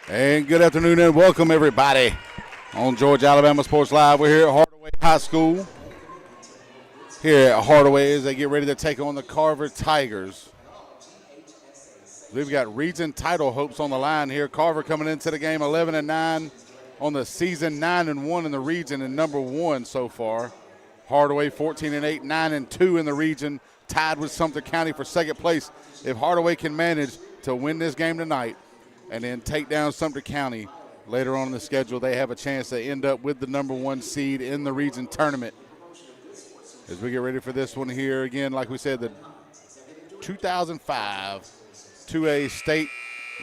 And good afternoon and welcome everybody on Georgia Alabama Sports Live. We're here at Hardaway High School. Here at Hardaway as they get ready to take on the Carver Tigers. We've got region title hopes on the line here. Carver coming into the game 11-9 on the season, 9-1 in the region and number 1 so far. Hardaway 14-8, 9-2 in the region, tied with Sumter County for second place. If Hardaway can manage to win this game tonight and then take down Sumter County later on in the schedule, they have a chance to end up with the number 1 seed in the region tournament. As we get ready for this one here, again, like we said, the 2005 2A state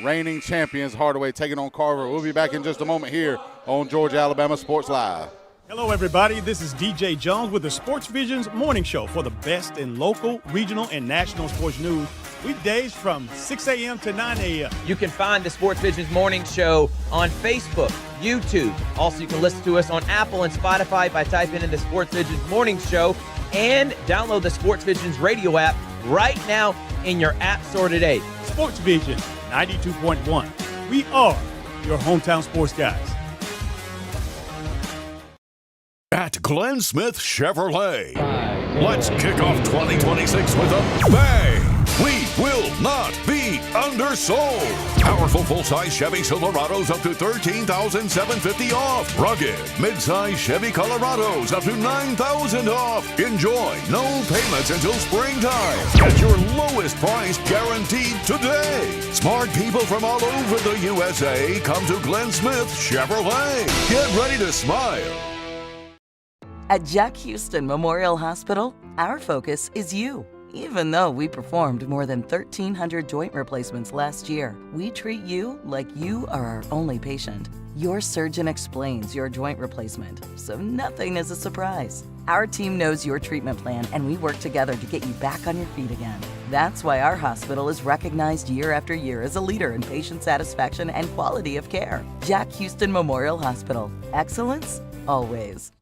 reigning champions, Hardaway, taking on Carver. We'll be back in just a moment here on Georgia Alabama Sports Live. Hello, everybody. This is DJ Jones with the Sports Vision's morning show for the best in local, regional, and national sports news. Weekdays from 6 a.m. to 9 a.m. You can find the Sports Vision's morning show on Facebook, YouTube. Also, you can listen to us on Apple and Spotify by typing in the Sports Vision's morning show and download the Sports Vision's radio app right now in your app store today. Sports Vision 92.1. We are your hometown sports guys. At Glen Smith Chevrolet, let's kick off 2026 with a bang! We will not be undersold. Powerful full-size Chevy Silverados up to $13,750 off. Rugged mid-size Chevy Colorados up to $9,000 off. Enjoy no payments until springtime. Get your lowest price guaranteed today. Smart people from all over the USA come to Glen Smith Chevrolet. Get ready to smile. At Jack Hughston Memorial Hospital, our focus is you. Even though we performed more than 1,300 joint replacements last year, we treat you like you are our only patient. Your surgeon explains your joint replacement, so nothing is a surprise. Our team knows your treatment plan, and we work together to get you back on your feet again. That's why our hospital is recognized year after year as a leader in patient satisfaction and quality of care. Jack Hughston Memorial Hospital. Excellence, always.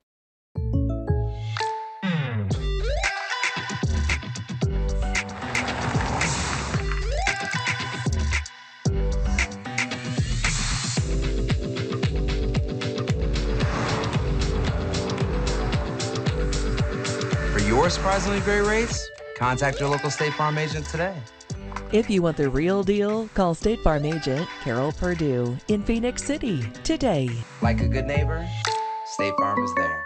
Your surprisingly great rates? Contact your local State Farm agent today. If you want the real deal, call State Farm agent Carol Perdue in Phoenix City today. Like a good neighbor, State Farm is there.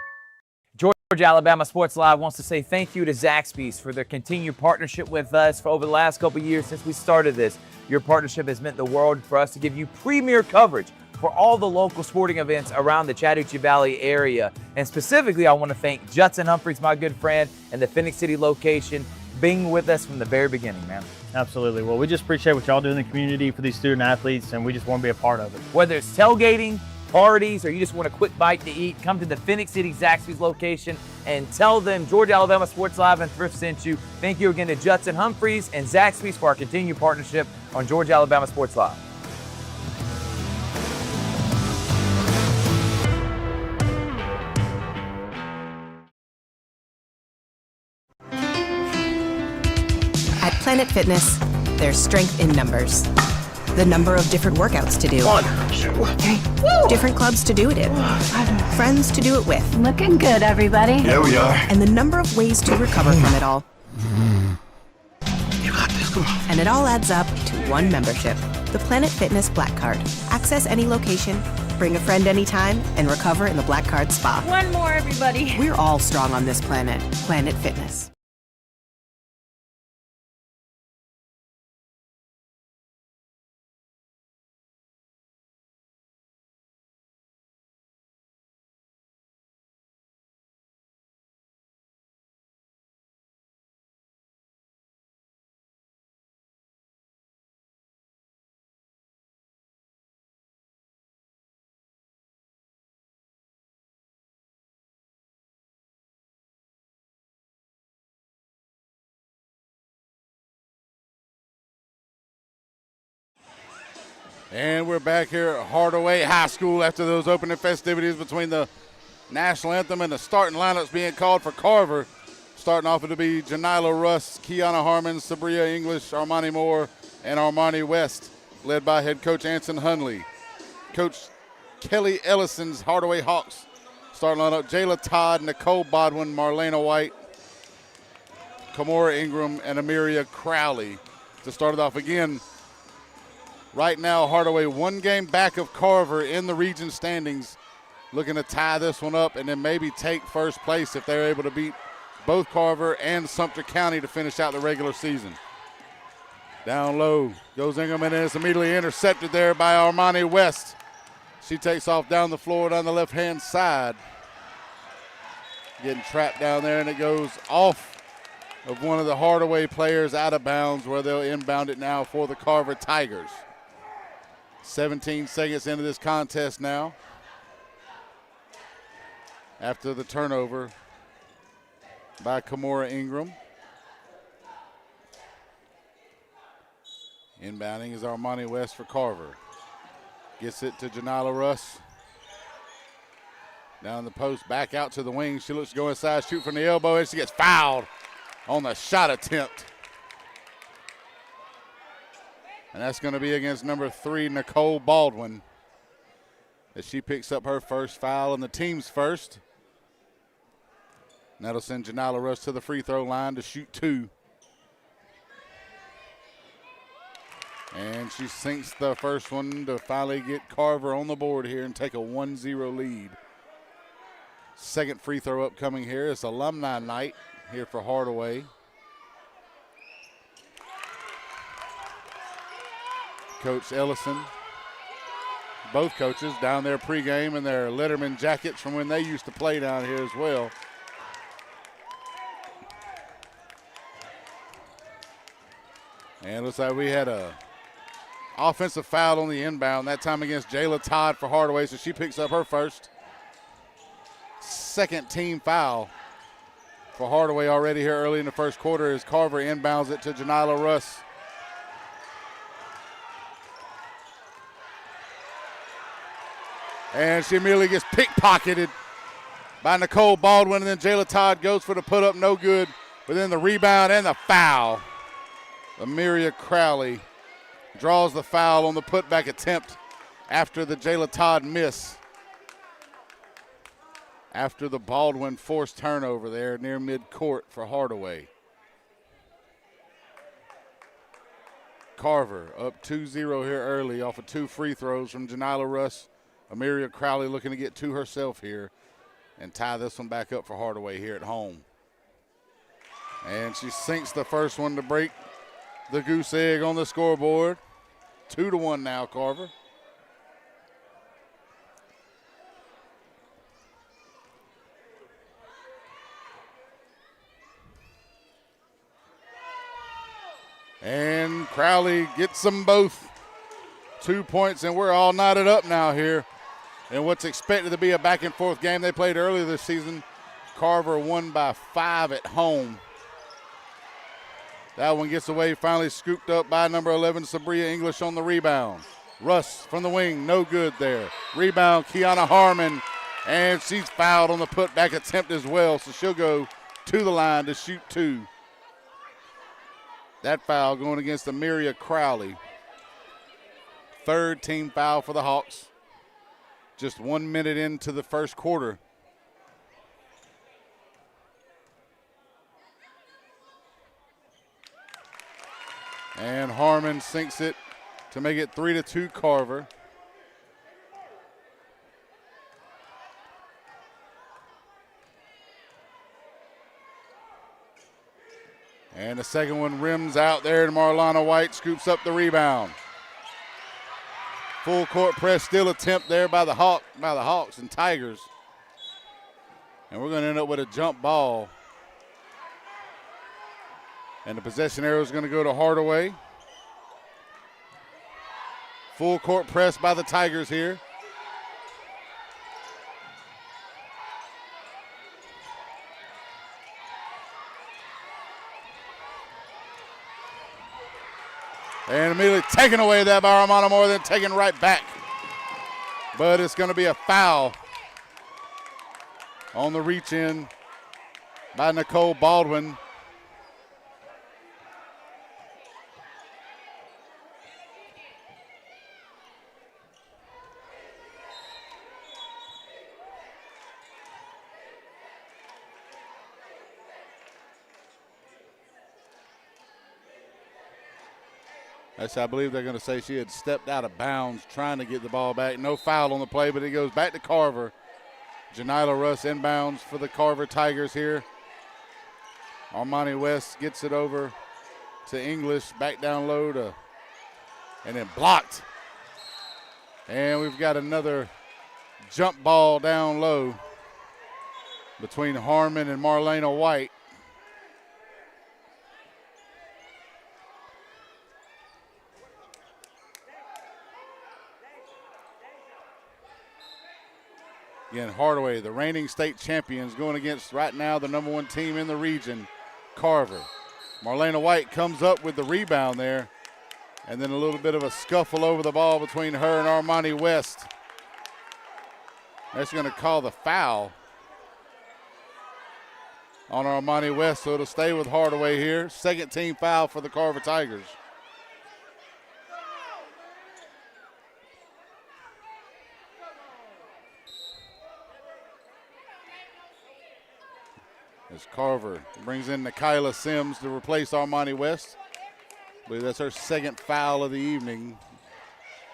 Georgia Alabama Sports Live wants to say thank you to Zaxby's for their continued partnership with us for over the last couple years since we started this. Your partnership has meant the world for us to give you premier coverage for all the local sporting events around the Chattahoochee Valley area. And specifically, I want to thank Judson Humphreys, my good friend, and the Phoenix City location, being with us from the very beginning, man. Absolutely. Well, we just appreciate what y'all do in the community for these student athletes, and we just want to be a part of it. Whether it's tailgating, parties, or you just want a quick bite to eat, come to the Phoenix City Zaxby's location and tell them Georgia Alabama Sports Live and Thrift sent you. Thank you again to Judson Humphreys and Zaxby's for our continued partnership on Georgia Alabama Sports Live. At Planet Fitness, there's strength in numbers. The number of different workouts to do. 1, 2, 3. Woo! Different clubs to do it in. Friends to do it with. Looking good, everybody. Here we are. And the number of ways to recover from it all. You got this, come on. And it all adds up to one membership. The Planet Fitness Black Card. Access any location, bring a friend anytime, and recover in the Black Card Spa. One more, everybody. We're all strong on this planet. Planet Fitness. And we're back here at Hardaway High School after those opening festivities between the national anthem and the starting lineups being called for Carver. Starting off, it'll be Janila Russ, Kiana Harmon, Sabria English, Armani Moore, and Armani West, led by head coach Anson Hunley. Coach Kelly Ellison's Hardaway Hawks starting lineup. Jayla Todd, Nicole Bodwin, Marlena White, Kamora Ingram, and Amiria Crowley to start it off. Again, right now Hardaway 1 game back of Carver in the region standings, looking to tie this one up and then maybe take first place if they're able to beat both Carver and Sumter County to finish out the regular season. Down low goes Ingram, and it's immediately intercepted there by Armani West. She takes off down the floor down the left-hand side. Getting trapped down there, and it goes off of one of the Hardaway players out of bounds, where they'll inbound it now for the Carver Tigers. 17 seconds into this contest now, after the turnover by Kamora Ingram. Inbounding is Armani West for Carver. Gets it to Janila Russ. Down the post, back out to the wing. She looks to go inside, shoot from the elbow, and she gets fouled on the shot attempt. And that's going to be against number 3, Nicole Baldwin, as she picks up her first foul and the team's first. And that'll send Janila Russ to the free throw line to shoot 2. And she sinks the first one to finally get Carver on the board here and take a 1-0 lead. Second free throw upcoming here. It's alumni night here for Hardaway. Coach Ellison, both coaches down there pregame in their Letterman jackets from when they used to play down here as well. And it looks like we had a offensive foul on the inbound, that time against Jayla Todd for Hardaway, so she picks up her first. Second team foul for Hardaway already here early in the first quarter as Carver inbounds it to Janila Russ. And she immediately gets pickpocketed by Nicole Baldwin, and then Jayla Todd goes for the put-up, no good, but then the rebound and the foul. Amiria Crowley draws the foul on the putback attempt after the Jayla Todd miss. After the Baldwin forced turnover there near midcourt for Hardaway. Carver up 2-0 here early off of 2 free throws from Janila Russ. Amiria Crowley looking to get 2 herself here and tie this one back up for Hardaway here at home. And she sinks the first one to break the goose egg on the scoreboard. 2-1 now, Carver. And Crowley gets them both. 2 points, and we're all knotted up now here in what's expected to be a back-and-forth game. They played earlier this season. Carver won by 5 at home. That one gets away, finally scooped up by number 11, Sabria English on the rebound. Russ from the wing, no good there. Rebound, Kiana Harmon, and she's fouled on the putback attempt as well, so she'll go to the line to shoot 2. That foul going against Amiria Crowley. Third team foul for the Hawks. Just 1 minute into the first quarter. And Harmon sinks it to make it 3-2 Carver. And the second one rims out there, and Marlana White scoops up the rebound. Full court press, still attempt there by the Hawks and Tigers. And we're going to end up with a jump ball. And the possession arrow is going to go to Hardaway. Full court press by the Tigers here. And immediately taken away that by Armando Moore, then taken right back. But it's going to be a foul on the reach in by Nicole Baldwin. I believe they're going to say she had stepped out of bounds trying to get the ball back. No foul on the play, but it goes back to Carver. Janila Russ inbounds for the Carver Tigers here. Armani West gets it over to English, back down low and then blocked. And we've got another jump ball down low between Harmon and Marlena White. Again, Hardaway, the reigning state champions, going against right now the number 1 team in the region, Carver. Marlena White comes up with the rebound there, and then a little bit of a scuffle over the ball between her and Armani West. That's going to call the foul on Armani West, so it'll stay with Hardaway here. Second team foul for the Carver Tigers. As Carver brings in Nikayla Sims to replace Armani West. I believe that's her second foul of the evening.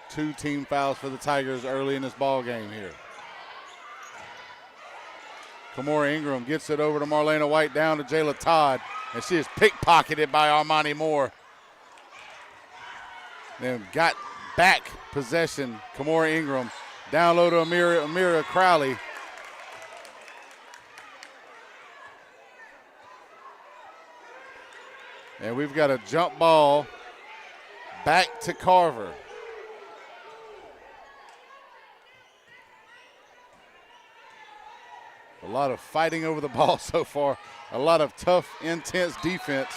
2 team fouls for the Tigers early in this ball game here. Kamora Ingram gets it over to Marlena White, down to Jayla Todd, and she is pickpocketed by Armani Moore. Then got back possession, Kamora Ingram, down low to Amira Crowley. And we've got a jump ball back to Carver. A lot of fighting over the ball so far. A lot of tough, intense defense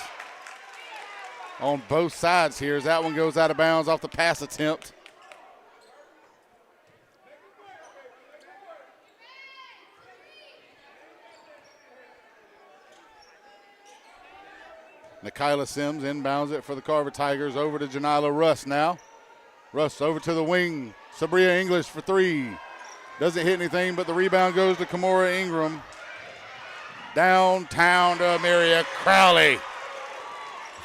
on both sides here as that one goes out of bounds off the pass attempt. Nikayla Sims inbounds it for the Carver Tigers over to Janila Russ now. Russ over to the wing. Sabria English for 3. Doesn't hit anything, but the rebound goes to Kamora Ingram. Downtown to Amelia Crowley.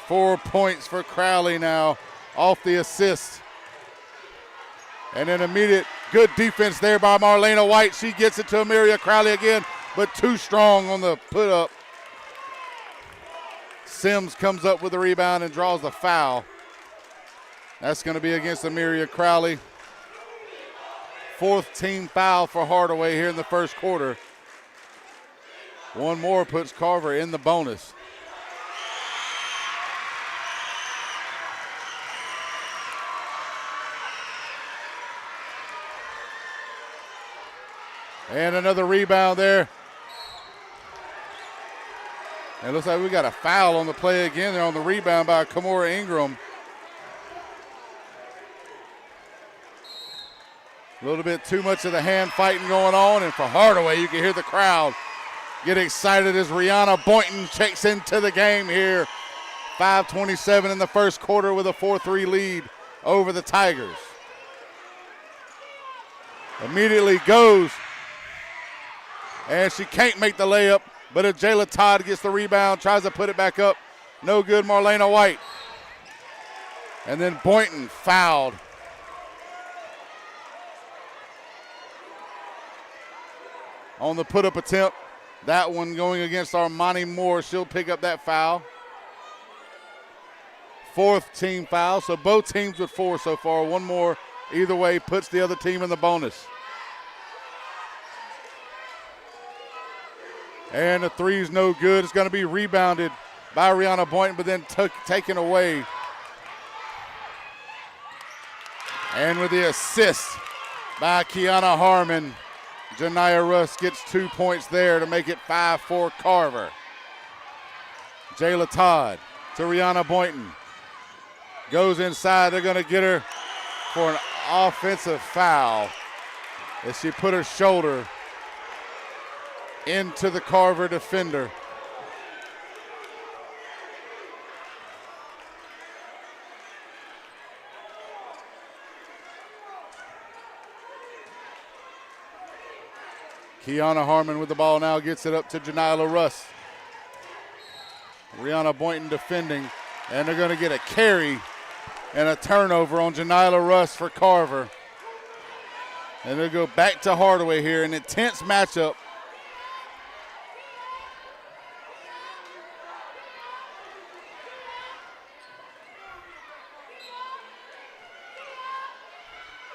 4 points for Crowley now off the assist. And then immediate good defense there by Marlena White. She gets it to Amelia Crowley again, but too strong on the put up. Sims comes up with the rebound and draws the foul. That's going to be against Amelia Crowley. 4th team foul for Hardaway here in the first quarter. One more puts Carver in the bonus. And another rebound there. And it looks like we got a foul on the play again there on the rebound by Kamora Ingram. A little bit too much of the hand fighting going on, and for Hardaway, you can hear the crowd get excited as Rihanna Boynton checks into the game here. 5:27 in the first quarter with a 4-3 lead over the Tigers. Immediately goes, and she can't make the layup, but if Jayla Todd gets the rebound, tries to put it back up, no good, Marlena White. And then Boynton fouled. On the put-up attempt, that one going against Armani Moore. She'll pick up that foul. 4th team foul, so both teams with 4 so far. One more either way puts the other team in the bonus. And the three's no good. It's going to be rebounded by Rihanna Boynton, but then taken away. And with the assist by Kiana Harmon, Janiyah Russ gets 2 points there to make it 5-4 Carver. Jayla Todd to Rihanna Boynton. Goes inside. They're going to get her for an offensive foul as she put her shoulder into the Carver defender. Kiana Harmon with the ball now, gets it up to Janiyah Russ. Rihanna Boynton defending, and they're going to get a carry and a turnover on Janila Russ for Carver. And they'll go back to Hardaway here, an intense matchup.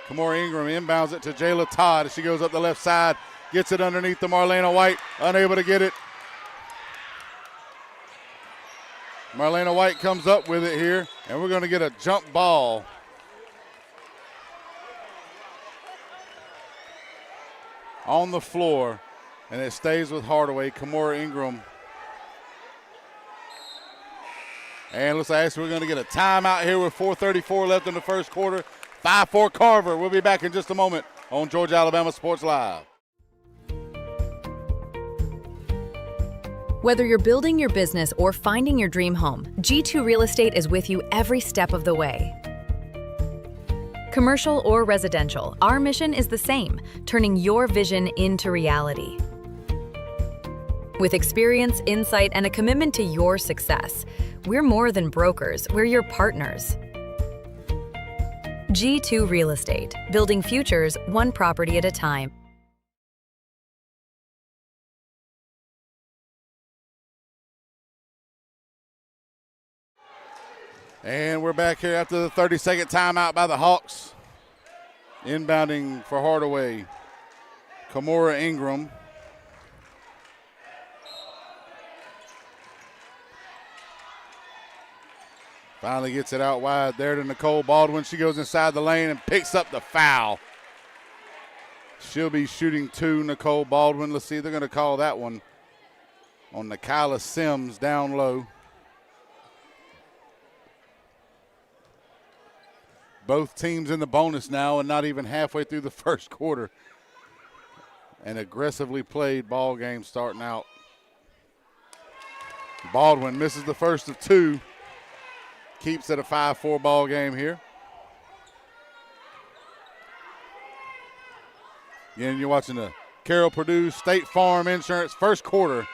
Kamora Ingram inbounds it to Jayla Todd as she goes up the left side, gets it underneath to Marlena White, unable to get it. Marlena White comes up with it here, and we're going to get a jump ball. On the floor, and it stays with Hardaway. Kamora Ingram. And looks like we're going to get a timeout here with 4:34 left in the first quarter. 5-4 Carver. We'll be back in just a moment on Georgia Alabama Sports Live. Whether you're building your business or finding your dream home, G2 Real Estate is with you every step of the way. Commercial or residential, our mission is the same, turning your vision into reality. With experience, insight, and a commitment to your success, we're more than brokers, we're your partners. G2 Real Estate, building futures one property at a time. And we're back here after the 30-second timeout by the Hawks. Inbounding for Hardaway, Kamora Ingram. Finally gets it out wide there to Nicole Baldwin. She goes inside the lane and picks up the foul. She'll be shooting two, Nicole Baldwin. Let's see, they're going to call that one on Nikyla Sims down low. Both teams in the bonus now and not even halfway through the first quarter. An aggressively played ball game starting out. Baldwin misses the first of two. Keeps it a 5-4 ball game here. Again, you're watching the Carroll Purdue State Farm Insurance first quarter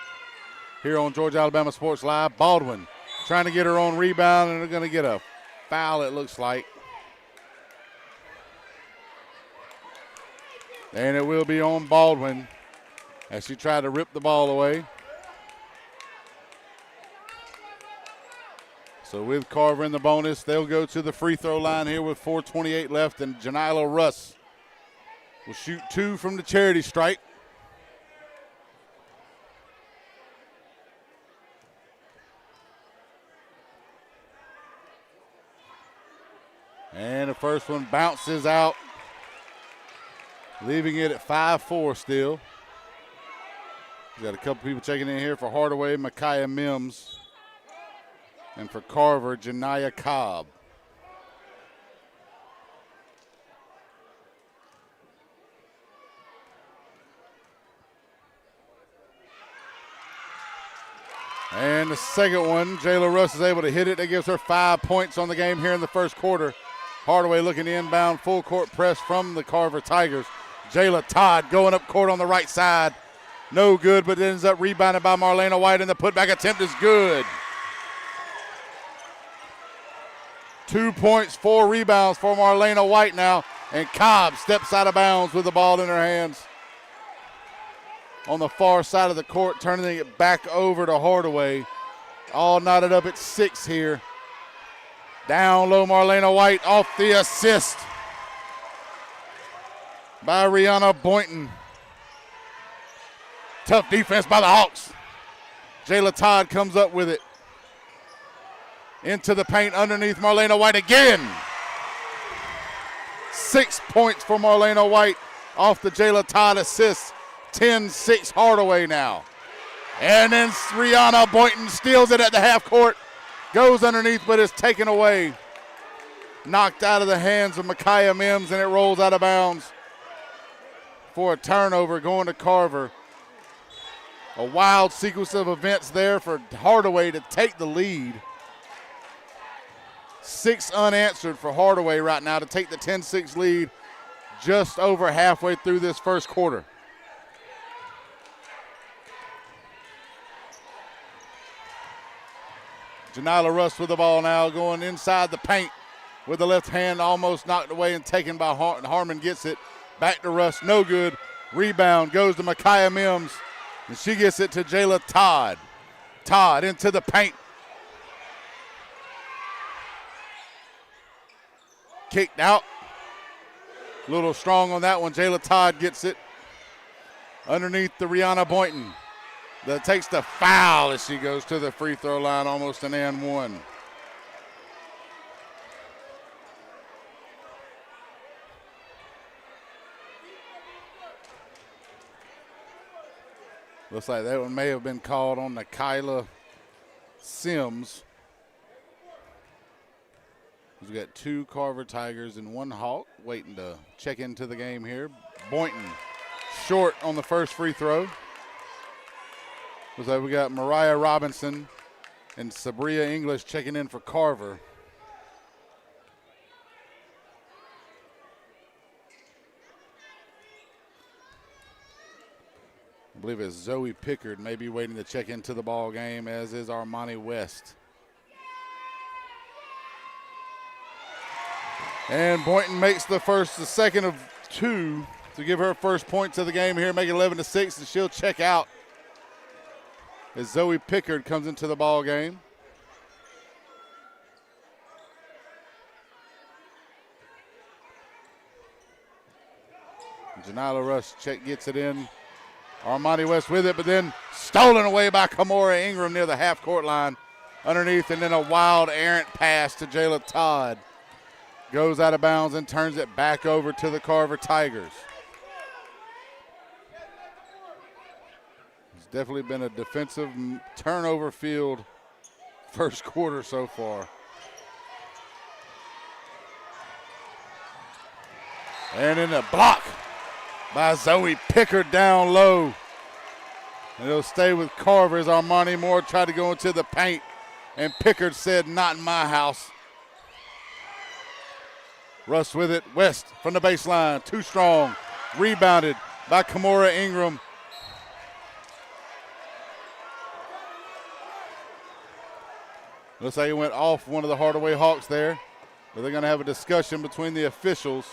here on Georgia Alabama Sports Live. Baldwin trying to get her own rebound, and they're going to get a foul, it looks like. And it will be on Baldwin as she tried to rip the ball away. So with Carver in the bonus, they'll go to the free throw line here with 4:28 left, and Janila Russ will shoot two from the charity stripe. And the first one bounces out, leaving it at 5-4 still. We got a couple people checking in here for Hardaway, Micaiah Mims. And for Carver, Janiyah Cobb. And the second one, Jayla Russ is able to hit it. That gives her 5 points on the game here in the first quarter. Hardaway looking to inbound, full court press from the Carver Tigers. Jayla Todd going up court on the right side. No good, but it ends up rebounded by Marlena White, and the putback attempt is good. 2 points, 4 rebounds for Marlena White now, and Cobb steps out of bounds with the ball in her hands. On the far side of the court, turning it back over to Hardaway. All knotted up at 6 here. Down low, Marlena White off the assist by Rihanna Boynton. Tough defense by the Hawks. Jayla Todd comes up with it. Into the paint underneath Marlena White again. 6 points for Marlena White off the Jayla Todd assist. 10-6 Hardaway now. And then Rihanna Boynton steals it at the half court. Goes underneath, but is taken away. Knocked out of the hands of Micaiah Mims, and it rolls out of bounds for a turnover going to Carver. A wild sequence of events there for Hardaway to take the lead. 6 unanswered for Hardaway right now to take the 10-6 lead just over halfway through this first quarter. Janila Russ with the ball now, going inside the paint with the left hand, almost knocked away and taken by Harmon. Gets it back to Russ, no good. Rebound goes to Micaiah Mims, and she gets it to Jayla Todd. Todd into the paint. Kicked out. A little strong on that one. Jayla Todd gets it underneath the Rihanna Boynton. That takes the foul as she goes to the free throw line, almost an and one. Looks like that one may have been called on Kyla Sims. We've got 2 Carver Tigers and 1 Hawk waiting to check into the game here. Boynton short on the first free throw. Looks like we got Mariah Robinson and Sabria English checking in for Carver. I believe it's Zoe Pickard maybe waiting to check into the ball game, as is Armani West. And Boynton makes the second of 2 to give her first point to the game here, make it 11-6, and she'll check out as Zoe Pickard comes into the ball game. Janila Rush gets it in. Armani West with it, but then stolen away by Kamora Ingram near the half-court line underneath, and then a wild errant pass to Jayla Todd. Goes out of bounds and turns it back over to the Carver Tigers. It's definitely been a defensive turnover field first quarter so far. And in a block by Zoe Pickard down low. And it'll stay with Carver as Armani Moore tried to go into the paint, and Pickard said, "Not in my house." Russ with it, West from the baseline, too strong. Rebounded by Kamora Ingram. Looks like he went off one of the Hardaway Hawks there, but they're going to have a discussion between the officials.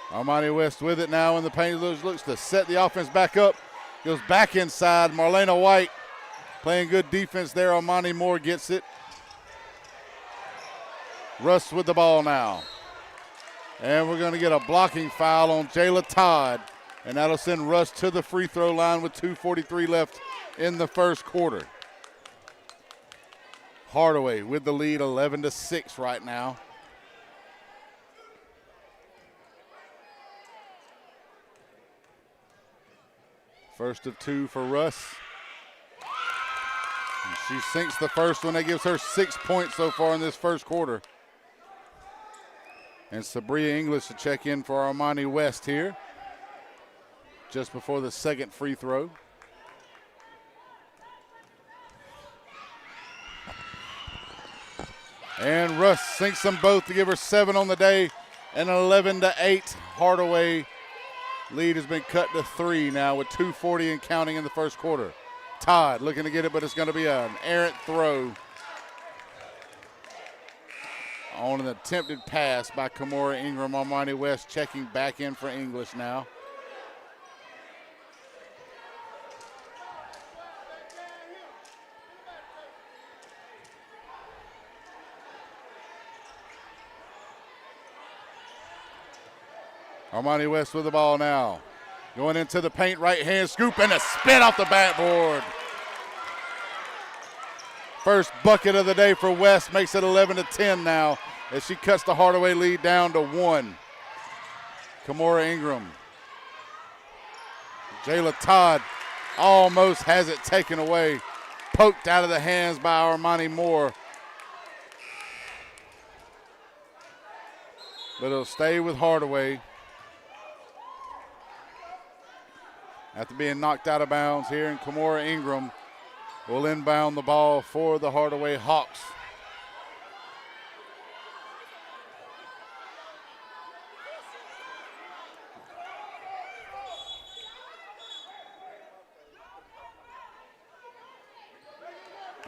Armani West with it now in the paint. Looks to set the offense back up. Goes back inside. Marlena White playing good defense there. Armani Moore gets it. Russ with the ball now. And we're going to get a blocking foul on Jayla Todd, and that'll send Russ to the free throw line with 2:43 left in the first quarter. Hardaway with the lead, 11-6 right now. First of 2 for Russ. And she sinks the first one. That gives her 6 points so far in this first quarter. And Sabria English to check in for Armani West here, just before the second free throw. And Russ sinks them both to give her 7 on the day, and 11-8. Hardaway lead has been cut to 3 now with 2:40 and counting in the first quarter. Todd looking to get it, but it's going to be an errant throw on an attempted pass by Kamora Ingram. Armani West checking back in for English now. Armani West with the ball now. Going into the paint, right hand scoop, and a spin off the backboard. First bucket of the day for West, makes it 11-10 now as she cuts the Hardaway lead down to 1. Kamora Ingram. Jayla Todd almost has it taken away. Poked out of the hands by Armani Moore. But it'll stay with Hardaway. After being knocked out of bounds here, and Kamora Ingram will inbound the ball for the Hardaway Hawks.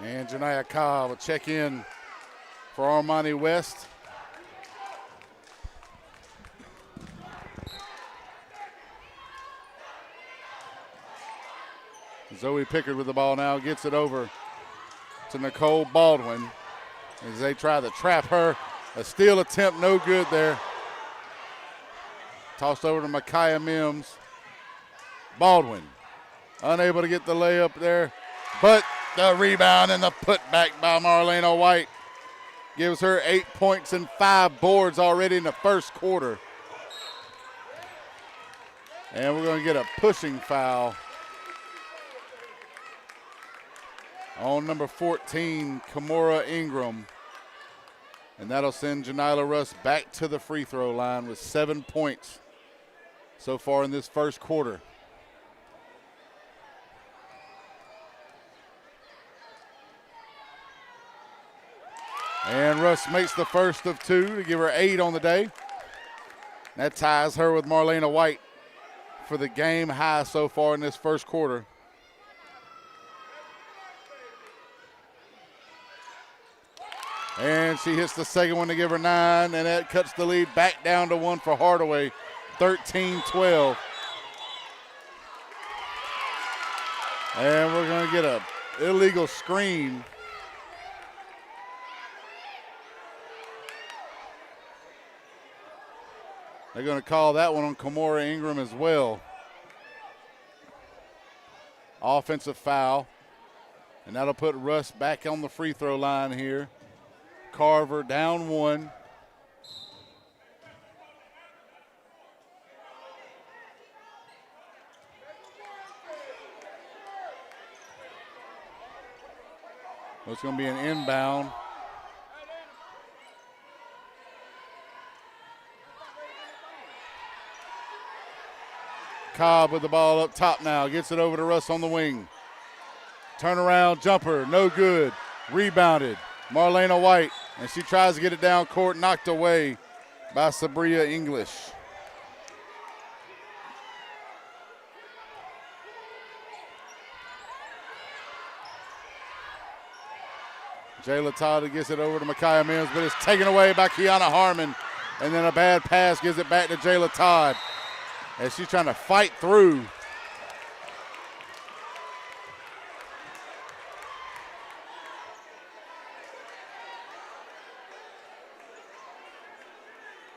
And Janiah Cobb will check in for Armani West. Zoe Pickard with the ball now, gets it over to Nicole Baldwin as they try to trap her. A steal attempt, no good there. Tossed over to Micaiah Mims. Baldwin unable to get the layup there, but the rebound and the putback by Marlena White gives her 8 points and 5 boards already in the first quarter. And we're going to get a pushing foul on number 14, Kimora Ingram. And that'll send Janila Russ back to the free throw line with 7 points so far in this first quarter. And Russ makes the first of 2 to give her 8 on the day. That ties her with Marlena White for the game high so far in this first quarter. And she hits the second one to give her 9, and that cuts the lead back down to 1 for Hardaway, 13-12. And we're going to get an illegal screen. They're going to call that one on Kimora Ingram as well. Offensive foul. And that'll put Russ back on the free throw line here. Carver down 1. It's going to be an inbound. Cobb with the ball up top now. Gets it over to Russ on the wing. Turnaround jumper, no good. Rebounded. Marlena White, and she tries to get it down court, knocked away by Sabria English. Jayla Todd gets it over to Micaiah Mims, but it's taken away by Kiana Harmon. And then a bad pass gives it back to Jayla Todd as she's trying to fight through.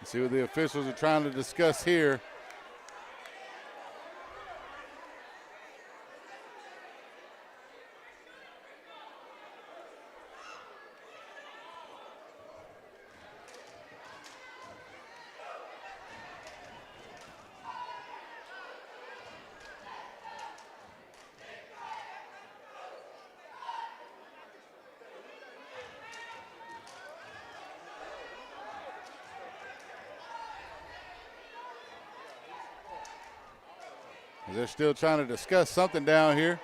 See what the officials are trying to discuss here. They're still trying to discuss something down here.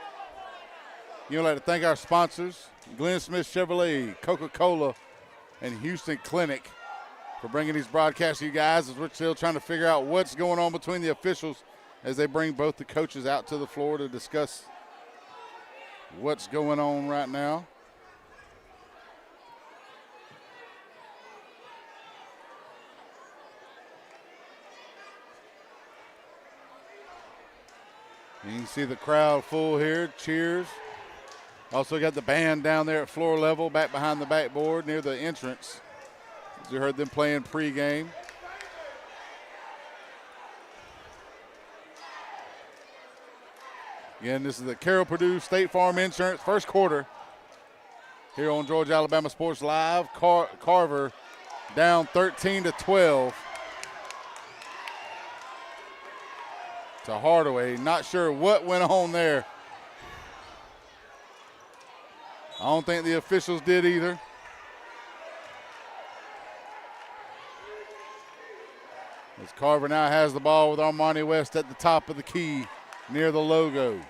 You'd like to thank our sponsors, Glen Smith Chevrolet, Coca-Cola, and Hughston Clinic for bringing these broadcasts to you guys as we're still trying to figure out what's going on between the officials as they bring both the coaches out to the floor to discuss what's going on right now. You can see the crowd full here, cheers. Also got the band down there at floor level, back behind the backboard near the entrance. As you heard them playing pregame. Again, this is the Carroll Purdue State Farm Insurance first quarter here on Georgia Alabama Sports Live. Carver down 13-12. To Hardaway. Not sure what went on there. I don't think the officials did either. As Carver now has the ball with Armani West at the top of the key near the logo.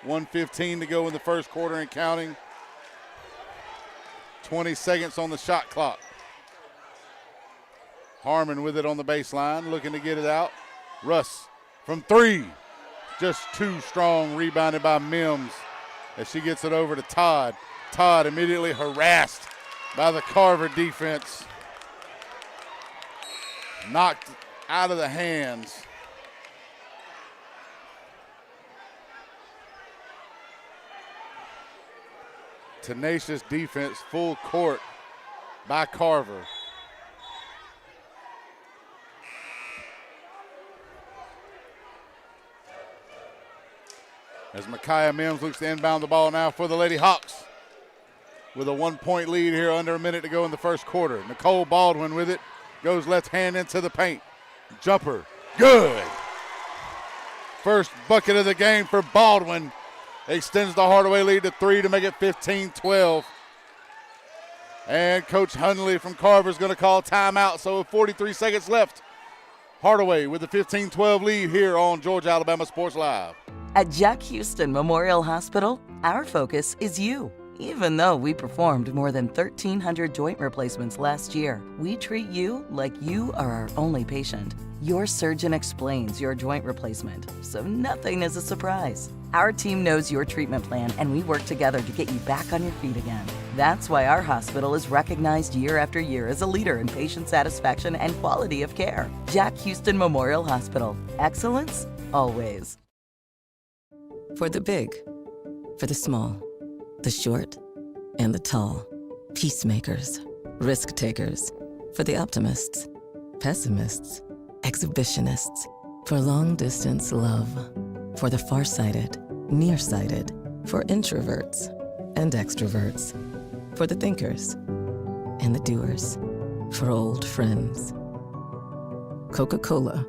1:15 to go in the first quarter and counting. 20 seconds on the shot clock. Harmon with it on the baseline, looking to get it out. Russ from 3, just too strong, rebounded by Mims as she gets it over to Todd. Todd immediately harassed by the Carver defense. Knocked out of the hands. Tenacious defense, full court by Carver. As Micaiah Mims looks to inbound the ball now for the Lady Hawks. With a 1-point lead here, under a minute to go in the first quarter. Nicole Baldwin with it. Goes left hand into the paint. Jumper, good. First bucket of the game for Baldwin. Extends the Hardaway lead to 3 to make it 15-12. And Coach Hundley from Carver is going to call timeout, so with 43 seconds left. Hardaway with the 15-12 lead here on Georgia Alabama Sports Live. At Jack Hughston Memorial Hospital, our focus is you. Even though we performed more than 1,300 joint replacements last year, we treat you like you are our only patient. Your surgeon explains your joint replacement, so nothing is a surprise. Our team knows your treatment plan, and we work together to get you back on your feet again. That's why our hospital is recognized year after year as a leader in patient satisfaction and quality of care. Jack Hughston Memorial Hospital. Excellence, always. For the big, for the small, the short, and the tall. Peacemakers, risk takers. For the optimists, pessimists, exhibitionists. For long distance love. For the farsighted, nearsighted. For introverts and extroverts. For the thinkers and the doers. For old friends. Coca-Cola.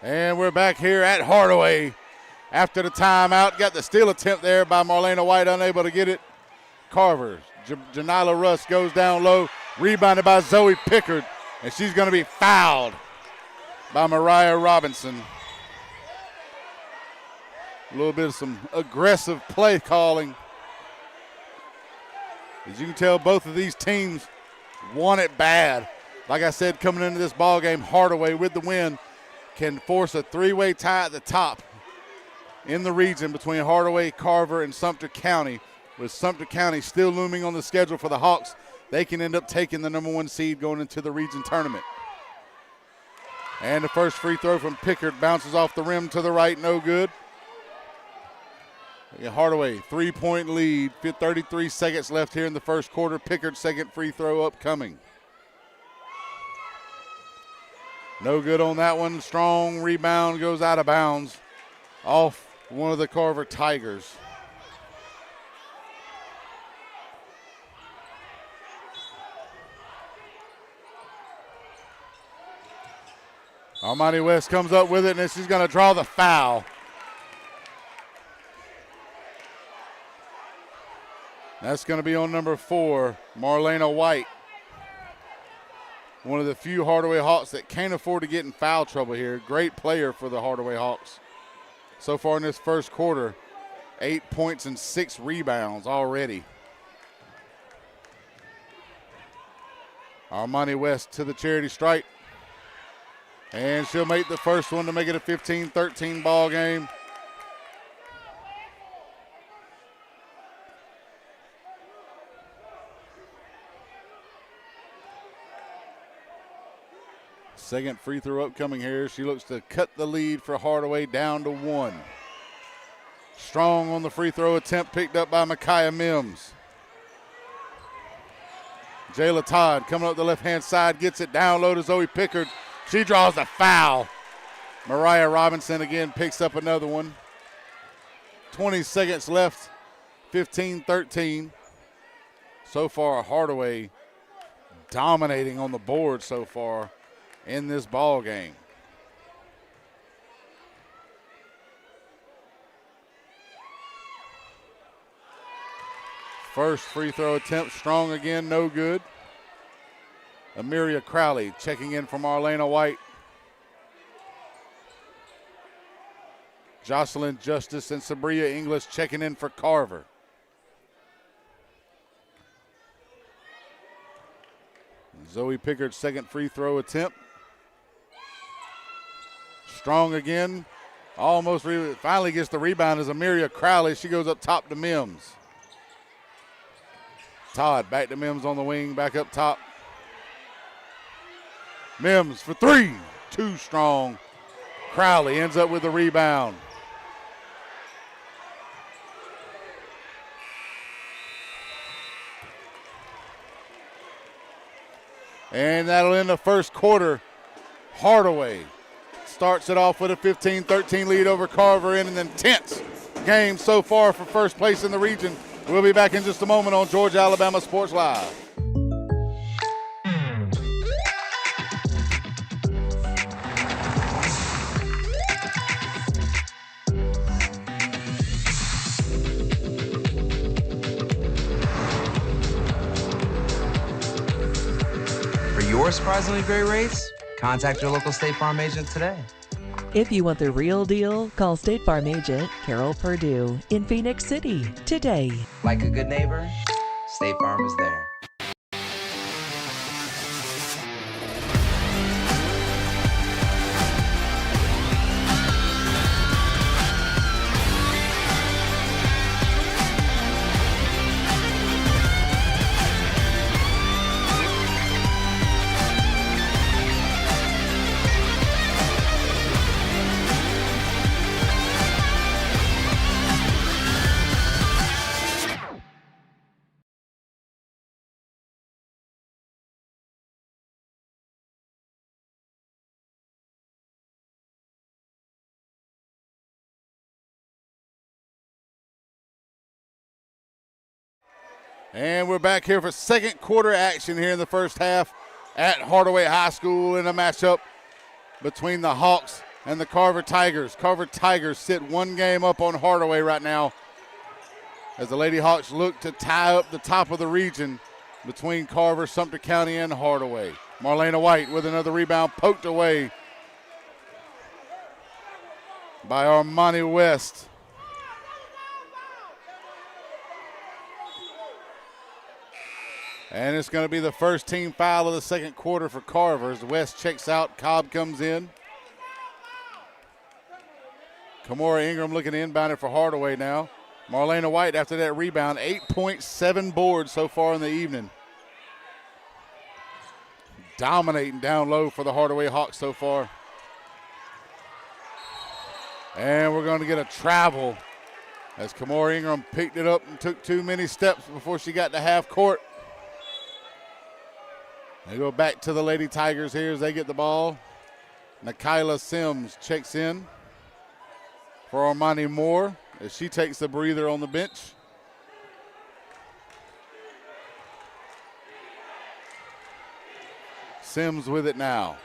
And we're back here at Hardaway. After the timeout, got the steal attempt there by Marlena White, unable to get it. Carver, Janila Russ goes down low, rebounded by Zoe Pickard, and she's going to be fouled by Mariah Robinson. A little bit of some aggressive play calling. As you can tell, both of these teams want it bad. Like I said, coming into this ball game, Hardaway with the win can force a three-way tie at the top in the region between Hardaway, Carver, and Sumter County. With Sumter County still looming on the schedule for the Hawks, they can end up taking the #1 seed going into the region tournament. And the first free throw from Pickard bounces off the rim to the right, no good. Hardaway, 3-point lead, 33 seconds left here in the first quarter. Pickard's second free throw upcoming. No good on that one. Strong rebound goes out of bounds off one of the Carver Tigers. Armani West comes up with it, and she's going to draw the foul. That's going to be on number 4, Marlena White. One of the few Hardaway Hawks that can't afford to get in foul trouble here. Great player for the Hardaway Hawks. So far in this first quarter, 8 points and 6 rebounds already. Armani West to the charity stripe. And she'll make the first one to make it a 15-13 ball game. Second free throw upcoming here. She looks to cut the lead for Hardaway down to 1. Strong on the free throw attempt, picked up by Micaiah Mims. Jayla Todd coming up the left-hand side, gets it down low to Zoe Pickard. She draws the foul. Mariah Robinson again picks up another one. 20 seconds left, 15-13. So far, Hardaway dominating on the board so far in this ball game. First free throw attempt, strong again, no good. Amiria Crowley checking in from Marlena White. Jocelyn Justice and Sabria English checking in for Carver. Zoe Pickard's second free throw attempt. Strong again. Almost finally gets the rebound as Amiria Crowley. She goes up top to Mims. Todd back to Mims on the wing, back up top. Mims for three, too strong. Crowley ends up with the rebound. And that'll end the first quarter. Hardaway starts it off with a 15-13 lead over Carver in an intense game so far for first place in the region. We'll be back in just a moment on Georgia Alabama Sports Live. For your surprisingly great rates, contact your local State Farm agent today. If you want the real deal, call State Farm agent Carol Purdue in Phoenix City today. Like a good neighbor, State Farm is there. And we're back here for second quarter action here in the first half at Hardaway High School in a matchup between the Hawks and the Carver Tigers. Carver Tigers sit one game up on Hardaway right now as the Lady Hawks look to tie up the top of the region between Carver, Sumter County, and Hardaway. Marlena White with another rebound poked away by Armani West. And it's going to be the first team foul of the second quarter for Carver. As West checks out, Cobb comes in. Kamora Ingram looking to inbound it for Hardaway now. Marlena White after that rebound, 8.7 boards so far in the evening. Dominating down low for the Hardaway Hawks so far. And we're going to get a travel as Kamora Ingram picked it up and took too many steps before she got to half court. They go back to the Lady Tigers here as they get the ball. Nikayla Sims checks in for Armani Moore as she takes the breather on the bench. Sims with it now.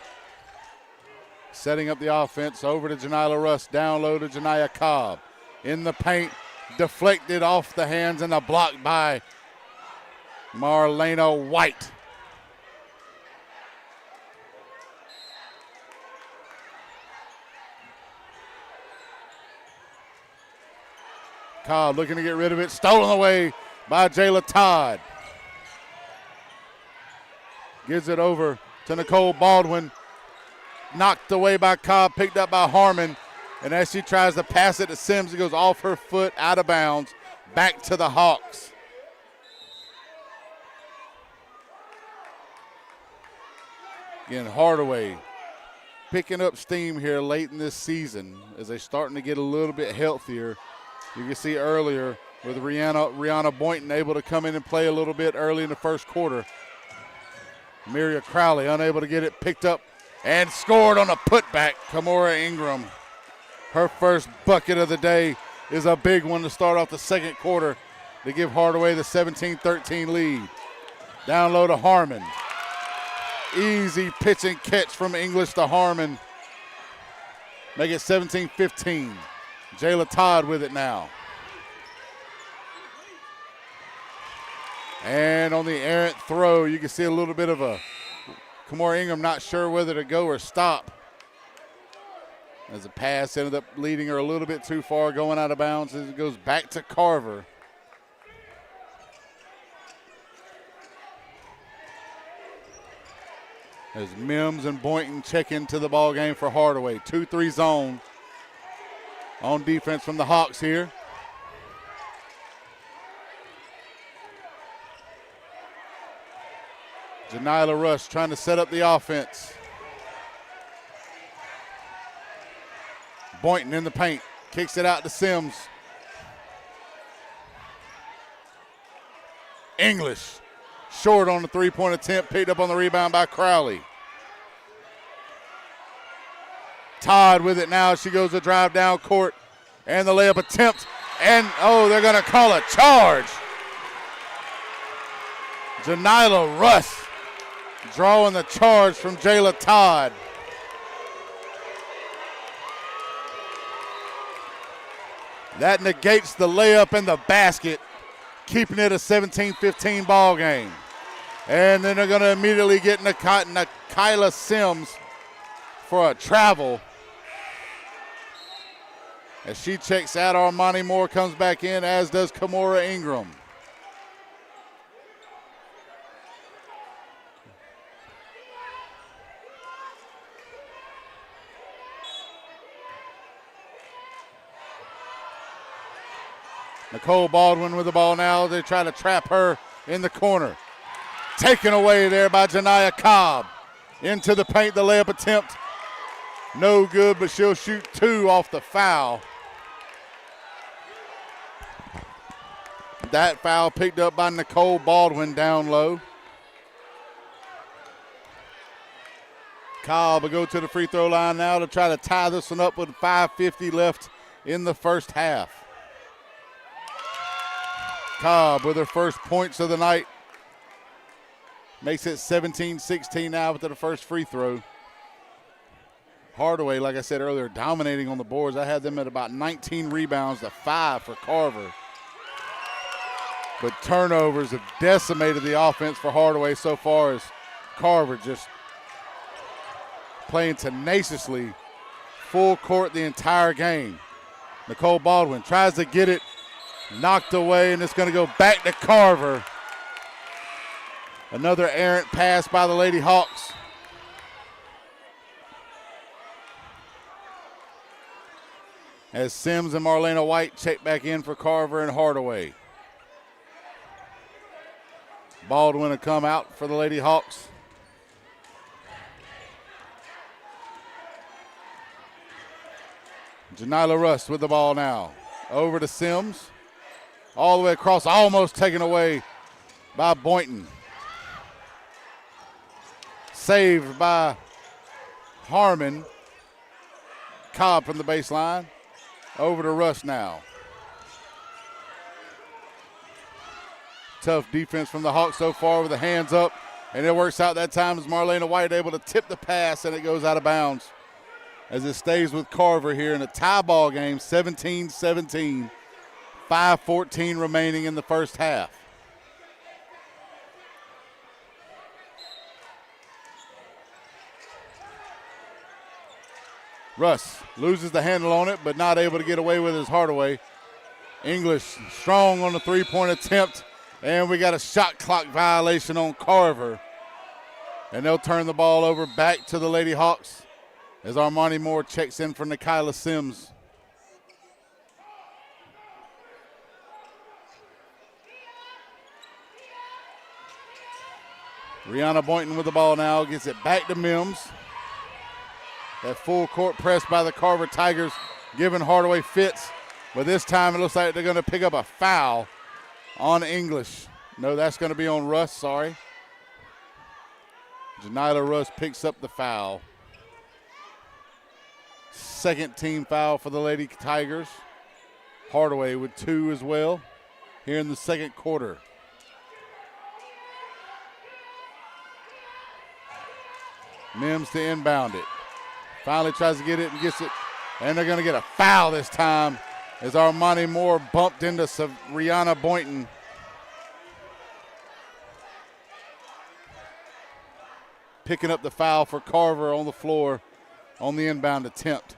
Setting up the offense over to Janila Russ. Down low to Janiyah Cobb. In the paint, deflected off the hands and a block by Marlena White. Cobb looking to get rid of it. Stolen away by Jayla Todd. Gives it over to Nicole Baldwin. Knocked away by Cobb, picked up by Harmon. And as she tries to pass it to Sims, it goes off her foot, out of bounds, back to the Hawks. Again, Hardaway picking up steam here late in this season as they're starting to get a little bit healthier. You can see earlier with Rihanna Boynton able to come in and play a little bit early in the first quarter. Miria Crowley unable to get it picked up and scored on a putback. Kamora Ingram. Her first bucket of the day is a big one to start off the second quarter to give Hardaway the 17-13 lead. Down low to Harmon. Easy pitch and catch from English to Harmon. Make it 17-15. Jayla Todd with it now. And on the errant throw, you can see a little bit of a Kamora Ingram not sure whether to go or stop. As the pass ended up leading her a little bit too far, going out of bounds as it goes back to Carver. As Mims and Boynton check into the ball game for Hardaway. 2-3 zone on defense from the Hawks here. Janila Rush trying to set up the offense. Boynton in the paint. Kicks it out to Sims. English. Short on the three-point attempt. Picked up on the rebound by Crowley. Todd with it now. She goes to drive down court. And the layup attempt. And, oh, they're going to call a charge. Janila Rush drawing the charge from Jayla Todd. That negates the layup and the basket, keeping it a 17-15 ball game. And then they're going to immediately get Kyla Sims for a travel. As she checks out, Armani Moore comes back in, as does Kamora Ingram. Nicole Baldwin with the ball now. They try to trap her in the corner. Taken away there by Janiyah Cobb. Into the paint, the layup attempt. No good, but she'll shoot 2 off the foul. That foul picked up by Nicole Baldwin down low. Cobb will go to the free throw line now to try to tie this one up with 5:50 left in the first half. Cobb with her first points of the night. Makes it 17-16 now after the first free throw. Hardaway, like I said earlier, dominating on the boards. I had them at about 19 rebounds to 5 for Carver. But turnovers have decimated the offense for Hardaway so far, as Carver just playing tenaciously full court the entire game. Nicole Baldwin tries to get it. Knocked away, and it's going to go back to Carver. Another errant pass by the Lady Hawks. As Sims and Marlena White check back in for Carver and Hardaway. Baldwin will come out for the Lady Hawks. Janila Rush with the ball now. Over to Sims. All the way across, almost taken away by Boynton. Saved by Harmon. Cobb from the baseline. Over to Rush now. Tough defense from the Hawks so far with the hands up. And it works out that time as Marlena White able to tip the pass, and it goes out of bounds. As it stays with Carver here in a tie ball game, 17-17. 5:14 remaining in the first half. Russ loses the handle on it, but not able to get away with his Hardaway. English strong on the three-point attempt, and we got a shot clock violation on Carver. And they'll turn the ball over back to the Lady Hawks as Armani Moore checks in for Nikayla Sims. Rihanna Boynton with the ball now, gets it back to Mims. That full court press by the Carver Tigers, giving Hardaway fits. But this time it looks like they're going to pick up a foul on English. No, that's going to be on Russ, sorry. Janila Russ picks up the foul. Second team foul for the Lady Tigers. Hardaway with 2 as well here in the second quarter. Mims to inbound it. Finally tries to get it and gets it. And they're going to get a foul this time as Armani Moore bumped into Rihanna Boynton. Picking up the foul for Carver on the floor on the inbound attempt.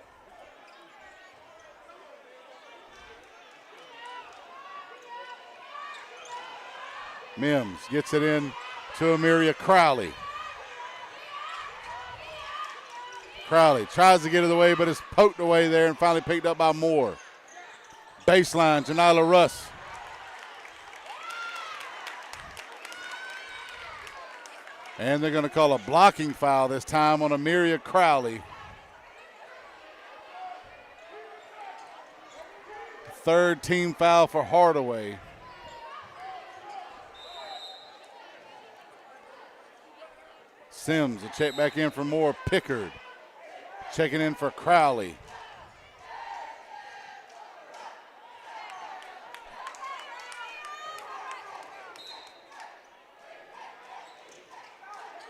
Mims gets it in to Amiria Crowley. Crowley tries to get it away, but it's poked away there and finally picked up by Moore. Baseline, Janila Russ. And they're going to call a blocking foul this time on Amelia Crowley. Third team foul for Hardaway. Sims will check back in for more. Pickard checking in for Crowley.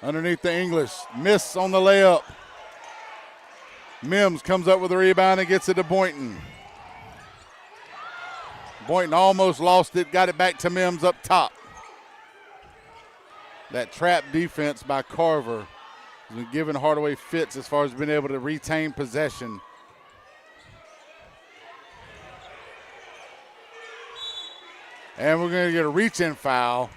Underneath the English, miss on the layup. Mims comes up with a rebound and gets it to Boynton. Boynton almost lost it, got it back to Mims up top. That trap defense by Carver has been giving Hardaway fits as far as being able to retain possession. And we're going to get a reach-in foul.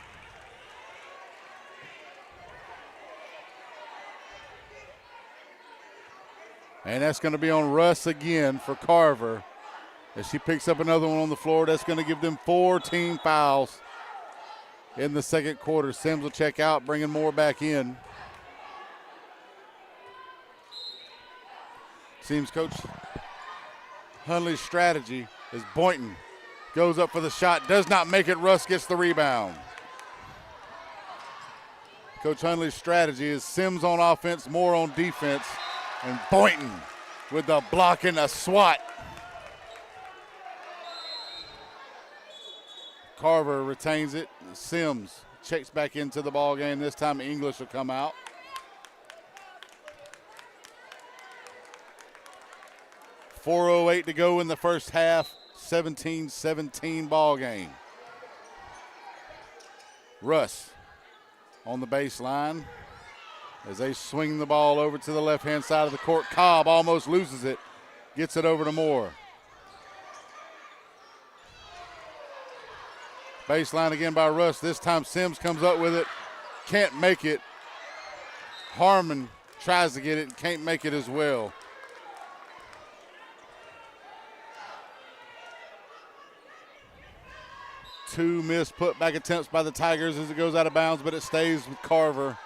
And that's going to be on Russ again for Carver. As she picks up another one on the floor, that's going to give them 4 team fouls in the second quarter. Sims will check out, bringing more back in. Seems Coach Hundley's strategy is Boynton goes up for the shot, does not make it. Russ gets the rebound. Coach Hundley's strategy is Sims on offense, more on defense. And Boynton with the block and a swat. Carver retains it. Sims checks back into the ball game. This time English will come out. .408 to go in the first half. 17-17 ball game. Russ on the baseline. As they swing the ball over to the left-hand side of the court. Cobb almost loses it. Gets it over to Moore. Baseline again by Russ. This time Sims comes up with it. Can't make it. Harmon tries to get it. Can't make it as well. Two missed putback attempts by the Tigers as it goes out of bounds, but it stays with Carver.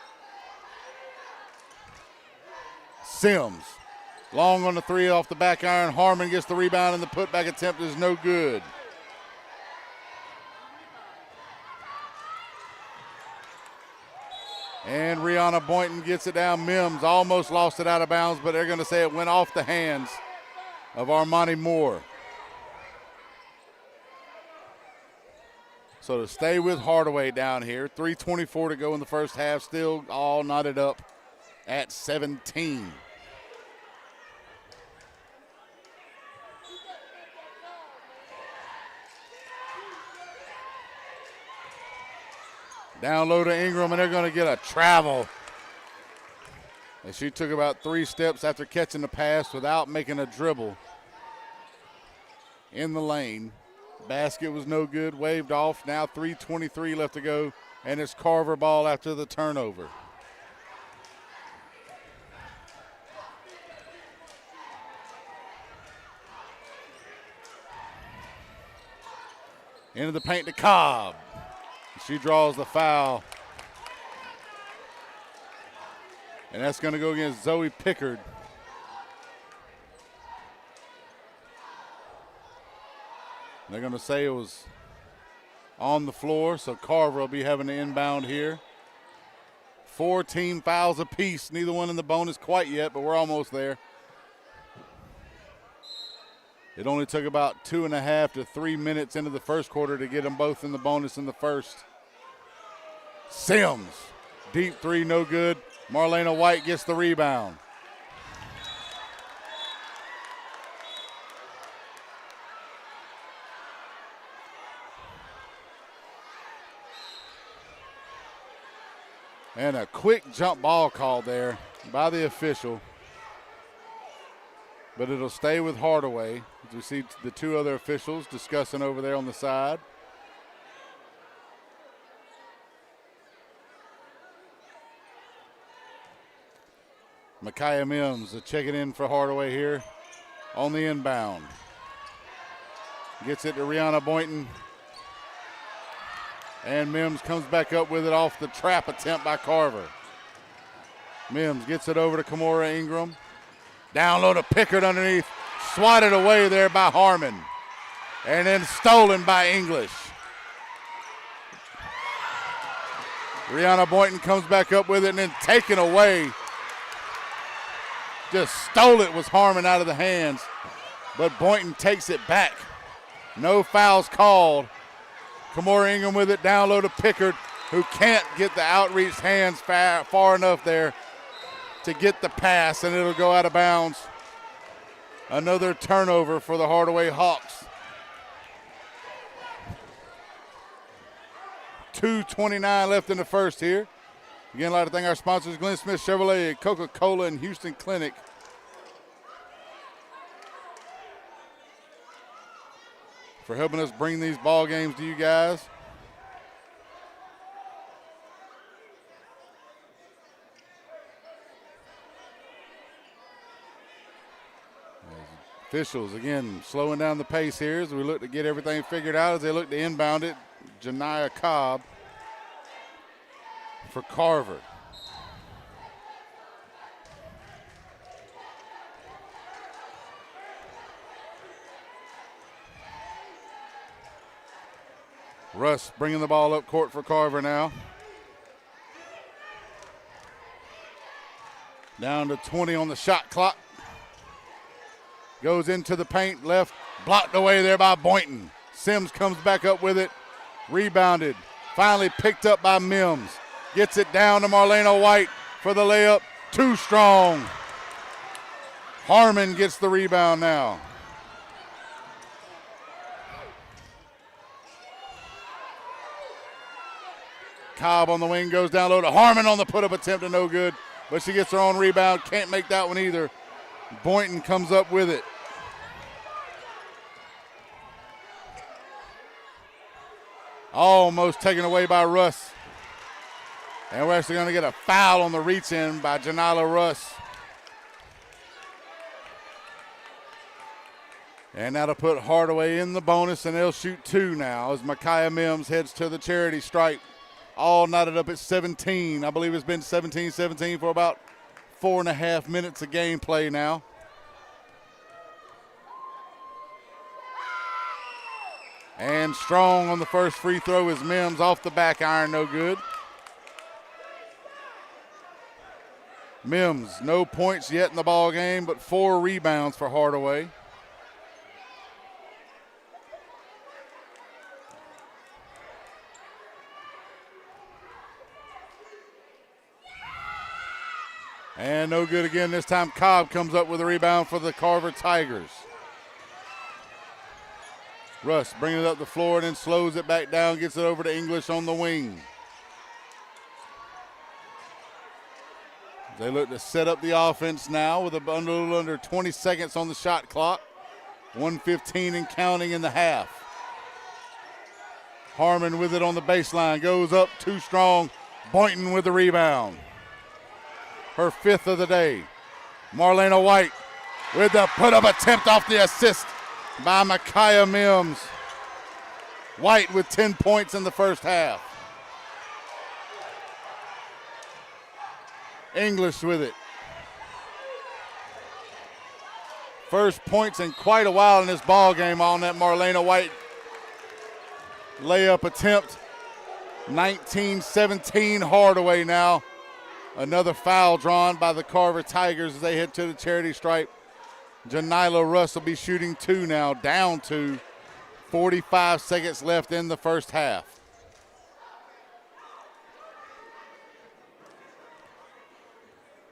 Sims, long on the three off the back iron. Harmon gets the rebound, and the putback attempt is no good. And Rihanna Boynton gets it down. Mims almost lost it out of bounds, but they're going to say it went off the hands of Armani Moore. So to stay with Hardaway down here, 3:24 to go in the first half, still all knotted up at 17. Down low to Ingram, and they're going to get a travel. And she took about 3 steps after catching the pass without making a dribble in the lane. Basket was no good, waved off. Now 3:23 left to go, and it's Carver ball after the turnover. Into the paint to Cobb. She draws the foul. And that's going to go against Zoe Pickard. They're going to say it was on the floor, so Carver will be having the inbound here. 4 team fouls apiece. Neither one in the bonus quite yet, but we're almost there. It only took about 2.5 to 3 minutes into the first quarter to get them both in the bonus in the first. Sims, deep three, no good. Marlena White gets the rebound. And a quick jump ball called there by the official. But it'll stay with Hardaway. As we see the 2 other officials discussing over there on the side. Micaiah Mims checking in for Hardaway here on the inbound. Gets it to Rihanna Boynton. And Mims comes back up with it off the trap attempt by Carver. Mims gets it over to Kimora Ingram. Down low to Pickard underneath. Swatted away there by Harmon. And then stolen by English. Rihanna Boynton comes back up with it and then taken away. Just stole it, was Harmon out of the hands. But Boynton takes it back. No fouls called. Kimora Ingram with it down low to Pickard, who can't get the outreached hands far enough there to get the pass, and it'll go out of bounds. Another turnover for the Hardaway Hawks. 2:29 left in the first here. Again, I'd like to thank our sponsors, Glen Smith Chevrolet, Coca-Cola, and Hughston Clinic. For helping us bring these ball games to you guys. Officials, again, slowing down the pace here as we look to get everything figured out as they look to inbound it. Janiah Cobb for Carver. Russ bringing the ball up court for Carver now. Down to 20 on the shot clock. Goes into the paint, left, blocked away there by Boynton. Sims comes back up with it, rebounded, finally picked up by Mims. Gets it down to Marlena White for the layup, too strong. Harmon gets the rebound now. Cobb on the wing goes down low to Harmon on the put-up attempt and no good, but she gets her own rebound, can't make that one either. Boynton comes up with it. Almost taken away by Russ. And we're actually going to get a foul on the reach in by Janila Russ. And that'll put Hardaway in the bonus, and they'll shoot two now as Micaiah Mims heads to the charity stripe. All knotted up at 17. I believe it's been 17-17 for about 4.5 minutes of gameplay now. And strong on the first free throw is Mims off the back iron, no good. Mims, no points yet in the ball game, but 4 rebounds for Hardaway. And no good again. This time Cobb comes up with a rebound for the Carver Tigers. Russ bringing it up the floor and then slows it back down, gets it over to English on the wing. They look to set up the offense now with a little under 20 seconds on the shot clock. 1:15 and counting in the half. Harmon with it on the baseline, goes up, too strong. Boynton with the rebound. Her 5th of the day. Marlena White with the put-up attempt off the assist by Micaiah Mims. White with 10 points in the first half. English with it. First points in quite a while in this ball game on that Marlena White layup attempt. 19-17 Hardaway now. Another foul drawn by the Carver Tigers as they head to the charity stripe. Janila Russ will be shooting 2 now, down to 45 seconds left in the first half.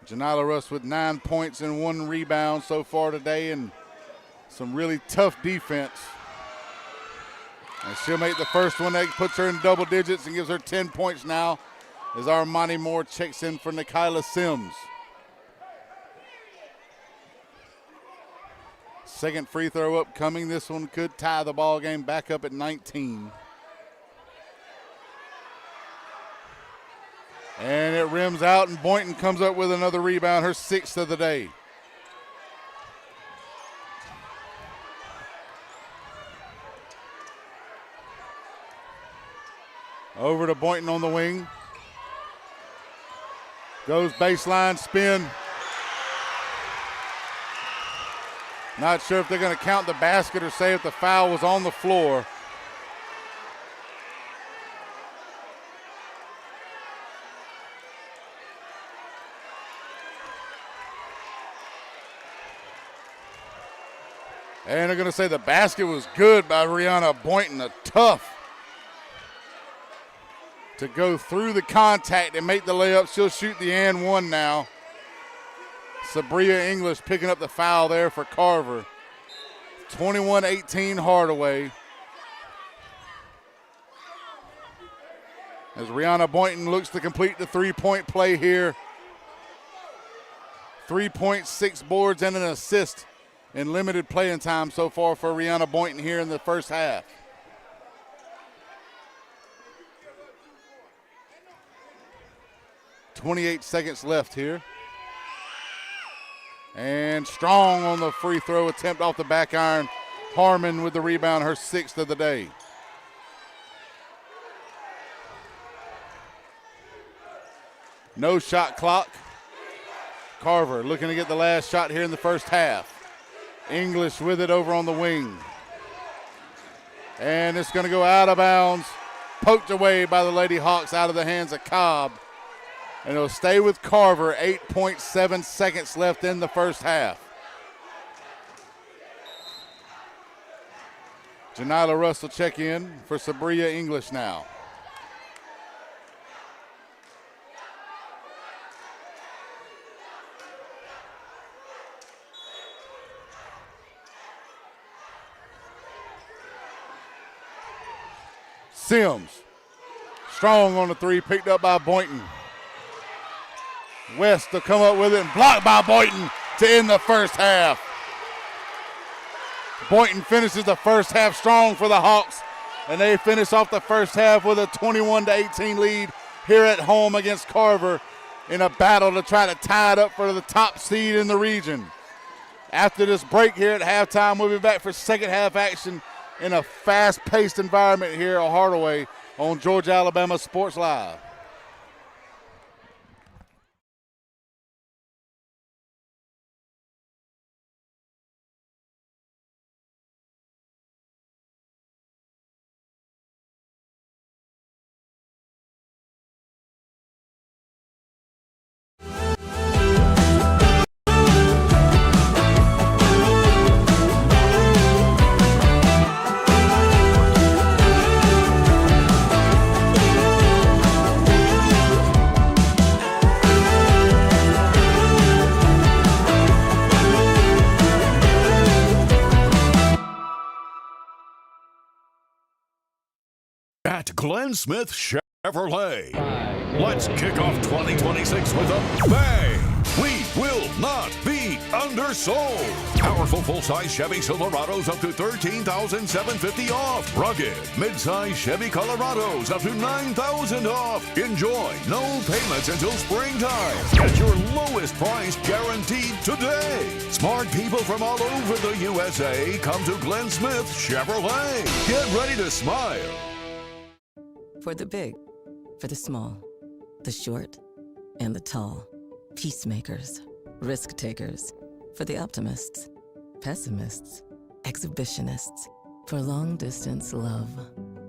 Janila Russ with 9 points and 1 rebound so far today, and some really tough defense. And she'll make the first one that puts her in double digits and gives her 10 points now as Armani Moore checks in for Nikayla Sims. Second free throw upcoming. This one could tie the ball game back up at 19. And it rims out, and Boynton comes up with another rebound, her 6th of the day. Over to Boynton on the wing. Goes baseline spin. Not sure if they're going to count the basket or say if the foul was on the floor. And they're going to say the basket was good by Rihanna Boynton. A tough to go through the contact and make the layup. She'll shoot the and one now. Sabria English picking up the foul there for Carver. 21-18 Hardaway. As Rihanna Boynton looks to complete the three-point play here. 3.6 boards and an assist in limited playing time so far for Rihanna Boynton here in the first half. .28 seconds left here. And Strong on the free throw attempt off the back iron. Harmon with the rebound, her 6th of the day. No shot clock. Carver looking to get the last shot here in the first half. English with it over on the wing. And it's going to go out of bounds. Poked away by the Lady Hawks out of the hands of Cobb. And it'll stay with Carver. 8.7 seconds left in the first half. Janila Russell check in for Sabria English now. Sims. Strong on the three, picked up by Boynton. West to come up with it and blocked by Boynton to end the first half. Boynton finishes the first half strong for the Hawks, and they finish off the first half with a 21-18 lead here at home against Carver in a battle to try to tie it up for the top seed in the region. After this break here at halftime, we'll be back for second half action in a fast-paced environment here at Hardaway on Georgia Alabama Sports Live. At Glen Smith Chevrolet. Let's kick off 2026 with a bang. We will not be undersold. Powerful full-size Chevy Silverados up to $13,750 off. Rugged mid-size Chevy Colorados up to $9,000 off. Enjoy no payments until springtime. Get your lowest price guaranteed today. Smart people from all over the USA come to Glen Smith Chevrolet. Get ready to smile. For the big, for the small, the short, and the tall. Peacemakers, risk takers. For the optimists, pessimists, exhibitionists. For long distance love.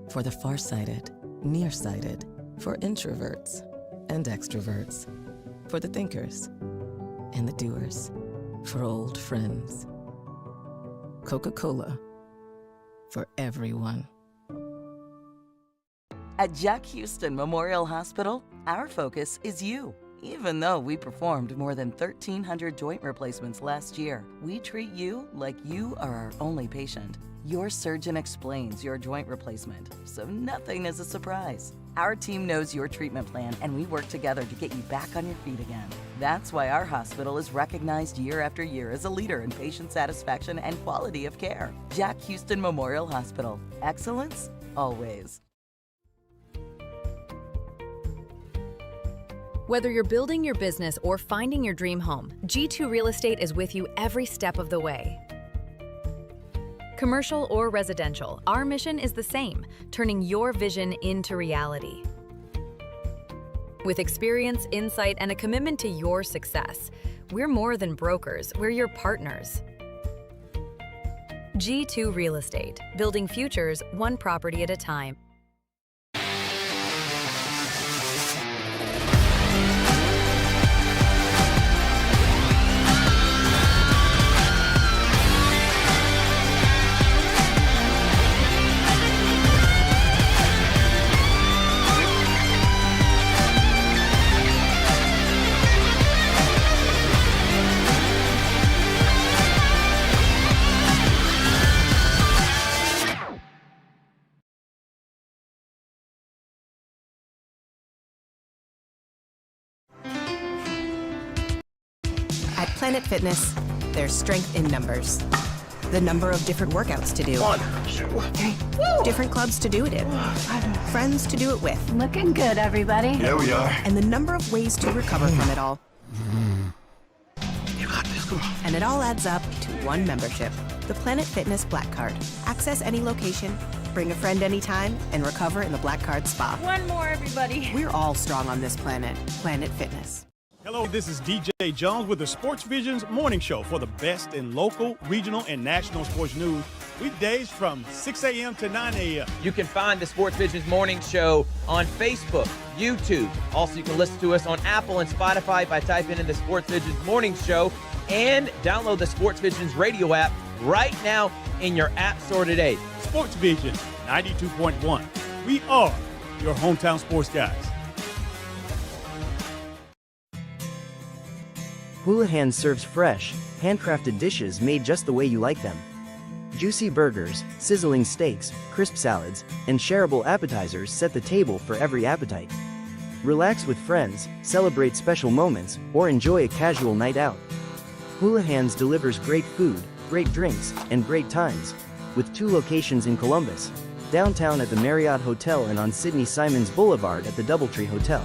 For the farsighted, nearsighted. For introverts and extroverts. For the thinkers and the doers. For old friends. Coca-Cola. For everyone. At Jack Hughston Memorial Hospital, our focus is you. Even though we performed more than 1,300 joint replacements last year, we treat you like you are our only patient. Your surgeon explains your joint replacement, so nothing is a surprise. Our team knows your treatment plan, and we work together to get you back on your feet again. That's why our hospital is recognized year after year as a leader in patient satisfaction and quality of care. Jack Hughston Memorial Hospital. Excellence, always. Whether you're building your business or finding your dream home, G2 Real Estate is with you every step of the way. Commercial or residential, our mission is the same, turning your vision into reality. With experience, insight, and a commitment to your success, we're more than brokers, we're your partners. G2 Real Estate, building futures one property at a time. At Planet Fitness, there's strength in numbers. The number of different workouts to do. 1, 2, 3. Different clubs to do it in. Friends to do it with. Looking good, everybody. Yeah, we are. And the number of ways to recover from it all. You got this. Come on. And it all adds up to one membership. The Planet Fitness Black Card. Access any location, bring a friend anytime, and recover in the Black Card Spa. One more, everybody. We're all strong on this planet. Planet Fitness. Hello, this is DJ Jones with the Sports Visions Morning Show for the best in local, regional, and national sports news. Weekdays from 6 a.m. to 9 a.m. You can find the Sports Visions Morning Show on Facebook, YouTube. Also, you can listen to us on Apple and Spotify by typing in the Sports Visions Morning Show, and download the Sports Visions radio app right now in your app store today. Sports Vision 92.1. We are your hometown sports guys. Hulahans serves fresh, handcrafted dishes made just the way you like them. Juicy burgers, sizzling steaks, crisp salads, and shareable appetizers set the table for every appetite. Relax with friends, celebrate special moments, or enjoy a casual night out. Hulahans delivers great food, great drinks, and great times, with 2 locations in Columbus, downtown at the Marriott Hotel and on Sidney Simons Boulevard at the Doubletree Hotel.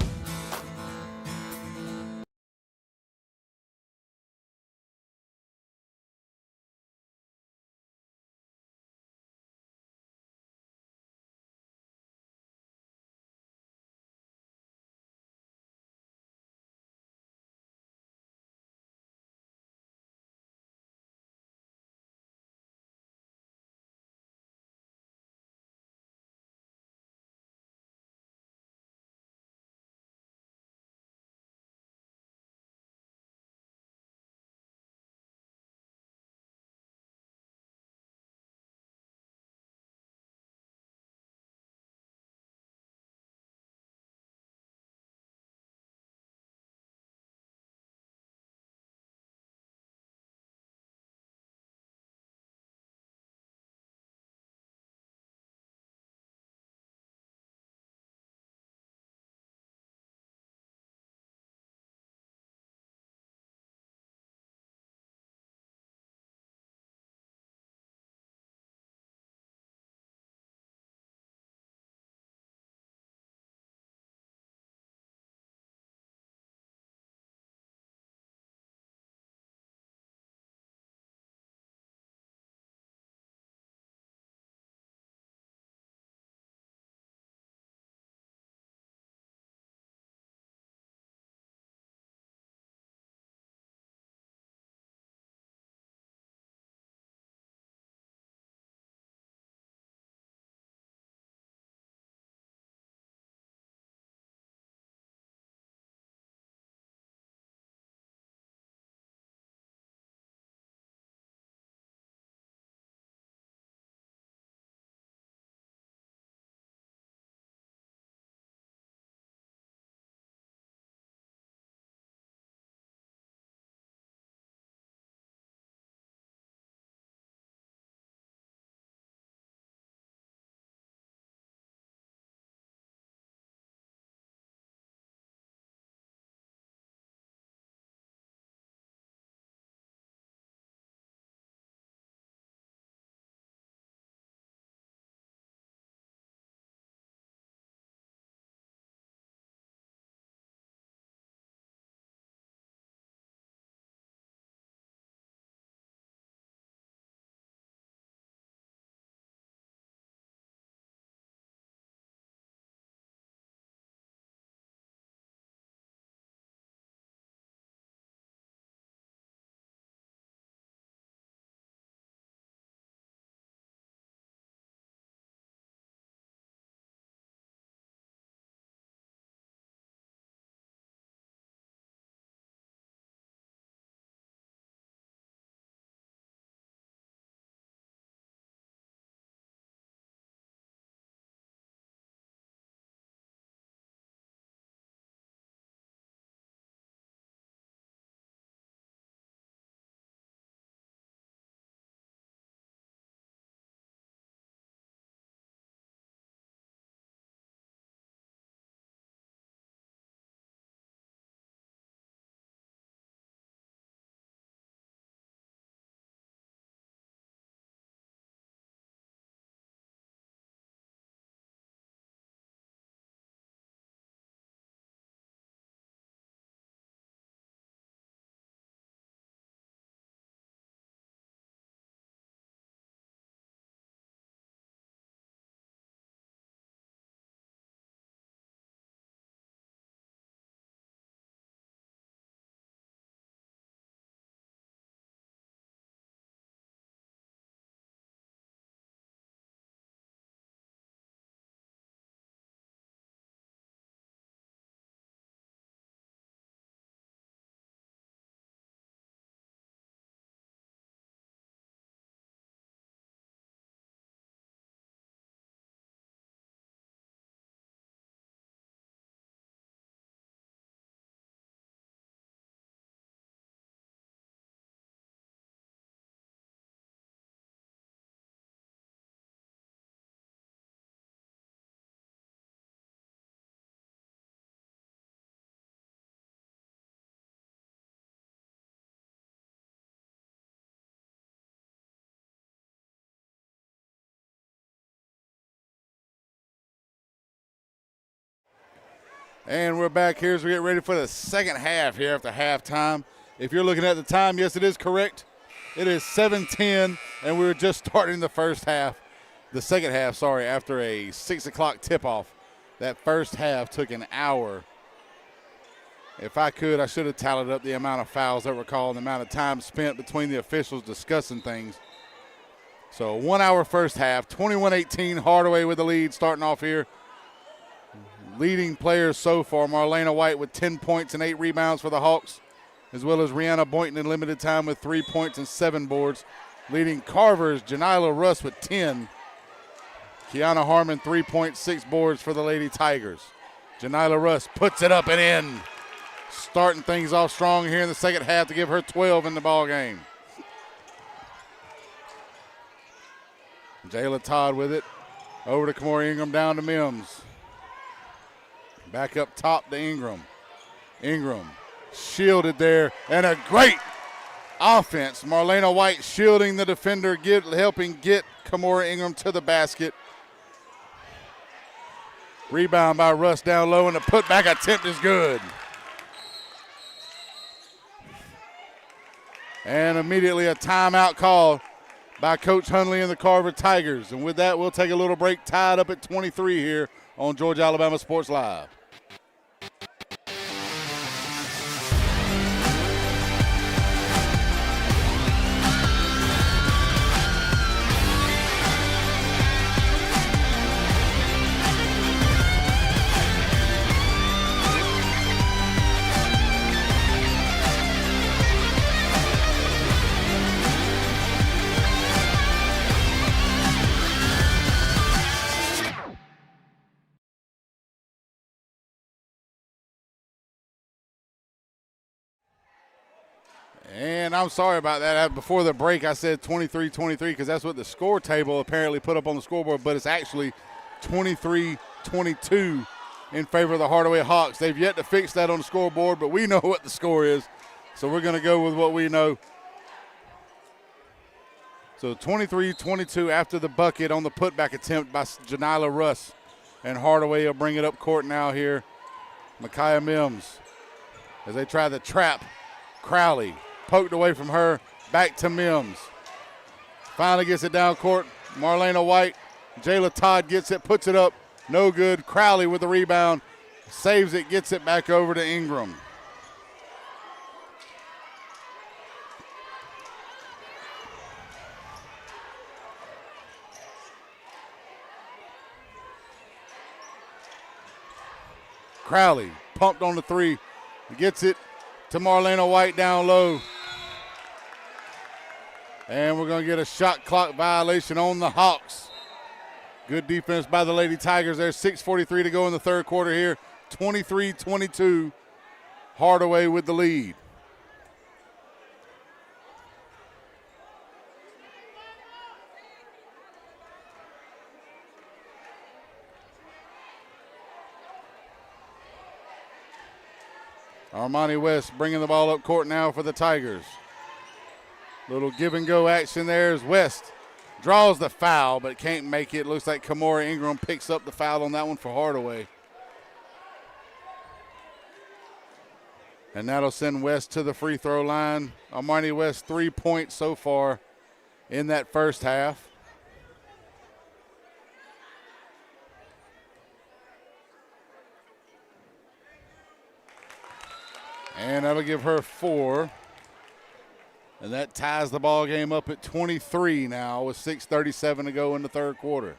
And we're back here as we get ready for the second half here after halftime. If you're looking at the time, yes, it is correct. It is 7:10, and we're just starting the second half, sorry, after a 6 o'clock tip-off. That first half took an hour. If I could, I should have tallied up the amount of fouls that were called, the amount of time spent between the officials discussing things. So 1 hour first half, 21-18, Hardaway with the lead starting off here. Leading players so far, Marlena White with 10 points and 8 rebounds for the Hawks, as well as Rihanna Boynton in limited time with 3 points and 7 boards. Leading Carver is Janila Russ with 10. Kiana Harmon, 3.6 boards for the Lady Tigers. Janila Russ puts it up and in. Starting things off strong here in the second half to give her 12 in the ball game. Jayla Todd with it. Over to Kamora Ingram, down to Mims. Back up top to Ingram. Ingram shielded there, and a great offense. Marlena White shielding the defender, helping get Kamora Ingram to the basket. Rebound by Russ down low, and the putback attempt is good. And immediately a timeout call by Coach Hundley and the Carver Tigers. And with that, we'll take a little break, tied up at 23 here on Georgia Alabama Sports Live. And I'm sorry about that. Before the break, I said 23-23 because that's what the score table apparently put up on the scoreboard, but it's actually 23-22 in favor of the Hardaway Hawks. They've yet to fix that on the scoreboard, but we know what the score is, so we're going to go with what we know. So 23-22 after the bucket on the putback attempt by Janila Russ. And Hardaway will bring it up court now here. Micaiah Mims as they try to trap Crowley. Poked away from her, back to Mims. Finally gets it down court. Marlena White, Jayla Todd gets it, puts it up, no good. Crowley with the rebound, saves it, gets it back over to Ingram. Crowley pumped on the three, gets it to Marlena White down low. And we're going to get a shot clock violation on the Hawks. Good defense by the Lady Tigers. There's 6:43 to go in the third quarter here. 23-22. Hardaway with the lead. Armani West bringing the ball up court now for the Tigers. Little give and go action there as West draws the foul but can't make it. Looks like Kamora Ingram picks up the foul on that one for Hardaway. And that'll send West to the free throw line. Armani West 3 points so far in that first half. And that'll give her 4. And that ties the ball game up at 23 now with 6:37 to go in the third quarter.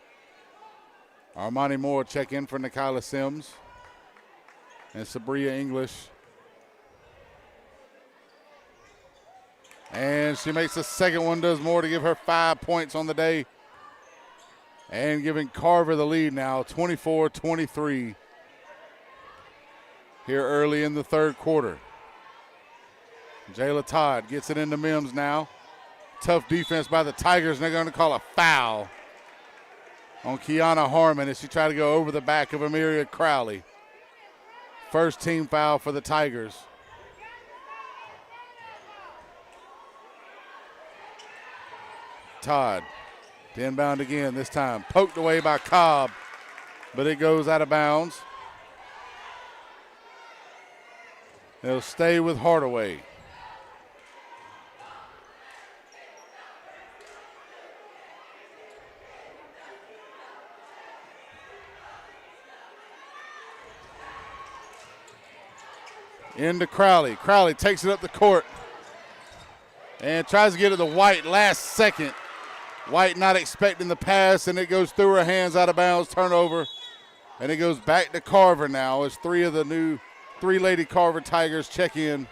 Armani Moore check in for Nikayla Sims and Sabria English. And she makes the second one, does more to give her 5 points on the day. And giving Carver the lead now, 24-23 here early in the third quarter. Jayla Todd gets it into Mims now. Tough defense by the Tigers, and they're going to call a foul on Kiana Harmon as she tried to go over the back of Amiria Crowley. First team foul for the Tigers. Todd to inbound again, this time poked away by Cobb, but it goes out of bounds. They'll stay with Hardaway. Into Crowley. Crowley takes it up the court and tries to get it to White last second. White not expecting the pass, and it goes through her hands, out of bounds, turnover. And it goes back to Carver now as three Lady Carver Tigers check in.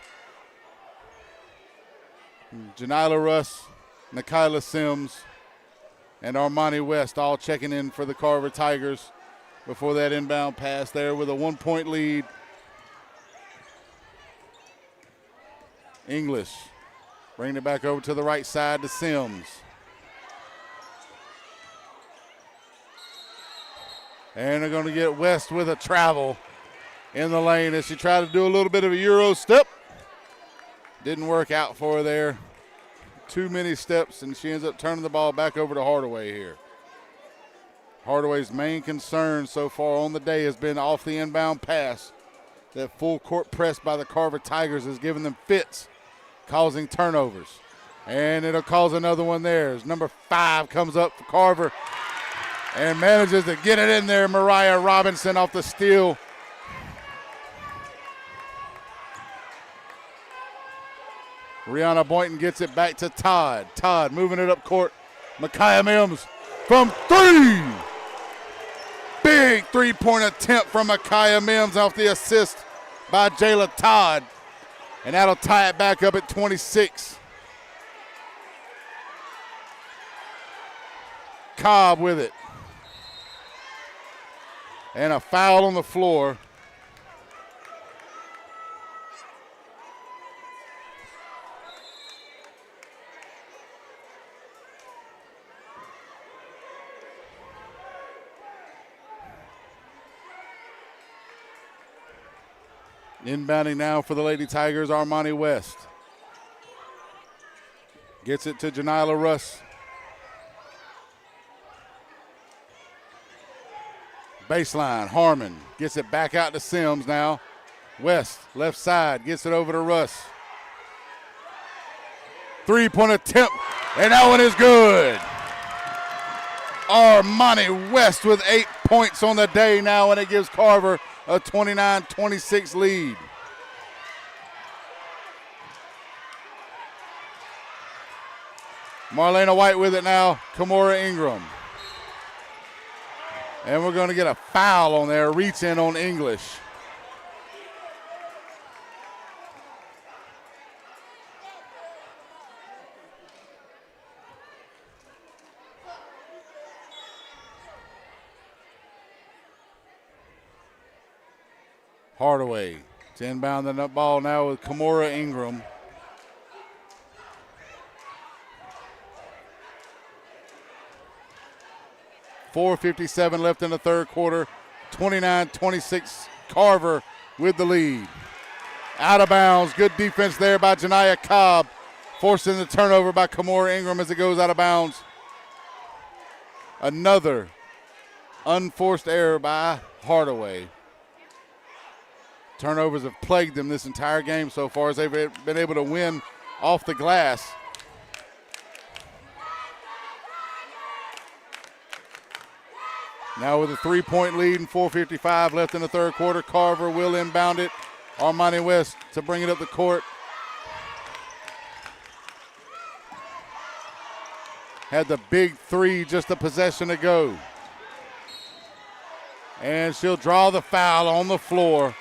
Janila Russ, Nikayla Sims, and Armani West all checking in for the Carver Tigers before that inbound pass there with a 1-point lead. English bringing it back over to the right side to Sims. And they're going to get West with a travel in the lane as she tried to do a little bit of a Euro step. Didn't work out for her there. Too many steps, and she ends up turning the ball back over to Hardaway here. Hardaway's main concern so far on the day has been off the inbound pass. That full court press by the Carver Tigers has given them fits, causing turnovers. And it'll cause another one there as number 5 comes up for Carver and manages to get it in there. Mariah Robinson off the steal. Rihanna Boynton gets it back to Todd. Todd moving it up court. Micaiah Mims from 3. Big three-point attempt from Micaiah Mims off the assist by Jayla Todd. And that'll tie it back up at 26. Cobb with it. And a foul on the floor. Inbounding now for the Lady Tigers, Armani West. Gets it to Janila Russ. Baseline, Harmon gets it back out to Sims now. West, left side, gets it over to Russ. Three-point attempt, and that one is good. Armani West with 8 points on the day now, and it gives Carver a 29-26 lead. Marlena White with it now, Kimora Ingram. And we're going to get a foul on there, reach in on English. Hardaway to inbound the ball now with Kimora Ingram. .457 left in the third quarter. 29-26 Carver with the lead. Out of bounds. Good defense there by Janiyah Cobb. Forcing the turnover by Kimora Ingram as it goes out of bounds. Another unforced error by Hardaway. Turnovers have plagued them this entire game so far as they've been able to win off the glass. Now with a 3-point lead and 4:55 left in the third quarter, Carver will inbound it. Armani West to bring it up the court. Had the big three, just a possession to go. And she'll draw the foul on the floor.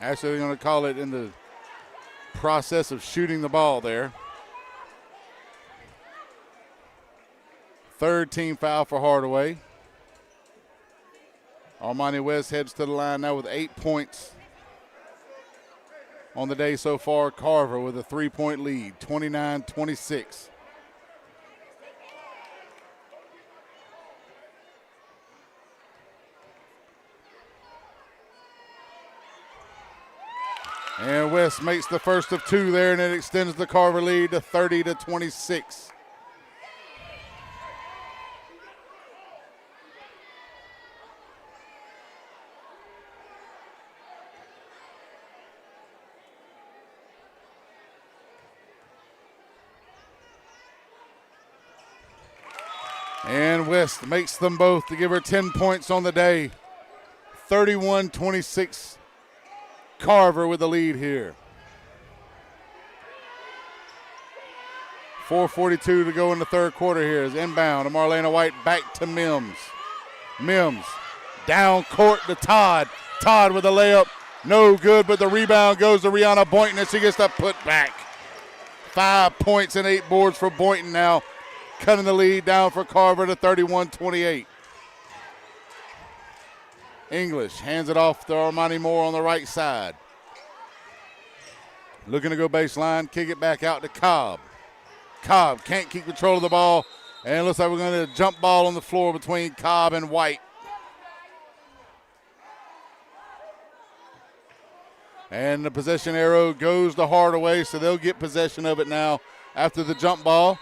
Actually, they're going to call it in the process of shooting the ball there. Third team foul for Hardaway. Armani West heads to the line now with 8 points on the day so far. Carver with a 3-point lead, 29-26. And West makes the first of two there, and it extends the Carver lead to 30-26. And West makes them both to give her 10 points on the day. 31-26. Carver with the lead here. 4:42 to go in the third quarter here. Is inbound to Marlena White, back to Mims. Mims down court to Todd. Todd with a layup. No good, but the rebound goes to Rihanna Boynton and she gets the put back. 5 points and 8 boards for Boynton now. Cutting the lead down for Carver to 31-28. English hands it off to Armani Moore on the right side. Looking to go baseline, kick it back out to Cobb. Cobb can't keep control of the ball, and it looks like we're going to jump ball on the floor between Cobb and White. And the possession arrow goes to Hardaway, so they'll get possession of it now after the jump ball.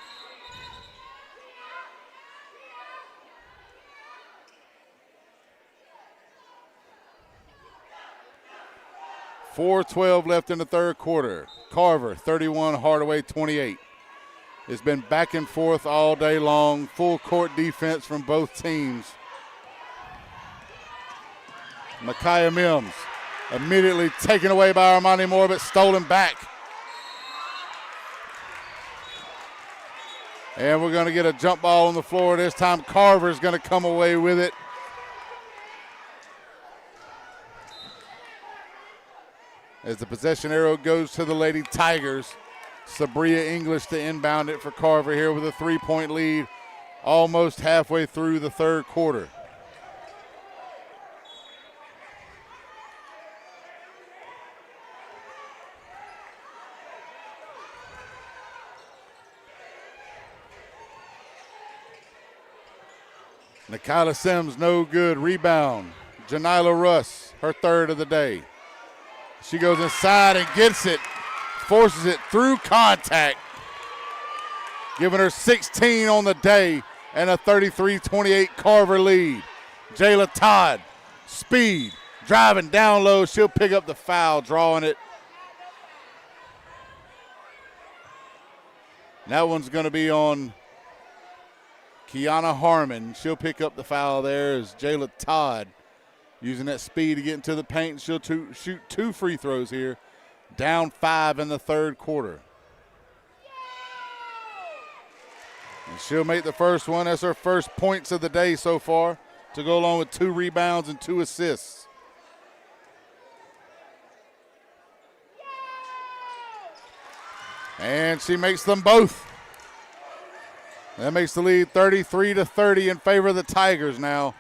.4:12 left in the third quarter. Carver 31, Hardaway 28. It's been back and forth all day long. Full court defense from both teams. Micaiah Mims immediately taken away by Armani Moore, but stolen back. And we're going to get a jump ball on the floor. This time Carver's going to come away with it. As the possession arrow goes to the Lady Tigers. Sabria English to inbound it for Carver here with a 3-point lead almost halfway through the third quarter. Nikayla Sims, no good. Rebound. Janila Russ, her third of the day. She goes inside and gets it. Forces it through contact. Giving her 16 on the day and a 33-28 Carver lead. Jayla Todd, speed, driving down low. She'll pick up the foul, drawing it. That one's going to be on Kiana Harmon. She'll pick up the foul there as Jayla Todd using that speed to get into the paint. She'll shoot 2 free throws here. Down 5 in the third quarter. And she'll make the first one. That's her first points of the day so far, to go along with 2 rebounds and 2 assists. And she makes them both. That makes the lead 33-30 in favor of the Tigers now.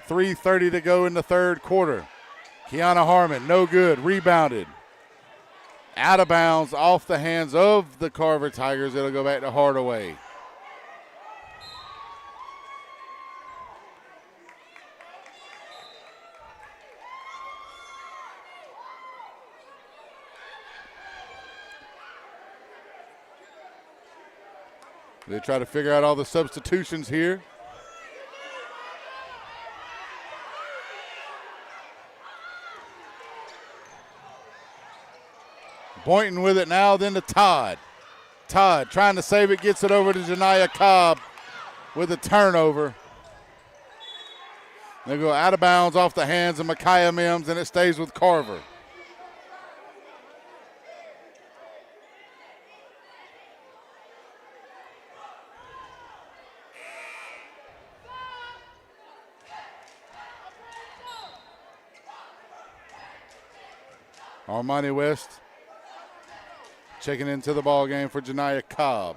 3:30 to go in the third quarter. Kiana Harmon, no good, rebounded. Out of bounds, off the hands of the Carver Tigers. It'll go back to Hardaway. They try to figure out all the substitutions here. Boynton with it now, then to Todd. Todd trying to save it, gets it over to Janiyah Cobb with a turnover. They go out of bounds off the hands of Micaiah Mims, and it stays with Carver. Armani West checking into the ball game for Janiyah Cobb.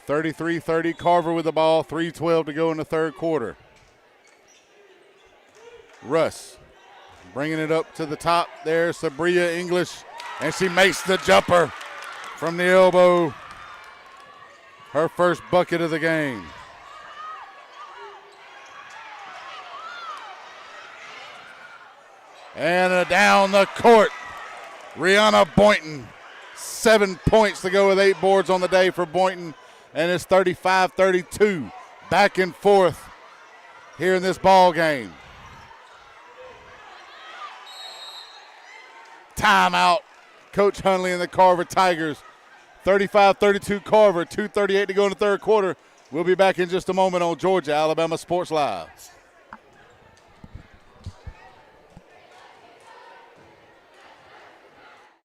(33-30) Carver with the ball. 3:12 to go in the third quarter. Russ bringing it up to the top there. Sabria English, and she makes the jumper from the elbow. Her first bucket of the game. And down the court, Rihanna Boynton. 7 points to go with 8 boards on the day for Boynton. And it's 35-32. Back and forth here in this ball game. Timeout Coach Hunley and the Carver Tigers. 35-32 Carver, 2:38 to go in the third quarter. We'll be back in just a moment on Georgia Alabama Sports Live.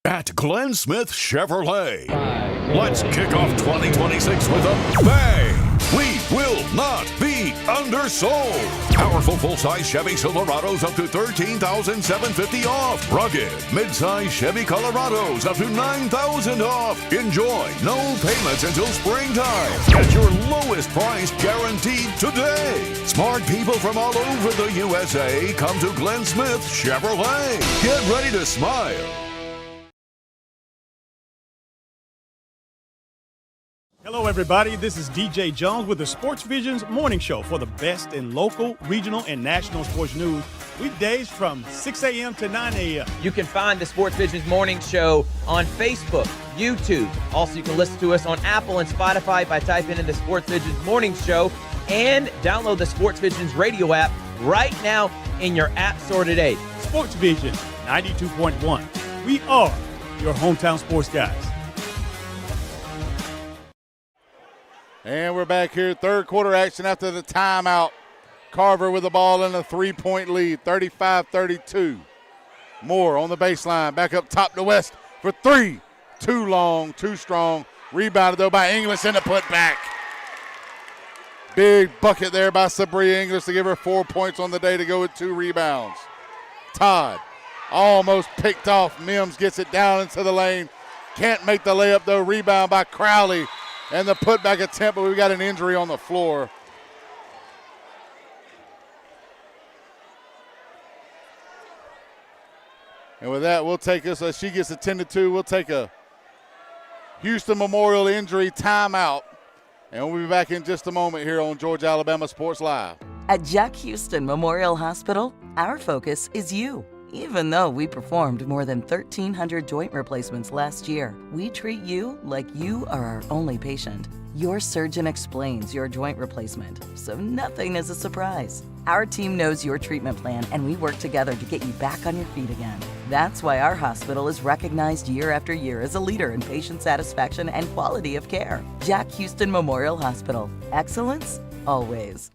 At Glen Smith Chevrolet, let's kick off 2026 with a bang. We will not be undersold. Powerful full-size Chevy Silverados up to $13,750 off. Rugged mid-size Chevy Colorados up to $9,000 off. Enjoy no payments until springtime. Get your lowest price guaranteed today. Smart people from all over the USA come to Glen Smith Chevrolet. Get ready to smile. Hello, everybody. This is DJ Jones with the Sports Visions Morning Show for the best in local, regional, and national sports news. Weekdays from 6 a.m. to 9 a.m. You can find the Sports Visions Morning Show on Facebook, YouTube. Also, you can listen to us on Apple and Spotify by typing in the Sports Visions Morning Show and download the Sports Visions radio app right now in your app store today. Sports Vision 92.1. We are your hometown sports guys. And we're back here, third quarter action after the timeout. Carver with the ball in a 3-point lead, 35-32. Moore on the baseline, back up top to West for three. Too long, too strong. Rebounded, though, by English in the putback. Big bucket there by Sabria English to give her 4 points on the day to go with 2 rebounds. Todd almost picked off. Mims gets it down into the lane. Can't make the layup, though. Rebound by Crowley. And the putback attempt, but we've got an injury on the floor. And with that, we'll take us, she gets attended to, we'll take a Hughston Memorial injury timeout. And we'll be back in just a moment here on Georgia Alabama Sports Live. At Jack Hughston Memorial Hospital, our focus is you. Even though we performed more than 1,300 joint replacements last year, we treat you like you are our only patient. Your surgeon explains your joint replacement, so nothing is a surprise. Our team knows your treatment plan, and we work together to get you back on your feet again. That's why our hospital is recognized year after year as a leader in patient satisfaction and quality of care. Jack Hughston Memorial Hospital. Excellence, always.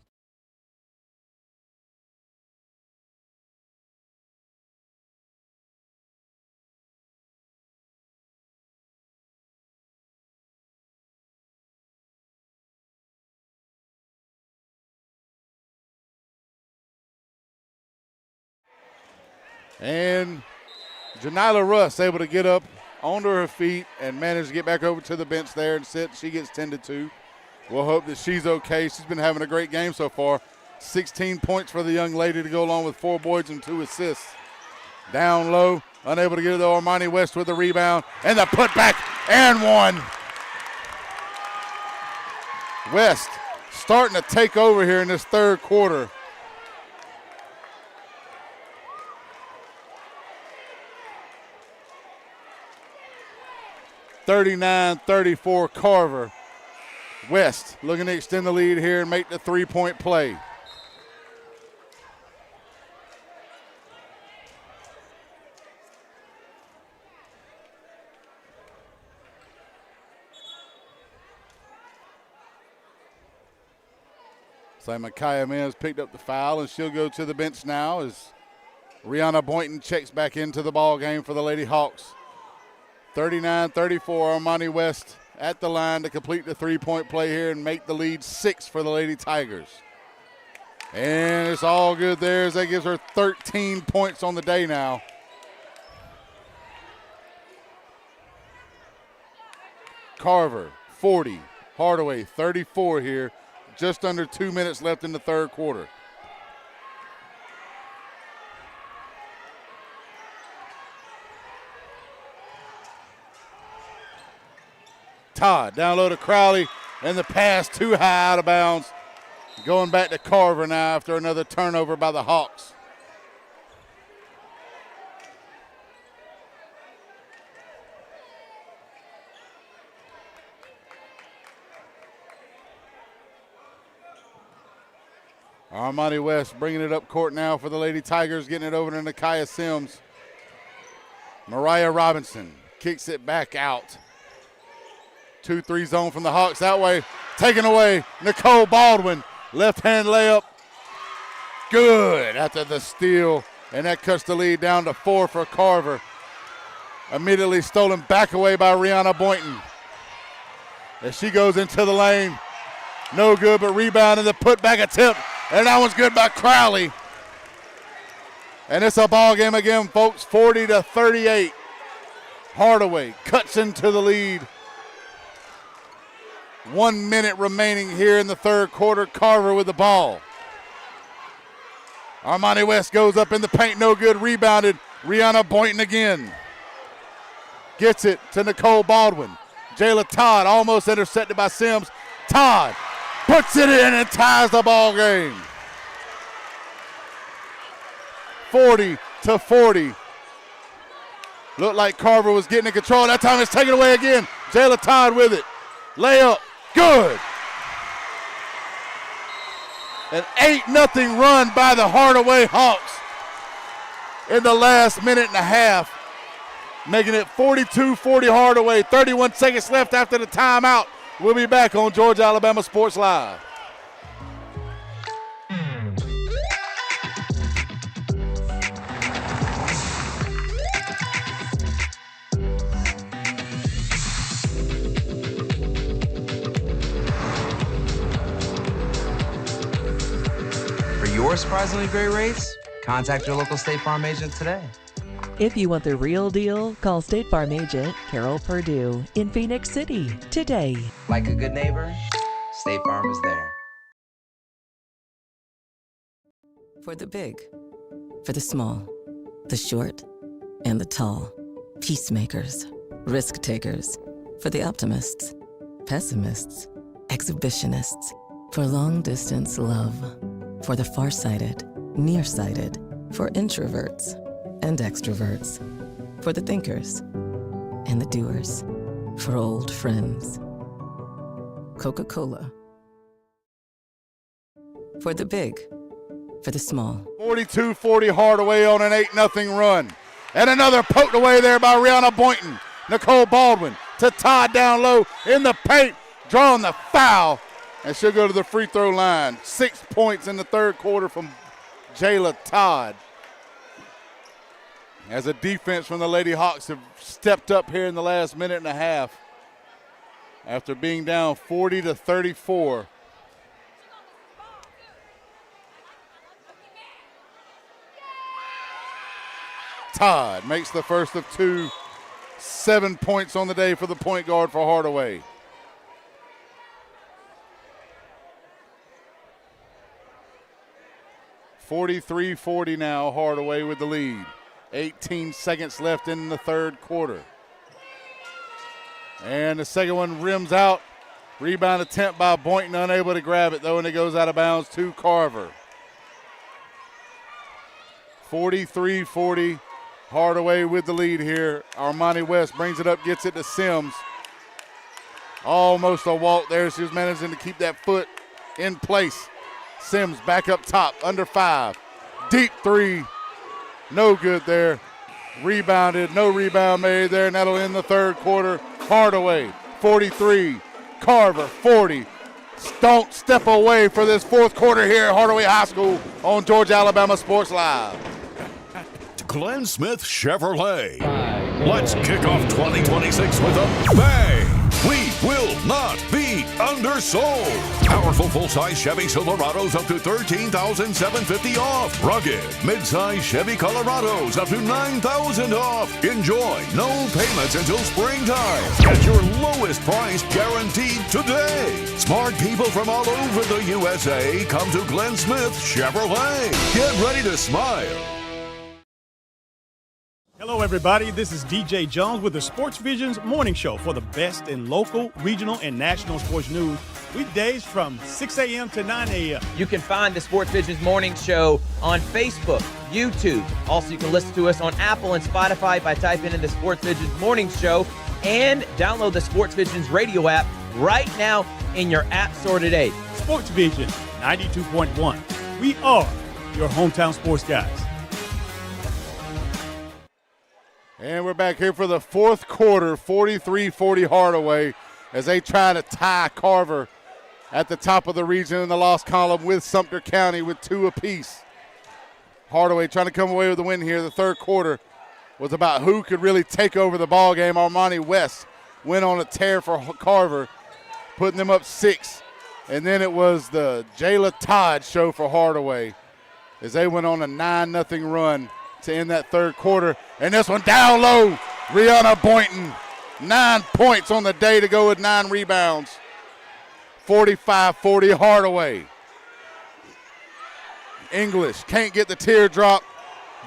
And Janila Russ able to get up onto her feet and manage to get back over to the bench there and sit. She gets tended to. We'll hope that she's okay. She's been having a great game so far. 16 points for the young lady to go along with 4 boards and 2 assists. Down low, unable to get it to Armani West with the rebound and the putback and one. West starting to take over here in this third quarter. (39-34) Carver. West looking to extend the lead here and make the 3-point play. So Micaiah Mims picked up the foul, and she'll go to the bench now as Rihanna Boynton checks back into the ball game for the Lady Hawks. 39-34, Armani West at the line to complete the 3-point play here and make the lead 6 for the Lady Tigers. And it's all good there as that gives her 13 points on the day now. Carver, 40. Hardaway, 34 here. Just under 2 minutes left in the third quarter. Todd down low to Crowley, and the pass too high out of bounds. Going back to Carver now after another turnover by the Hawks. Armani West bringing it up court now for the Lady Tigers, getting it over to Nakia Sims. Mariah Robinson kicks it back out. 2-3 zone from the Hawks that way. Taken away. Nicole Baldwin. Left-hand layup. Good after the steal. And that cuts the lead down to 4 for Carver. Immediately stolen back away by Rihanna Boynton. As she goes into the lane. No good, but rebound and the putback attempt. And that one's good by Crowley. And it's a ball game again, folks. 40-38. Hardaway cuts into the lead. 1 minute remaining here in the third quarter. Carver with the ball. Armani West goes up in the paint, no good, rebounded. Rihanna Boynton again. Gets it to Nicole Baldwin. Jayla Todd almost intercepted by Sims. Todd puts it in and ties the ball game. 40-40. Looked like Carver was getting in control. That time it's taken away again. Jayla Todd with it. Layup, good. An 8-0 run by the Hardaway Hawks in the last minute and a half, making it 42-40 Hardaway. 31 seconds left after the timeout. We'll be back on Georgia Alabama Sports Live. Your surprisingly great rates? Contact your local State Farm agent today. If you want the real deal, call State Farm agent Carol Purdue in Phoenix City today. Like a good neighbor, State Farm is there. For the big, for the small, the short, and the tall. Peacemakers, risk takers. For the optimists, pessimists, exhibitionists. For long distance love. For the farsighted, nearsighted. For introverts and extroverts. For the thinkers and the doers. For old friends. Coca-Cola. For the big, for the small. 42-40 Hardaway on an 8-0 run. And another poked away there by Rihanna Boynton. Nicole Baldwin to Todd down low in the paint, drawing the foul. And she'll go to the free throw line. 6 points in the third quarter from Jayla Todd. As a defense from the Lady Hawks have stepped up here in the last minute and a half after being down 40-34. Todd makes the first of two. 7 points on the day for the point guard for Hardaway. (43-40) now, Hardaway with the lead. 18 seconds left in the third quarter. And the second one rims out. Rebound attempt by Boynton, unable to grab it though, and it goes out of bounds to Carver. 43-40. Hardaway with the lead here. Armani West brings it up, gets it to Sims. Almost a walk there. She was managing to keep that foot in place. Sims back up top, under 5. Deep three. No good there. Rebounded, no rebound made there, and that'll end the third quarter. Hardaway, 43. Carver, 40. Don't step away for this fourth quarter here at Hardaway High School on Georgia Alabama Sports Live. Glen Smith Chevrolet. Let's kick off 2026 with a bang. We will not be undersold. Powerful full-size Chevy Silverados up to $13,750 off. Rugged mid-size Chevy Colorados up to $9,000 off. Enjoy no payments until springtime. Get your lowest price guaranteed today. Smart people from all over the USA come to Glen Smith Chevrolet. Get ready to smile. Hello, everybody. This is DJ Jones with the Sports Vision's morning show for the best in local, regional, and national sports news. Weekdays from 6 a.m. to 9 a.m. You can find the Sports Vision's morning show on Facebook, YouTube. Also, you can listen to us on Apple and Spotify by typing in the Sports Vision's morning show, and download the Sports Vision's radio app right now in your app store today. Sports Vision 92.1. We are your hometown sports guys. And we're back here for the fourth quarter, 43-40 Hardaway, as they try to tie Carver at the top of the region in the loss column with Sumter County with 2 apiece. Hardaway trying to come away with the win here. The third quarter was about who could really take over the ball game. Armani West went on a tear for Carver, putting them up 6. And then it was the Jayla Todd show for Hardaway as they went on a 9-0 run to end that third quarter. And this one down low, Rihanna Boynton, 9 points on the day to go with 9 rebounds. 45-40 Hardaway. English can't get the teardrop.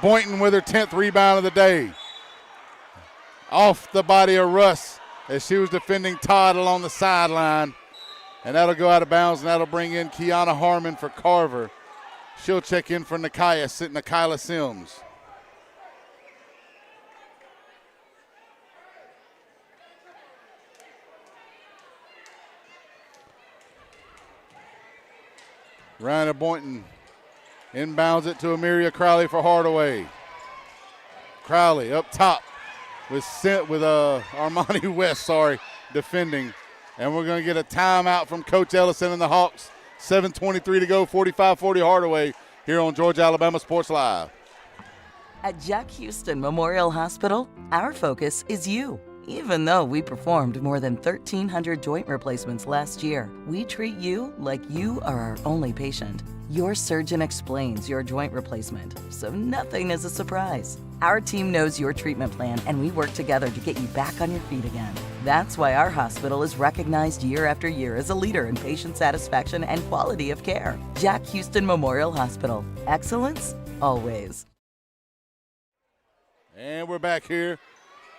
Boynton with her 10th rebound of the day. Off the body of Russ as she was defending Todd along the sideline. And that'll go out of bounds, and that'll bring in Kiana Harmon for Carver. She'll check in for Nikayla Sims. Ryan Boynton inbounds it to Amelia Crowley for Hardaway. Crowley up top with Armani West, defending. And we're going to get a timeout from Coach Ellison and the Hawks. 7:23 to go, 45-40 Hardaway here on Georgia Alabama Sports Live. At Jack Hughston Memorial Hospital, our focus is you. Even though we performed more than 1,300 joint replacements last year, we treat you like you are our only patient. Your surgeon explains your joint replacement, so nothing is a surprise. Our team knows your treatment plan, and we work together to get you back on your feet again. That's why our hospital is recognized year after year as a leader in patient satisfaction and quality of care. Jack Hughston Memorial Hospital. Excellence, always. And we're back here.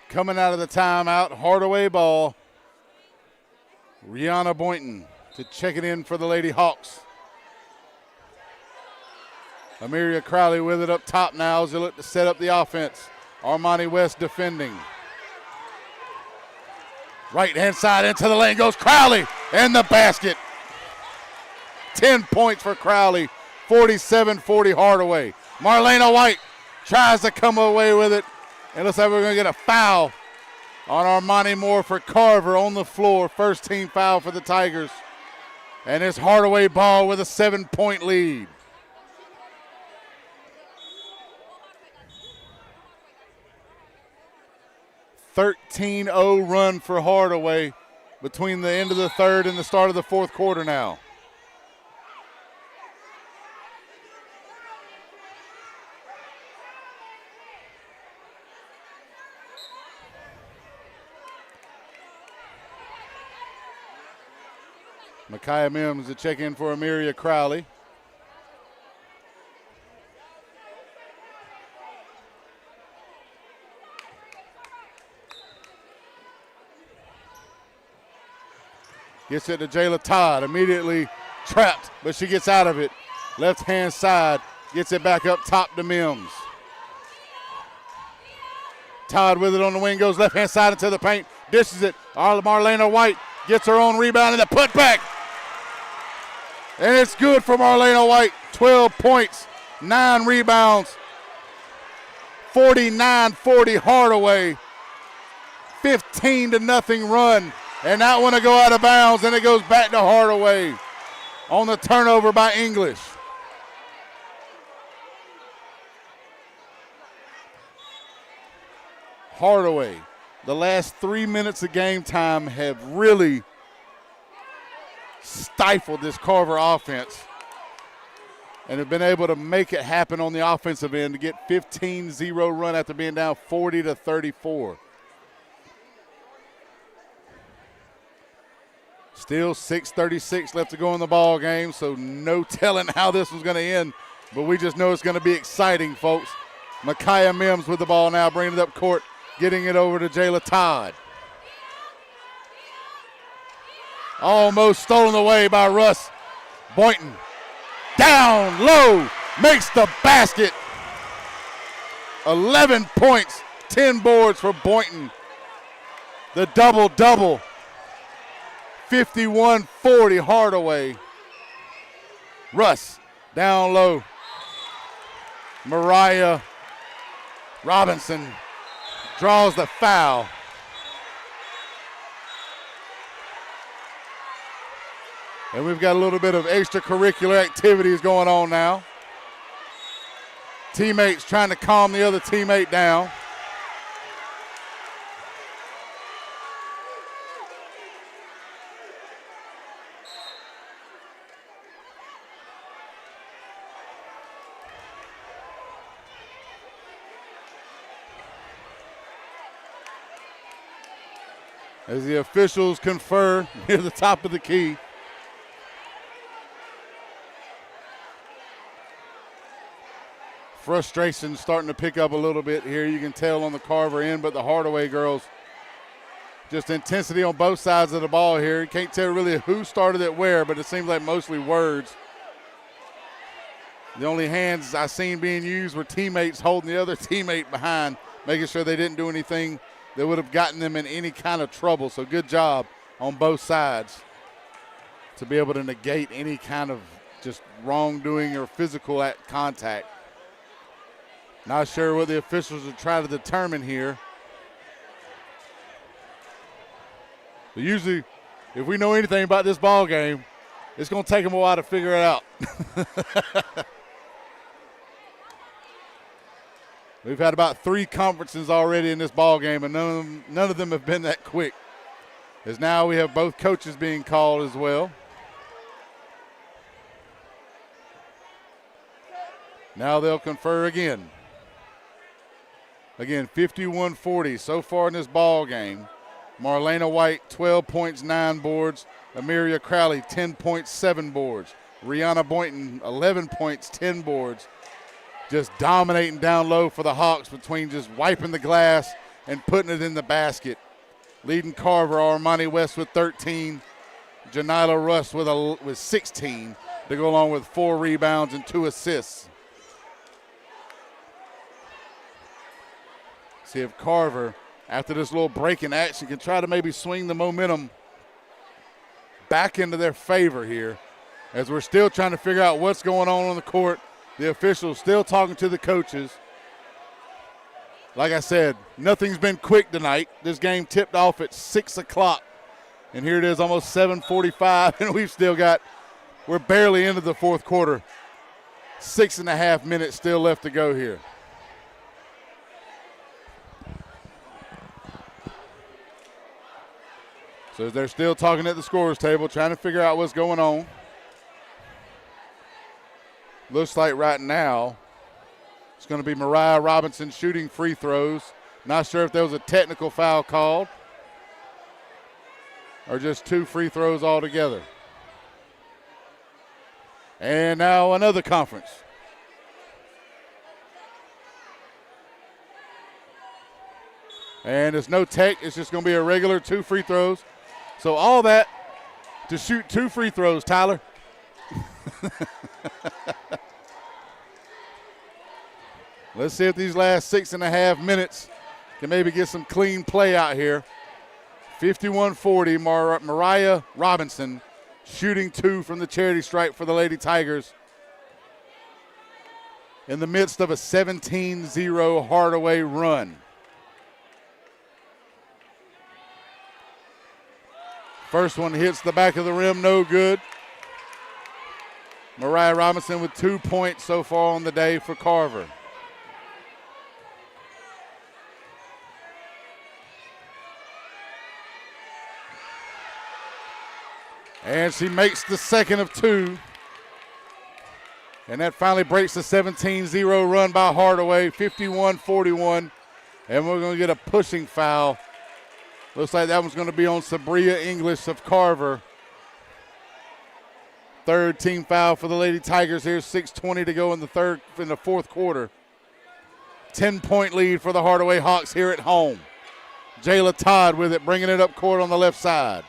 Coming out of the timeout, Hardaway ball. Rihanna Boynton to check it in for the Lady Hawks. Amelia Crowley with it up top now as they look to set up the offense. Armani West defending. Right-hand side into the lane goes Crowley and the basket. 10 points for Crowley, 47-40 Hardaway. Marlena White tries to come away with it. And looks like we're going to get a foul on Armani Moore for Carver on the floor. First team foul for the Tigers. And it's Hardaway ball with a 7-point lead. (13-0) run for Hardaway between the end of the third and the start of the fourth quarter now. Micaiah Mims to check in for Amelia Crowley. Gets it to Jayla Todd, immediately trapped, but she gets out of it. Left-hand side, gets it back up top to Mims. Todd with it on the wing, goes left-hand side into the paint, dishes it. Marlena White gets her own rebound and the putback. And it's good for Marlena White. 12 points, 9 rebounds. 49-40 Hardaway. 15-0 run. And that one will go out of bounds, and it goes back to Hardaway on the turnover by English. Hardaway, the last 3 minutes of game time have really stifled this Carver offense and have been able to make it happen on the offensive end to get 15-0 run after being down 40-34. Still 6:36 left to go in the ball game, so no telling how this was going to end, but we just know it's going to be exciting, folks. Micaiah Mims with the ball now, bringing it up court, getting it over to Jayla Todd. Almost stolen away by Russ. Boynton down low, makes the basket. 11 points, 10 boards for Boynton. The double-double. 51-40 Hardaway. Russ down low. Mariah Robinson draws the foul. And we've got a little bit of extracurricular activities going on now. Teammates trying to calm the other teammate down. As the officials confer near the top of the key. Frustration starting to pick up a little bit here. You can tell on the Carver end, but the Hardaway girls, just intensity on both sides of the ball here. You can't tell really who started it where, but it seems like mostly words. The only hands I seen being used were teammates holding the other teammate behind, making sure they didn't do anything that would have gotten them in any kind of trouble. So good job on both sides to be able to negate any kind of just wrongdoing or physical contact. Not sure what the officials are trying to determine here. But usually, if we know anything about this ball game, it's going to take them a while to figure it out. We've had about 3 conferences already in this ball game, and none of them have been that quick. As now we have both coaches being called as well. Now they'll confer again. Again, 51-40 so far in this ball game. Marlena White, 12 points, 9 boards. Amiria Crowley, 10 points, 7 boards. Rihanna Boynton, 11 points, 10 boards. Just dominating down low for the Hawks between just wiping the glass and putting it in the basket. Leading Carver, Armani West with 13. Janila Russ with 16 to go along with 4 rebounds and 2 assists. See if Carver, after this little break in action, can try to maybe swing the momentum back into their favor here, as we're still trying to figure out what's going on the court. The officials still talking to the coaches. Like I said, nothing's been quick tonight. This game tipped off at 6 o'clock, and here it is almost 7:45, and we're barely into the fourth quarter. 6.5 minutes still left to go here. So they're still talking at the scorer's table, trying to figure out what's going on. Looks like right now it's going to be Mariah Robinson shooting free throws. Not sure if there was a technical foul called or just 2 free throws altogether. And now another conference. And it's no tech. It's just going to be a regular 2 free throws. So all that to shoot 2 free throws, Tyler. Let's see if these last 6.5 minutes can maybe get some clean play out here. 51-40, Mariah Robinson shooting 2 from the charity stripe for the Lady Tigers in the midst of a 17-0 Hardaway run. First one hits the back of the rim, no good. Mariah Robinson with 2 points so far on the day for Carver. And she makes the second of 2. And that finally breaks the 17-0 run by Hardaway, 51-41. And we're going to get a pushing foul. Looks like that one's going to be on Sabria English of Carver. 3rd team foul for the Lady Tigers here. 6:20 to go in the fourth quarter. 10-point lead for the Hardaway Hawks here at home. Jayla Todd with it, bringing it up court on the left side.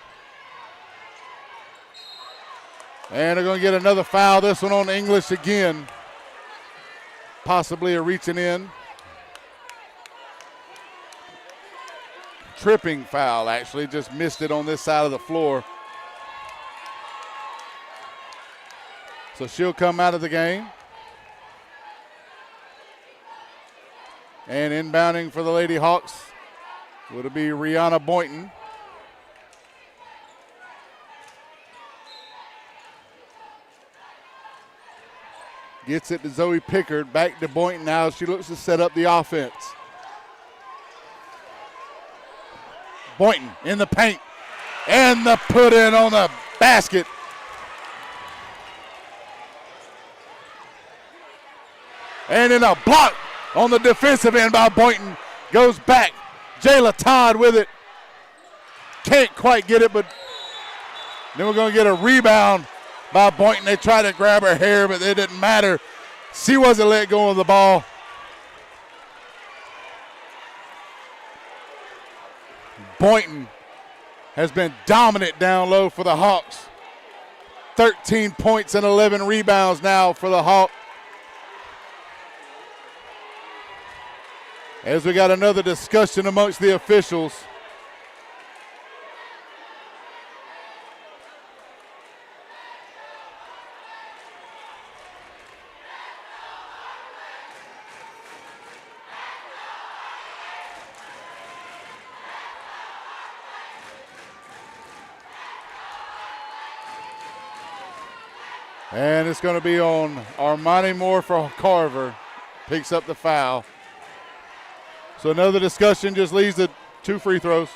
And they're going to get another foul. This one on English again. Possibly a reaching in. Tripping foul, actually. Just missed it on this side of the floor. So she'll come out of the game. And inbounding for the Lady Hawks Would it be Rihanna Boynton? Gets it to Zoe Pickard. Back to Boynton now. She looks to set up the offense. Boynton in the paint. And the put in on the basket. And in a block on the defensive end by Boynton. Goes back. Jayla Todd with it. Can't quite get it, but then we're going to get a rebound by Boynton. They tried to grab her hair, but it didn't matter. She wasn't let go of the ball. Boynton has been dominant down low for the Hawks. 13 points and 11 rebounds now for the Hawks. As we got another discussion amongst the officials. And it's going to be on Armani Moore for Carver. Picks up the foul. So another discussion just leads to 2 free throws.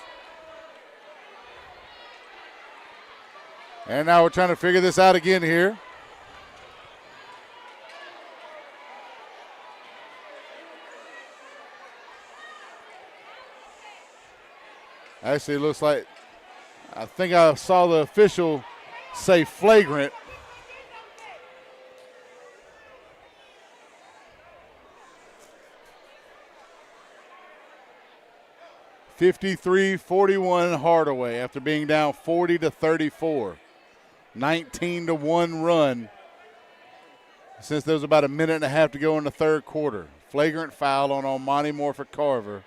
And now we're trying to figure this out again here. Actually, it looks like, I think I saw the official say flagrant. (53-41) Hardaway after being down 40-34. 19-1 run since there was about a minute and a half to go in the third quarter. Flagrant foul on Armani Moore for Carver.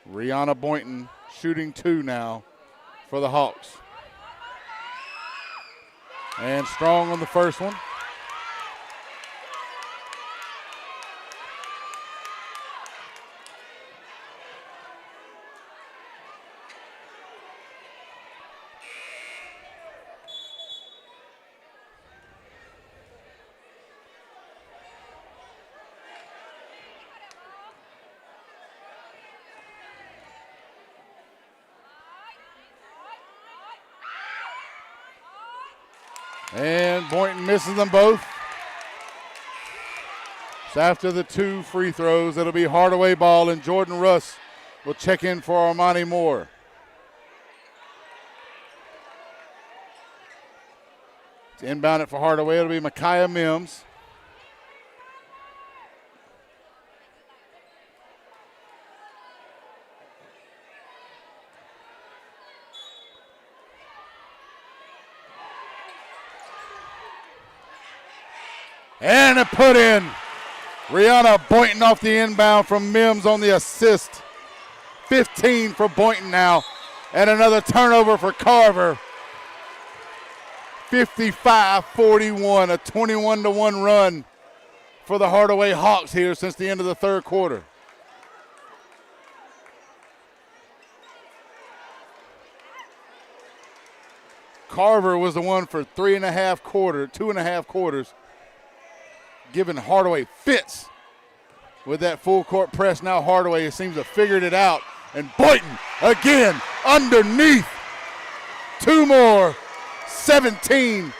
Rihanna Boynton shooting 2 now for the Hawks. And strong on the first one. And Boynton misses them both. So after the 2 free throws, it'll be Hardaway ball, and Jordan Russ will check in for Armani Moore. To inbound it for Hardaway, it'll be Micaiah Mims. And a put in. Rihanna Boynton off the inbound from Mims on the assist. 15 for Boynton now. And another turnover for Carver. 55-41, a 21-1 run for the Hardaway Hawks here since the end of the third quarter. Carver was the one for 2.5 quarters. Giving Hardaway fits with that full court press. Now Hardaway seems to have figured it out. And Boynton again underneath. 2 more. 17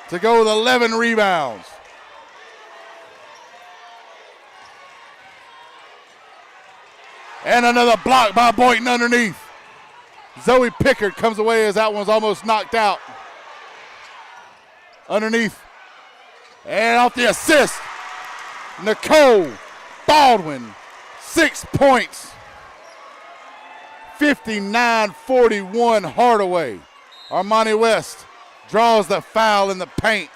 to go with 11 rebounds. And another block by Boynton underneath. Zoe Pickard comes away as that one's almost knocked out. Underneath. And off the assist, Nicole Baldwin, 6 points. 59-41 Hardaway. Armani West draws the foul in the paint.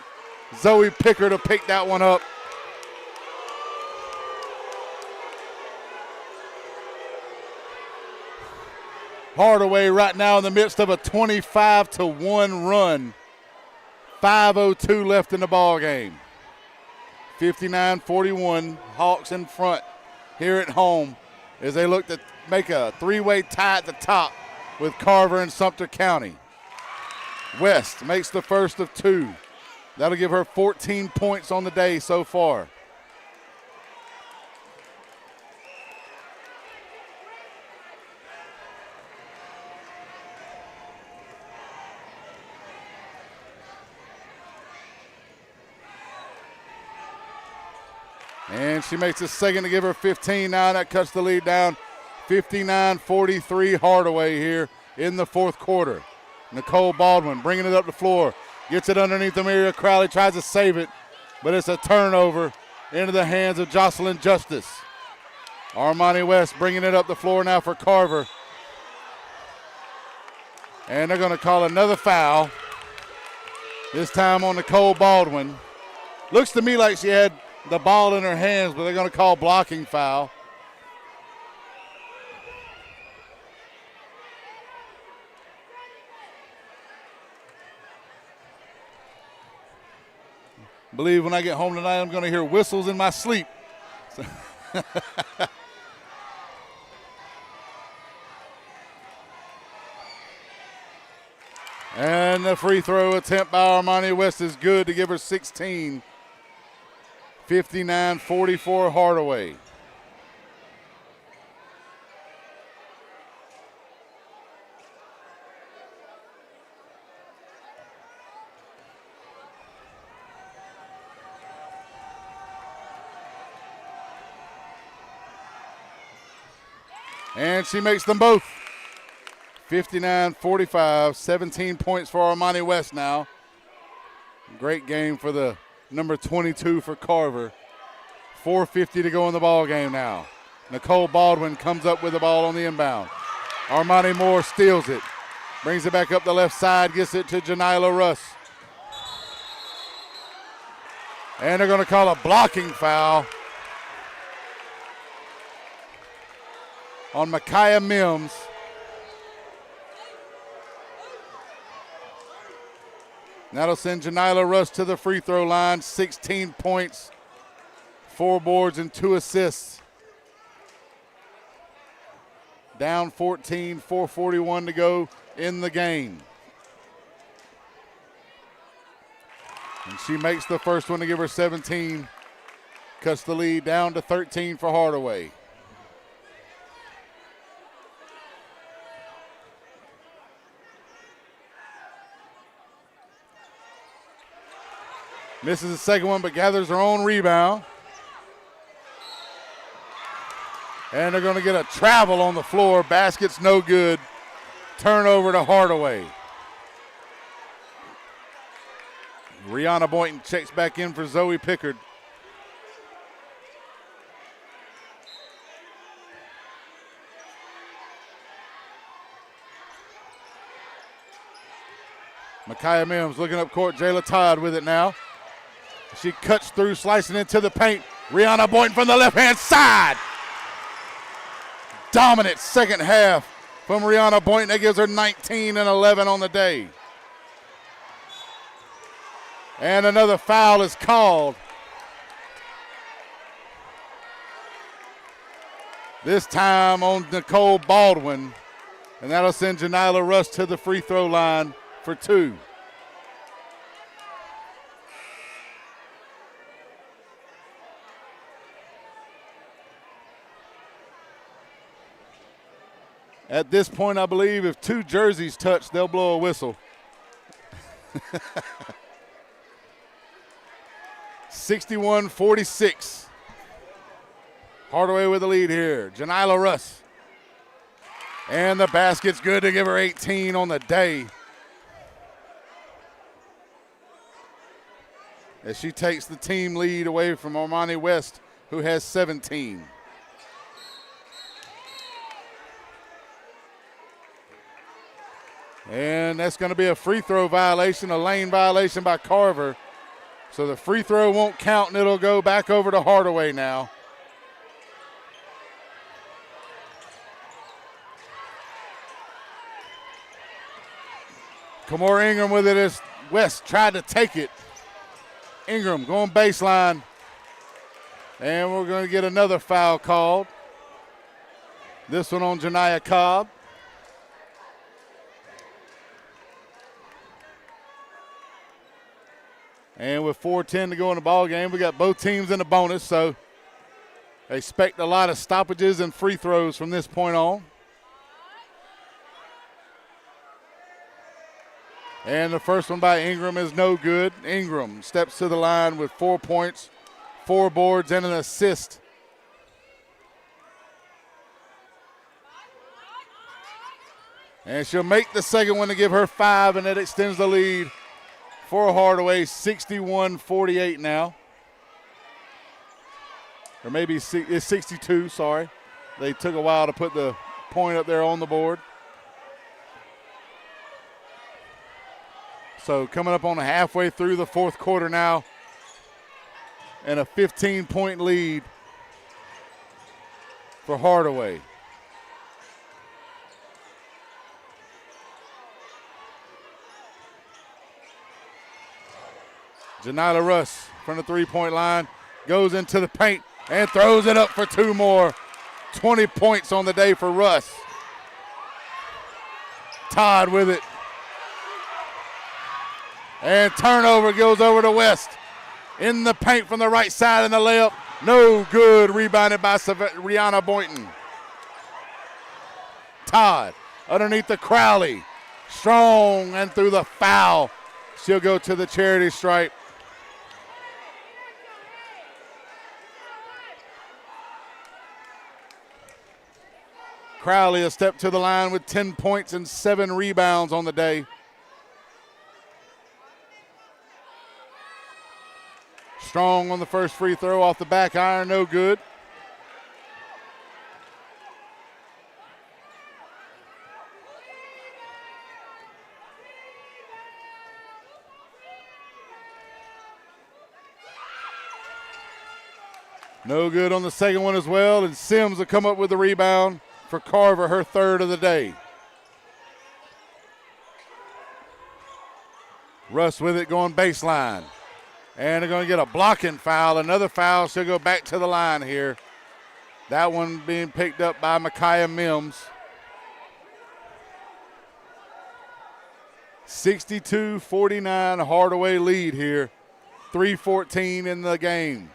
Zoe Pickard will pick that one up. Hardaway right now in the midst of a 25-1 run. 5:02 left in the ball game. 59-41, Hawks in front here at home as they look to make a three-way tie at the top with Carver and Sumter County. West makes the first of two. That'll give her 14 points on the day so far. And she makes a second to give her 15 now. That cuts the lead down 59-43 Hardaway here in the fourth quarter. Nicole Baldwin bringing it up the floor. Gets it underneath Amelia Crowley, tries to save it, but it's a turnover into the hands of Jocelyn Justice. Armani West bringing it up the floor now for Carver. And they're going to call another foul, this time on Nicole Baldwin. Looks to me like she had the ball in her hands, but they're going to call blocking foul. I believe when I get home tonight, I'm going to hear whistles in my sleep. So and the free throw attempt by Armani West is good to give her 16. 59-44 Hardaway. And she makes them both. 59-45, 17 points for Armani West now. Great game for the number 22 for Carver. 4:50 to go in the ball game now. Nicole Baldwin comes up with the ball on the inbound. Armani Moore steals it. Brings it back up the left side, gets it to Janila Russ. And they're going to call a blocking foul on Micaiah Mims. That'll send Janila Russ to the free throw line. 16 points, 4 boards, and 2 assists. Down 14, 4:41 to go in the game. And she makes the first one to give her 17. Cuts the lead down to 13 for Hardaway. Misses the second one, but gathers her own rebound. And they're going to get a travel on the floor. Basket's no good. Turnover to Hardaway. Rihanna Boynton checks back in for Zoe Pickard. Micaiah Mims looking up court. Jayla Todd with it now. She cuts through, slicing into the paint. Rihanna Boynton from the left-hand side. Dominant second half from Rihanna Boynton. That gives her 19 and 11 on the day. And another foul is called. This time on Nicole Baldwin. And that'll send Janila Russ to the free throw line for 2. At this point, I believe if 2 jerseys touch, they'll blow a whistle. 61-46. Hardaway with the lead here. Janila Russ. And the basket's good to give her 18 on the day. As she takes the team lead away from Armani West, who has 17. And that's going to be a free throw violation, a lane violation by Carver. So the free throw won't count, and it'll go back over to Hardaway now. Kamora Ingram with it as West tried to take it. Ingram going baseline. And we're going to get another foul called. This one on Janiyah Cobb. And with 4:10 to go in the ball game, we got both teams in the bonus, so expect a lot of stoppages and free throws from this point on. And the first one by Ingram is no good. Ingram steps to the line with 4 points, 4 boards, and an assist. And she'll make the second one to give her 5, and that extends the lead for Hardaway, 61-48 now. Or maybe it's 62, sorry. They took a while to put the point up there on the board. So coming up on halfway through the fourth quarter now, and a 15-point lead for Hardaway. Janiyah Russ from the three-point line goes into the paint and throws it up for 2 more. 20 points on the day for Russ. Todd with it. And turnover goes over to West. In the paint from the right side and the layup. No good. Rebounded by Rihanna Boynton. Todd underneath the Crowley. Strong and through the foul. She'll go to the charity stripe. Crowley a step to the line with 10 points and 7 rebounds on the day. Strong on the first free throw off the back iron, no good. No good on the second one as well, and Sims will come up with the rebound for Carver, her 3rd of the day. Russ with it going baseline. And they're going to get a blocking foul. Another foul. She'll go back to the line here. That one being picked up by Micaiah Mims. 62-49 Hardaway lead here. 3:14 in the game.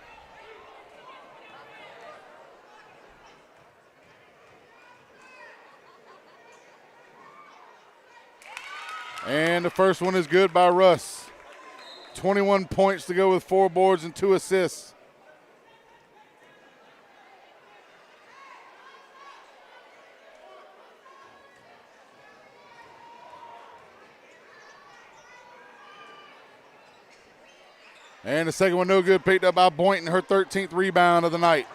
And the first one is good by Russ. 21 points to go with 4 boards and 2 assists. And the second one no good, picked up by Boynton, her 13th rebound of the night.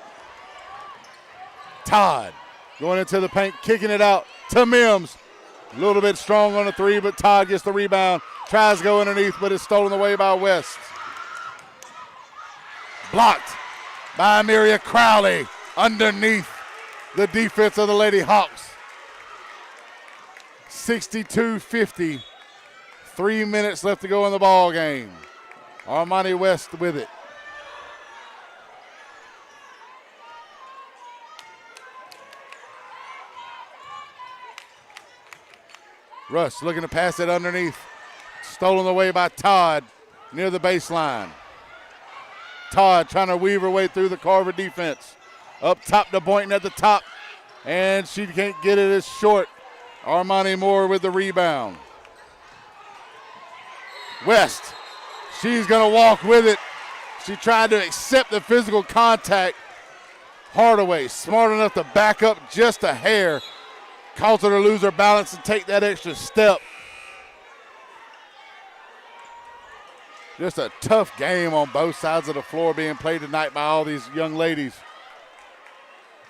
Todd going into the paint, kicking it out to Mims. A little bit strong on the 3, but Todd gets the rebound. Tries to go underneath, but it's stolen away by West. Blocked by Amelia Crowley underneath the defense of the Lady Hawks. 62-50. 3 minutes left to go in the ball game. Armani West with it. Russ looking to pass it underneath. Stolen away by Todd near the baseline. Todd trying to weave her way through the Carver defense. Up top to Boynton at the top. And she can't get it, it's short. Armani Moore with the rebound. West, she's going to walk with it. She tried to accept the physical contact. Hardaway, smart enough to back up just a hair. Caused her to lose her balance and take that extra step. Just a tough game on both sides of the floor being played tonight by all these young ladies.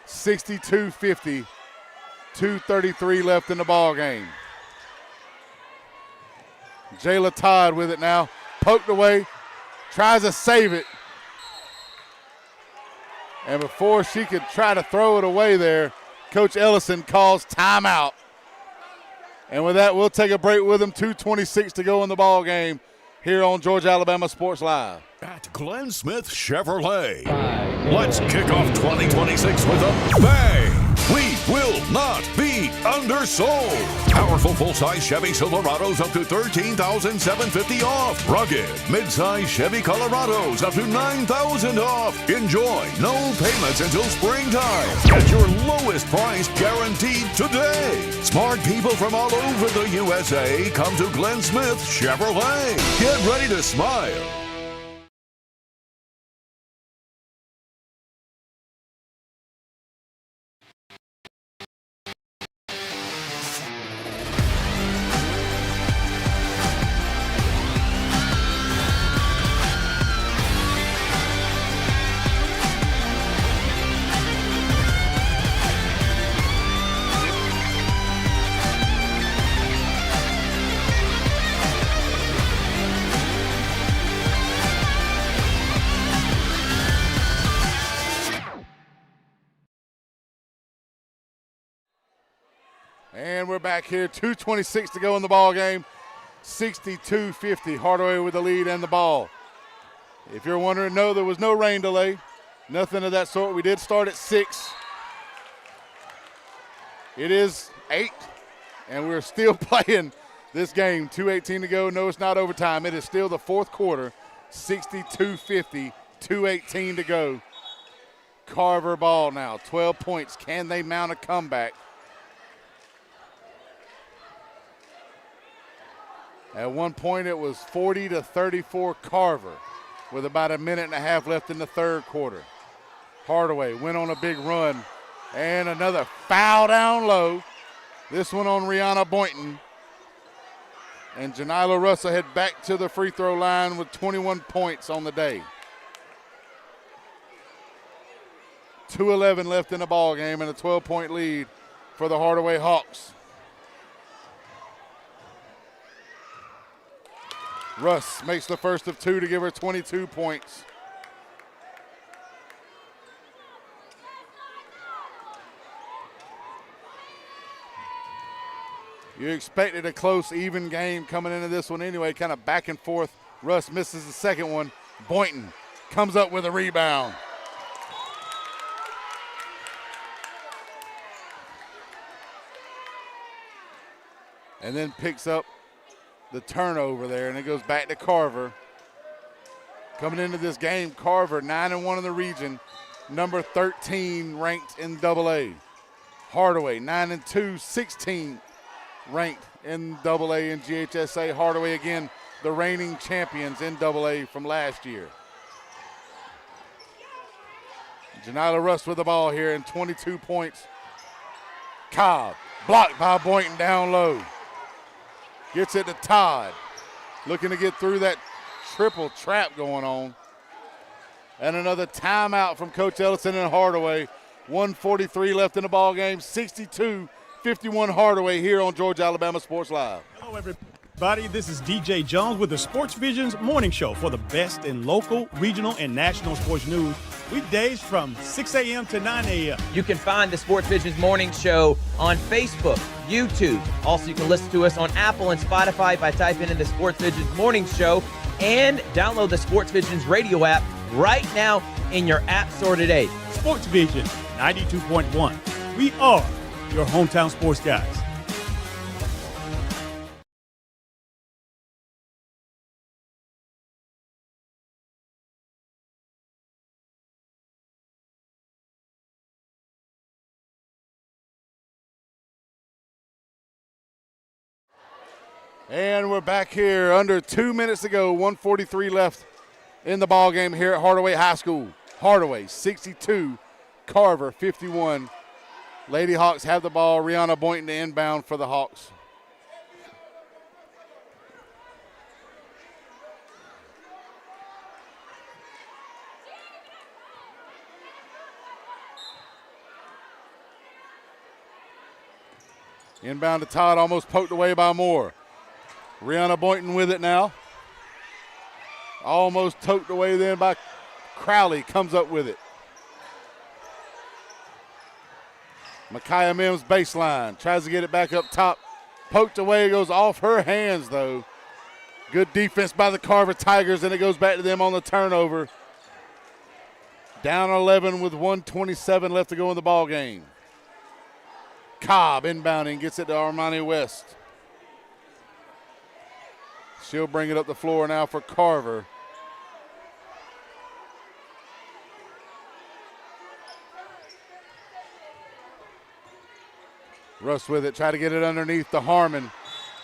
62-50, 2:33 left in the ball game. Jayla Todd with it now, poked away, tries to save it. And before she could try to throw it away there, Coach Ellison calls timeout. And with that, we'll take a break with them. 2:26 to go in the ball game here on Georgia Alabama Sports Live. At Glen Smith Chevrolet. Let's kick off 2026 with a bang. We will not be undersold. Powerful full-size Chevy Silverados up to $13,750 off. Rugged mid-size Chevy Colorados up to $9,000 off. Enjoy no payments until springtime. Get your lowest price guaranteed today. Smart people from all over the USA come to Glen Smith Chevrolet. Get ready to smile. And we're back here, 2:26 to go in the ball game. 62-50, Hardaway with the lead and the ball. If you're wondering, no, there was no rain delay. Nothing of that sort. We did start at 6. It is 8, and we're still playing this game. 2:18 to go. No, it's not overtime. It is still the fourth quarter. 62-50, 2:18 to go. Carver ball now, 12 points. Can they mount a comeback? At one point, it was 40-34 Carver with about a minute and a half left in the third quarter. Hardaway went on a big run, and another foul down low. This one on Rihanna Boynton. And Janila Russell head back to the free throw line with 21 points on the day. 2:11 left in the ball game and a 12-point lead for the Hardaway Hawks. Russ makes the first of 2 to give her 22 points. You expected a close, even game coming into this one anyway, kind of back and forth. Russ misses the second one. Boynton comes up with a rebound. And then picks up the turnover there, and it goes back to Carver. Coming into this game, Carver 9-1 in the region, number 13 ranked in AA. Hardaway 9-2, 16 ranked in AA and GHSA. Hardaway again, the reigning champions in AA from last year. Janila Russ with the ball here and 22 points. Cobb blocked by Boynton down low. Gets it to Todd. Looking to get through that triple trap going on. And another timeout from Coach Ellison and Hardaway. 1:43 left in the ball game. 62-51 Hardaway here on Georgia Alabama Sports Live. Hello, everybody. This is DJ Jones with the Sports Visions Morning Show for the best in local, regional, and national sports news. Weekdays from 6 a.m. to 9 a.m. You can find the Sports Visions Morning Show on Facebook, YouTube. Also, you can listen to us on Apple and Spotify by typing in the Sports Visions Morning Show and download the Sports Visions radio app right now in your app store today. Sports Vision 92.1. We are your hometown sports guys. And we're back here under 2 minutes to go, 1:43 left in the ball game here at Hardaway High School. Hardaway 62, Carver 51. Lady Hawks have the ball. Rihanna Boynton to inbound for the Hawks. Inbound to Todd, almost poked away by Moore. Rihanna Boynton with it now. Almost poked away then by Crowley, comes up with it. Micaiah Mims baseline, tries to get it back up top. Poked away, goes off her hands though. Good defense by the Carver Tigers, and it goes back to them on the turnover. Down 11 with 1:27 left to go in the ball game. Cobb inbounding, gets it to Armani West. She'll bring it up the floor now for Carver. Russ with it, try to get it underneath to Harmon,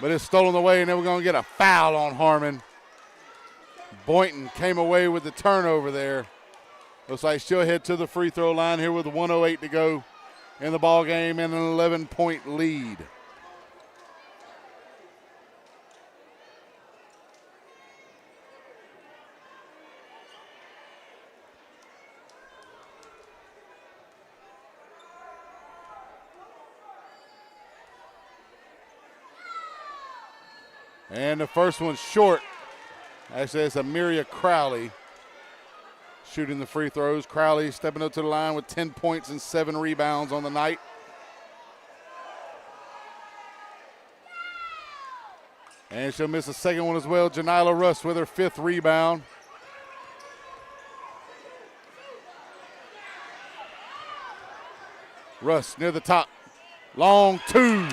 but it's stolen away, and then we're going to get a foul on Harmon. Boynton came away with the turnover there. Looks like she'll head to the free throw line here with 1:08 to go in the ball game and an 11-point lead. And the first one's short. Actually, it's Amiria Crowley shooting the free throws. Crowley stepping up to the line with 10 points and 7 rebounds on the night. And she'll miss a second one as well. Janila Russ with her 5th rebound. Russ near the top. Long 2.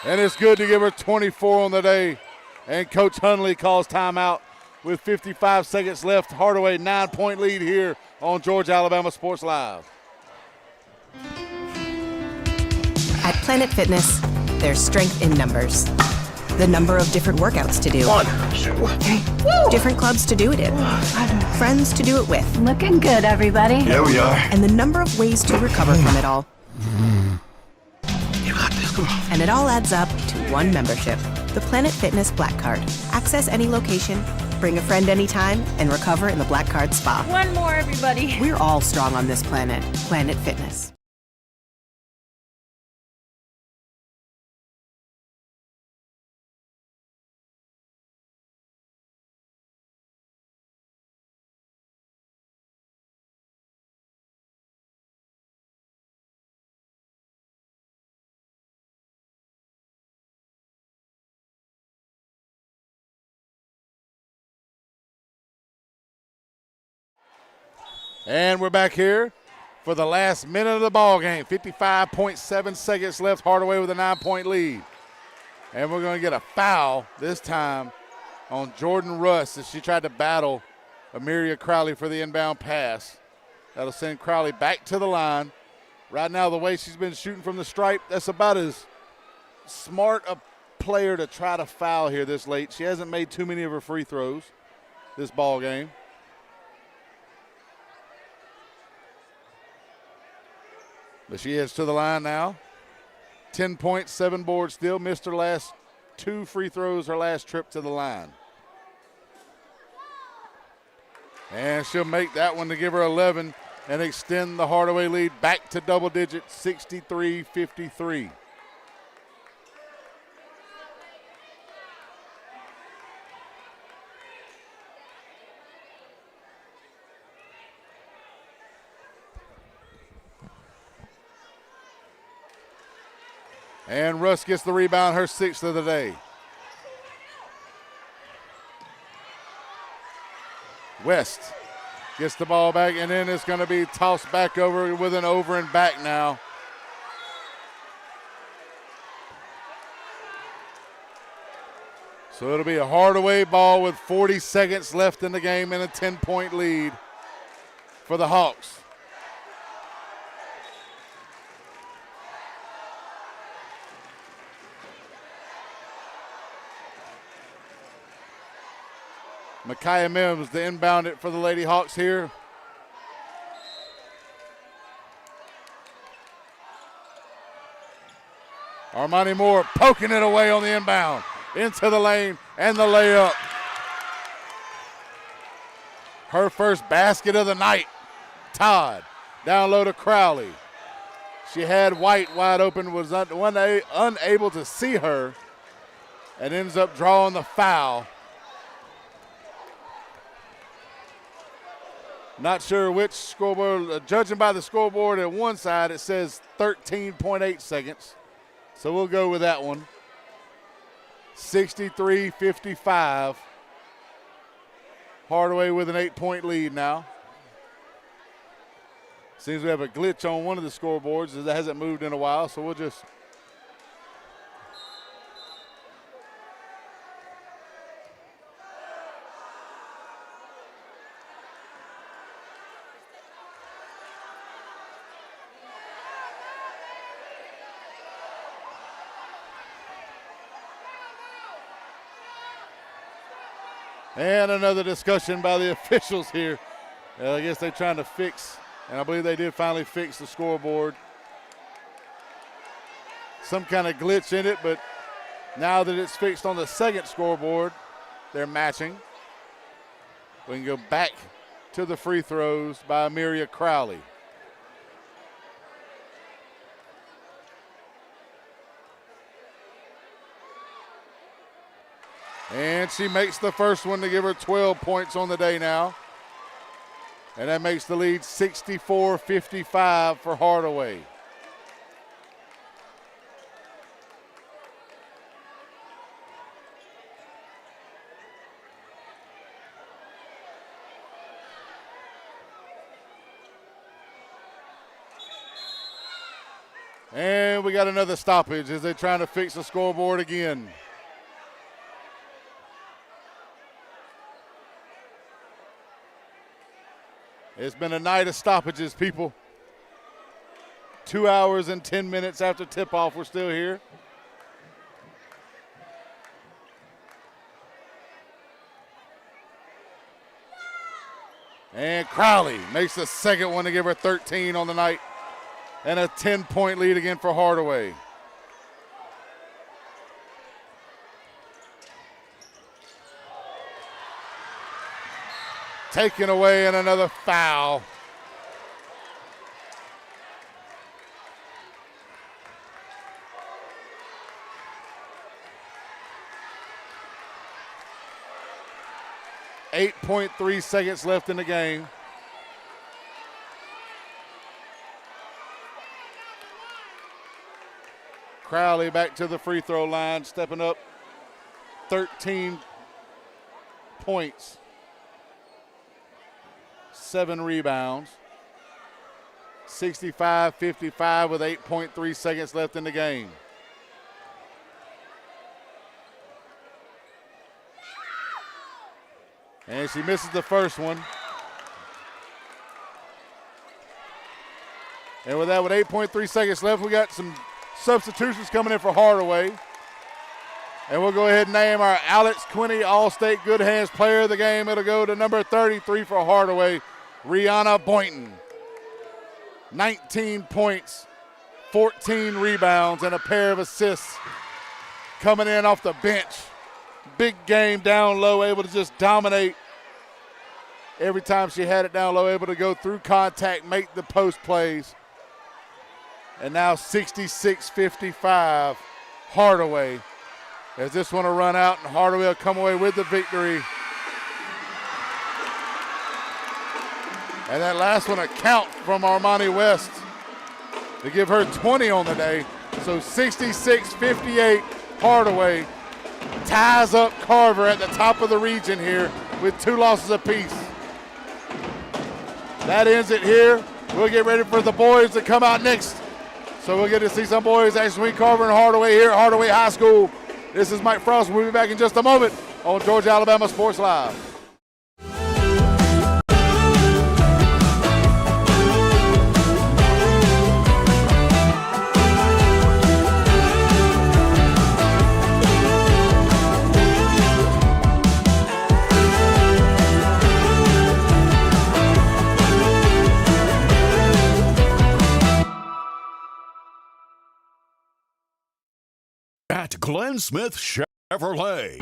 And it's good to give her 24 on the day. And Coach Hundley calls timeout with 55 seconds left. Hardaway 9-point lead here on Georgia Alabama Sports Live. At Planet Fitness, there's strength in numbers. The number of different workouts to do. 1, 2, 3. Different clubs to do it in. Friends to do it with. Looking good, everybody. Yeah, we are. And the number of ways to recover from it all. You got this, come on. And it all adds up to one membership. The Planet Fitness Black Card. Access any location, bring a friend anytime, and recover in the Black Card Spa. One more, everybody. We're all strong on this planet. Planet Fitness. And we're back here for the last minute of the ball game. 55.7 seconds left. Hardaway with a 9-point lead. And we're going to get a foul this time on Jordan Russ as she tried to battle Amiria Crowley for the inbound pass. That'll send Crowley back to the line. Right now, the way she's been shooting from the stripe, that's about as smart a player to try to foul here this late. She hasn't made too many of her free throws this ball game. But she heads to the line now. 10 points, 7 boards still. Missed her last 2 free throws, her last trip to the line. And she'll make that one to give her 11 and extend the Hardaway lead back to double digits, 63-53. And Russ gets the rebound, her 6th of the day. West gets the ball back, and then it's going to be tossed back over with an over and back now. So it'll be a Hardaway ball with 40 seconds left in the game and a 10-point lead for the Hawks. Micaiah Mims to inbound it for the Lady Hawks here. Armani Moore poking it away on the inbound. Into the lane and the layup. Her first basket of the night. Todd down low to Crowley. She had White wide open, was unable to see her, and ends up drawing the foul. Not sure which scoreboard. Judging by the scoreboard at one side, it says 13.8 seconds. So we'll go with that one. 63-55. Hardaway with an 8-point lead now. Seems we have a glitch on one of the scoreboards that hasn't moved in a while, so we'll just And another discussion by the officials here. I guess they're trying to fix, and I believe they did finally fix the scoreboard. Some kind of glitch in it, but now that it's fixed on the second scoreboard, they're matching. We can go back to the free throws by Amelia Crowley. And she makes the first one to give her 12 points on the day now. And that makes the lead 64-55 for Hardaway. And we got another stoppage as they're trying to fix the scoreboard again. It's been a night of stoppages, people. 2 hours and 10 minutes after tip-off, we're still here. And Crowley makes the second one to give her 13 on the night. And a 10-point lead again for Hardaway. Taken away and another foul. .3 seconds left in the game. Crowley back to the free throw line, stepping up 13 points, 7 rebounds, 65-55 with 8.3 seconds left in the game. And she misses the first one. And with that, with 8.3 seconds left, we got some substitutions coming in for Hardaway. And we'll go ahead and name our Alex Quinney All-State Good Hands Player of the Game. It'll go to number 33 for Hardaway, Rihanna Boynton. 19 points, 14 rebounds, and a pair of assists coming in off the bench. Big game down low, able to just dominate every time she had it down low, able to go through contact, make the post plays. And now 66-55, Hardaway. As this one will run out, and Hardaway will come away with the victory. And that last one, a count from Armani West to give her 20 on the day. So 66-58, Hardaway ties up Carver at the top of the region here with 2 losses apiece. That ends it here. We'll get ready for the boys to come out next. So we'll get to see some boys actually Carver and Hardaway here at Hardaway High School. This is Mike Frost. We'll be back in just a moment on Georgia Alabama Sports Live. At Glen Smith Chevrolet.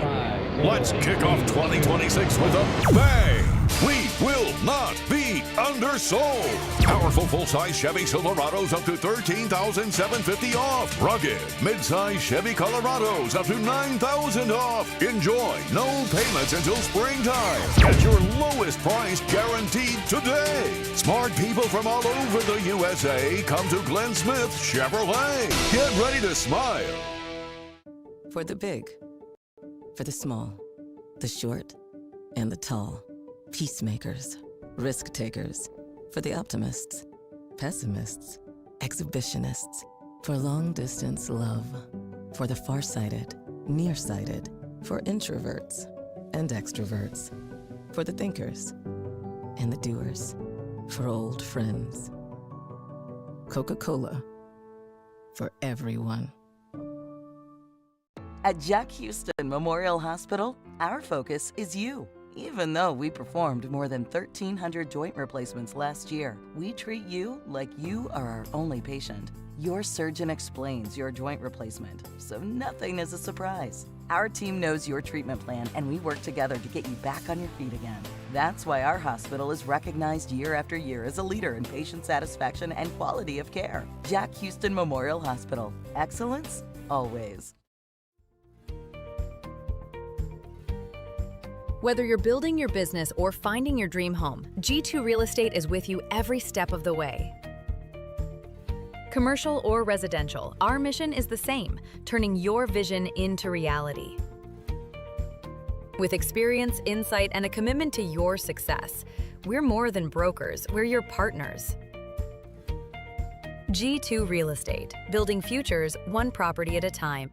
Let's kick off 2026 with a bang. We will not be undersold. Powerful full-size Chevy Silverados up to $13,750 off. Rugged mid-size Chevy Colorados up to $9,000 off. Enjoy no payments until springtime. Get your lowest price guaranteed today. Smart people from all over the USA come to Glen Smith Chevrolet. Get ready to smile. For the big, for the small, the short, and the tall. Peacemakers, risk takers. For the optimists, pessimists, exhibitionists. For long distance love. For the farsighted, nearsighted. For introverts and extroverts. For the thinkers and the doers. For old friends. Coca-Cola. For everyone. At Jack Hughston Memorial Hospital, our focus is you. Even though we performed more than 1,300 joint replacements last year, we treat you like you are our only patient. Your surgeon explains your joint replacement, so nothing is a surprise. Our team knows your treatment plan, and we work together to get you back on your feet again. That's why our hospital is recognized year after year as a leader in patient satisfaction and quality of care. Jack Hughston Memorial Hospital. Excellence, always. Whether you're building your business or finding your dream home, G2 Real Estate is with you every step of the way. Commercial or residential, our mission is the same, turning your vision into reality. With experience, insight, and a commitment to your success, we're more than brokers, we're your partners. G2 Real Estate, building futures one property at a time.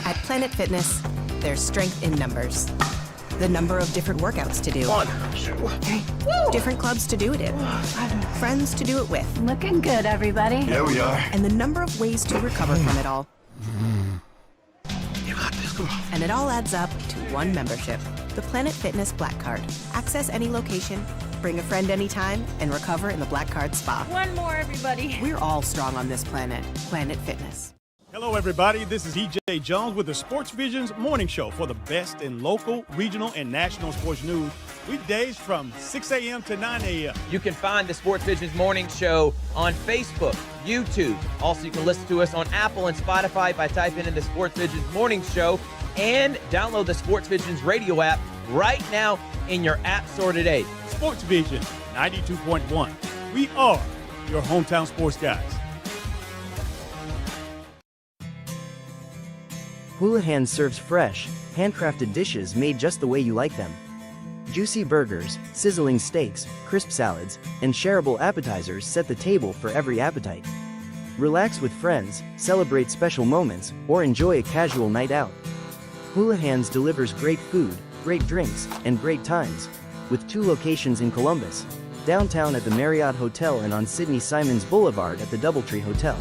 At Planet Fitness, there's strength in numbers. The number of different workouts to do. 1, 2, 3. Different clubs to do it in. Friends to do it with. Looking good, everybody. Yeah, we are. And the number of ways to recover from it all. You got this, come on. And it all adds up to one membership. The Planet Fitness Black Card. Access any location, bring a friend anytime, and recover in the Black Card Spa. One more, everybody. We're all strong on this planet. Planet Fitness. Hello, everybody. This is DJ Jones with the Sports Visions Morning Show for the best in local, regional, and national sports news. Weekdays from 6 a.m. to 9 a.m. You can find the Sports Visions Morning Show on Facebook, YouTube. Also, you can listen to us on Apple and Spotify by typing in the Sports Visions Morning Show, and download the Sports Visions radio app right now in your app store today. Sports Vision 92.1. We are your hometown sports guys. Hulahans serves fresh, handcrafted dishes made just the way you like them. Juicy burgers, sizzling steaks, crisp salads, and shareable appetizers set the table for every appetite. Relax with friends, celebrate special moments, or enjoy a casual night out. Hulahans delivers great food, great drinks, and great times, with 2 locations in Columbus, downtown at the Marriott Hotel and on Sidney Simons Boulevard at the Doubletree Hotel.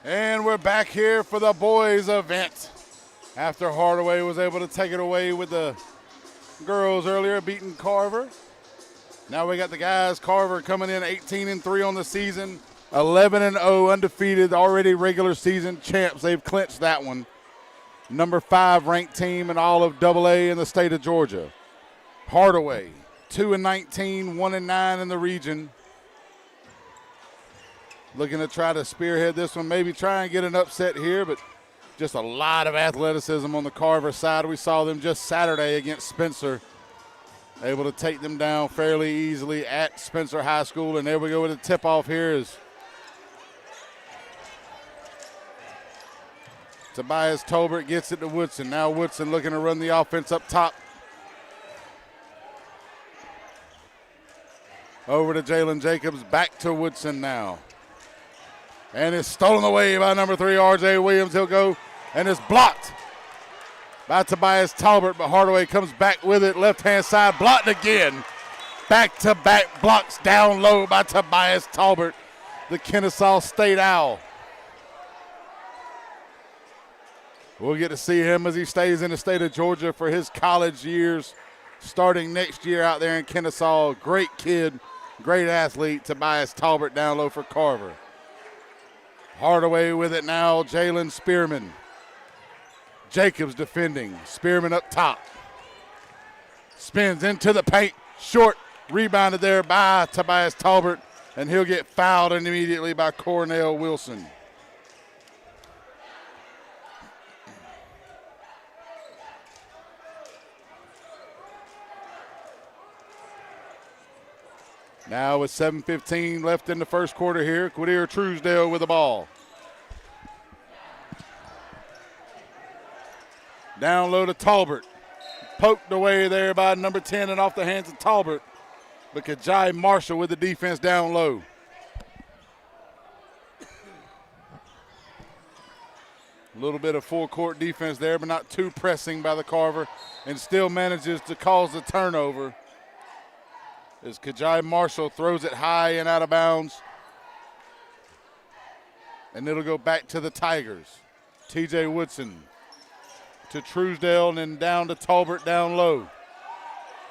And we're back here for the boys event. After Hardaway was able to take it away with the girls earlier, beating Carver. Now we got the guys. Carver coming in 18-3 on the season, 11-0 undefeated, already regular season champs. They've clinched that one. Number 5 ranked team in all of AA in the state of Georgia. Hardaway, 2-19, 1-9 in the region. Looking to try to spearhead this one, maybe try and get an upset here, but just a lot of athleticism on the Carver side. We saw them just Saturday against Spencer, able to take them down fairly easily at Spencer High School. And there we go with the tip-off here is Tobias Tolbert gets it to Woodson. Now Woodson looking to run the offense up top. Over to Jalen Jacobs, back to Woodson now. And it's stolen away by number 3, R.J. Williams. He'll go, and it's blocked by Tobias Talbert, but Hardaway comes back with it. Left-hand side, blocked again. Back-to-back blocks down low by Tobias Talbert, the Kennesaw State Owl. We'll get to see him as he stays in the state of Georgia for his college years, starting next year out there in Kennesaw. Great kid, great athlete, Tobias Talbert down low for Carver. Hardaway with it now, Jalen Spearman. Jacobs defending, Spearman up top. Spins into the paint, short, rebounded there by Tobias Talbert, and he'll get fouled immediately by Cornell Wilson. Now with 7:15 left in the first quarter here, Quadir Truesdale with the ball. Down low to Talbert. Poked away there by number 10 and off the hands of Talbert. But Kajai Marshall with the defense down low. A little bit of full court defense there, but not too pressing by the Carver, and still manages to cause the turnover. As Kajai Marshall throws it high and out of bounds. And it'll go back to the Tigers. TJ Woodson to Truesdale and then down to Talbert down low.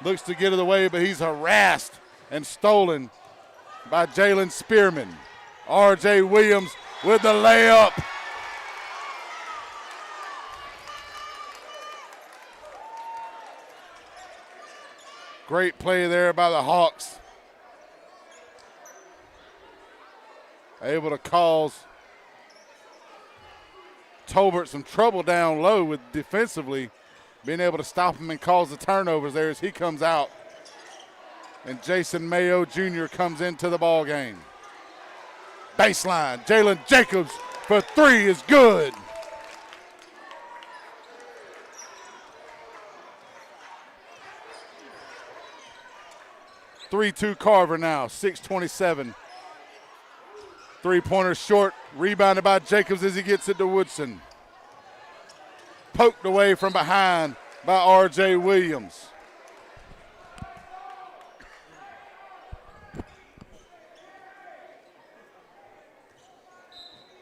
Looks to get it away, but he's harassed and stolen by Jalen Spearman. R.J. Williams with the layup. Great play there by the Hawks. Able to cause Tolbert some trouble down low with defensively, being able to stop him and cause the turnovers there as he comes out. And Jason Mayo Jr. comes into the ball game. Baseline, Jalen Jacobs for 3 is good. (3-2) Carver now, 6:27. Three-pointer short, rebounded by Jacobs as he gets it to Woodson. Poked away from behind by R.J. Williams.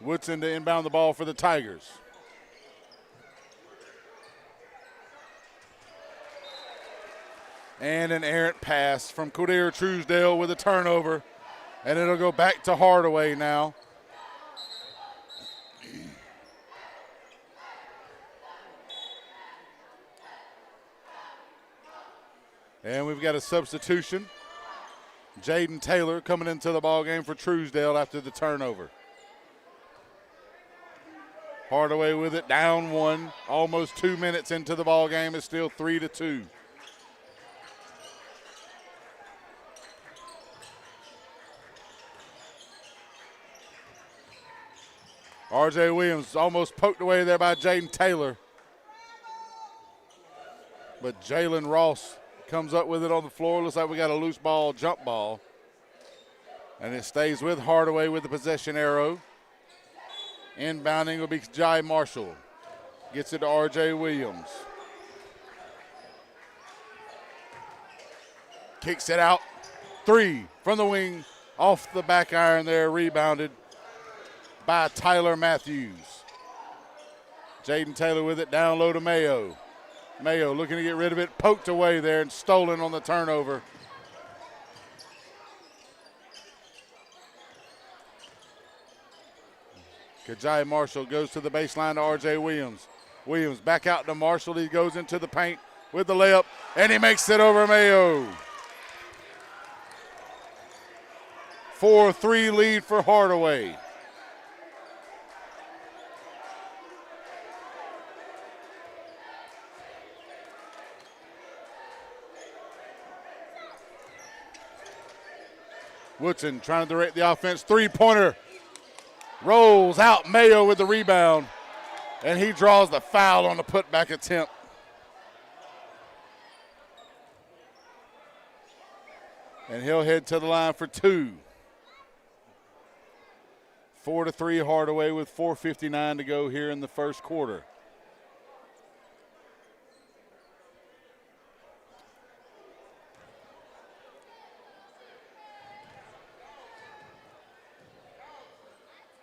Woodson to inbound the ball for the Tigers. And an errant pass from Quadir Truesdale with a turnover. And it'll go back to Hardaway now. And we've got a substitution. Jaden Taylor coming into the ball game for Truesdale after the turnover. Hardaway with it, down 1. Almost 2 minutes into the ball game. It's still 3-2. R.J. Williams almost poked away there by Jaden Taylor. But Jalen Ross comes up with it on the floor. Looks like we got a loose ball, jump ball. And it stays with Hardaway with the possession arrow. Inbounding will be Jai Marshall. Gets it to R.J. Williams. Kicks it out. 3 from the wing. Off the back iron there, rebounded by Tyler Matthews. Jaden Taylor with it, down low to Mayo. Mayo looking to get rid of it, poked away there and stolen on the turnover. Kajai Marshall goes to the baseline to R.J. Williams. Williams back out to Marshall. He goes into the paint with the layup, and he makes it over Mayo. 4-3 lead for Hardaway. Woodson trying to direct the offense. Three-pointer. Rolls out. Mayo with the rebound. And he draws the foul on the putback attempt. And he'll head to the line for two. 4-3 Hardaway with 4:59 to go here in the first quarter.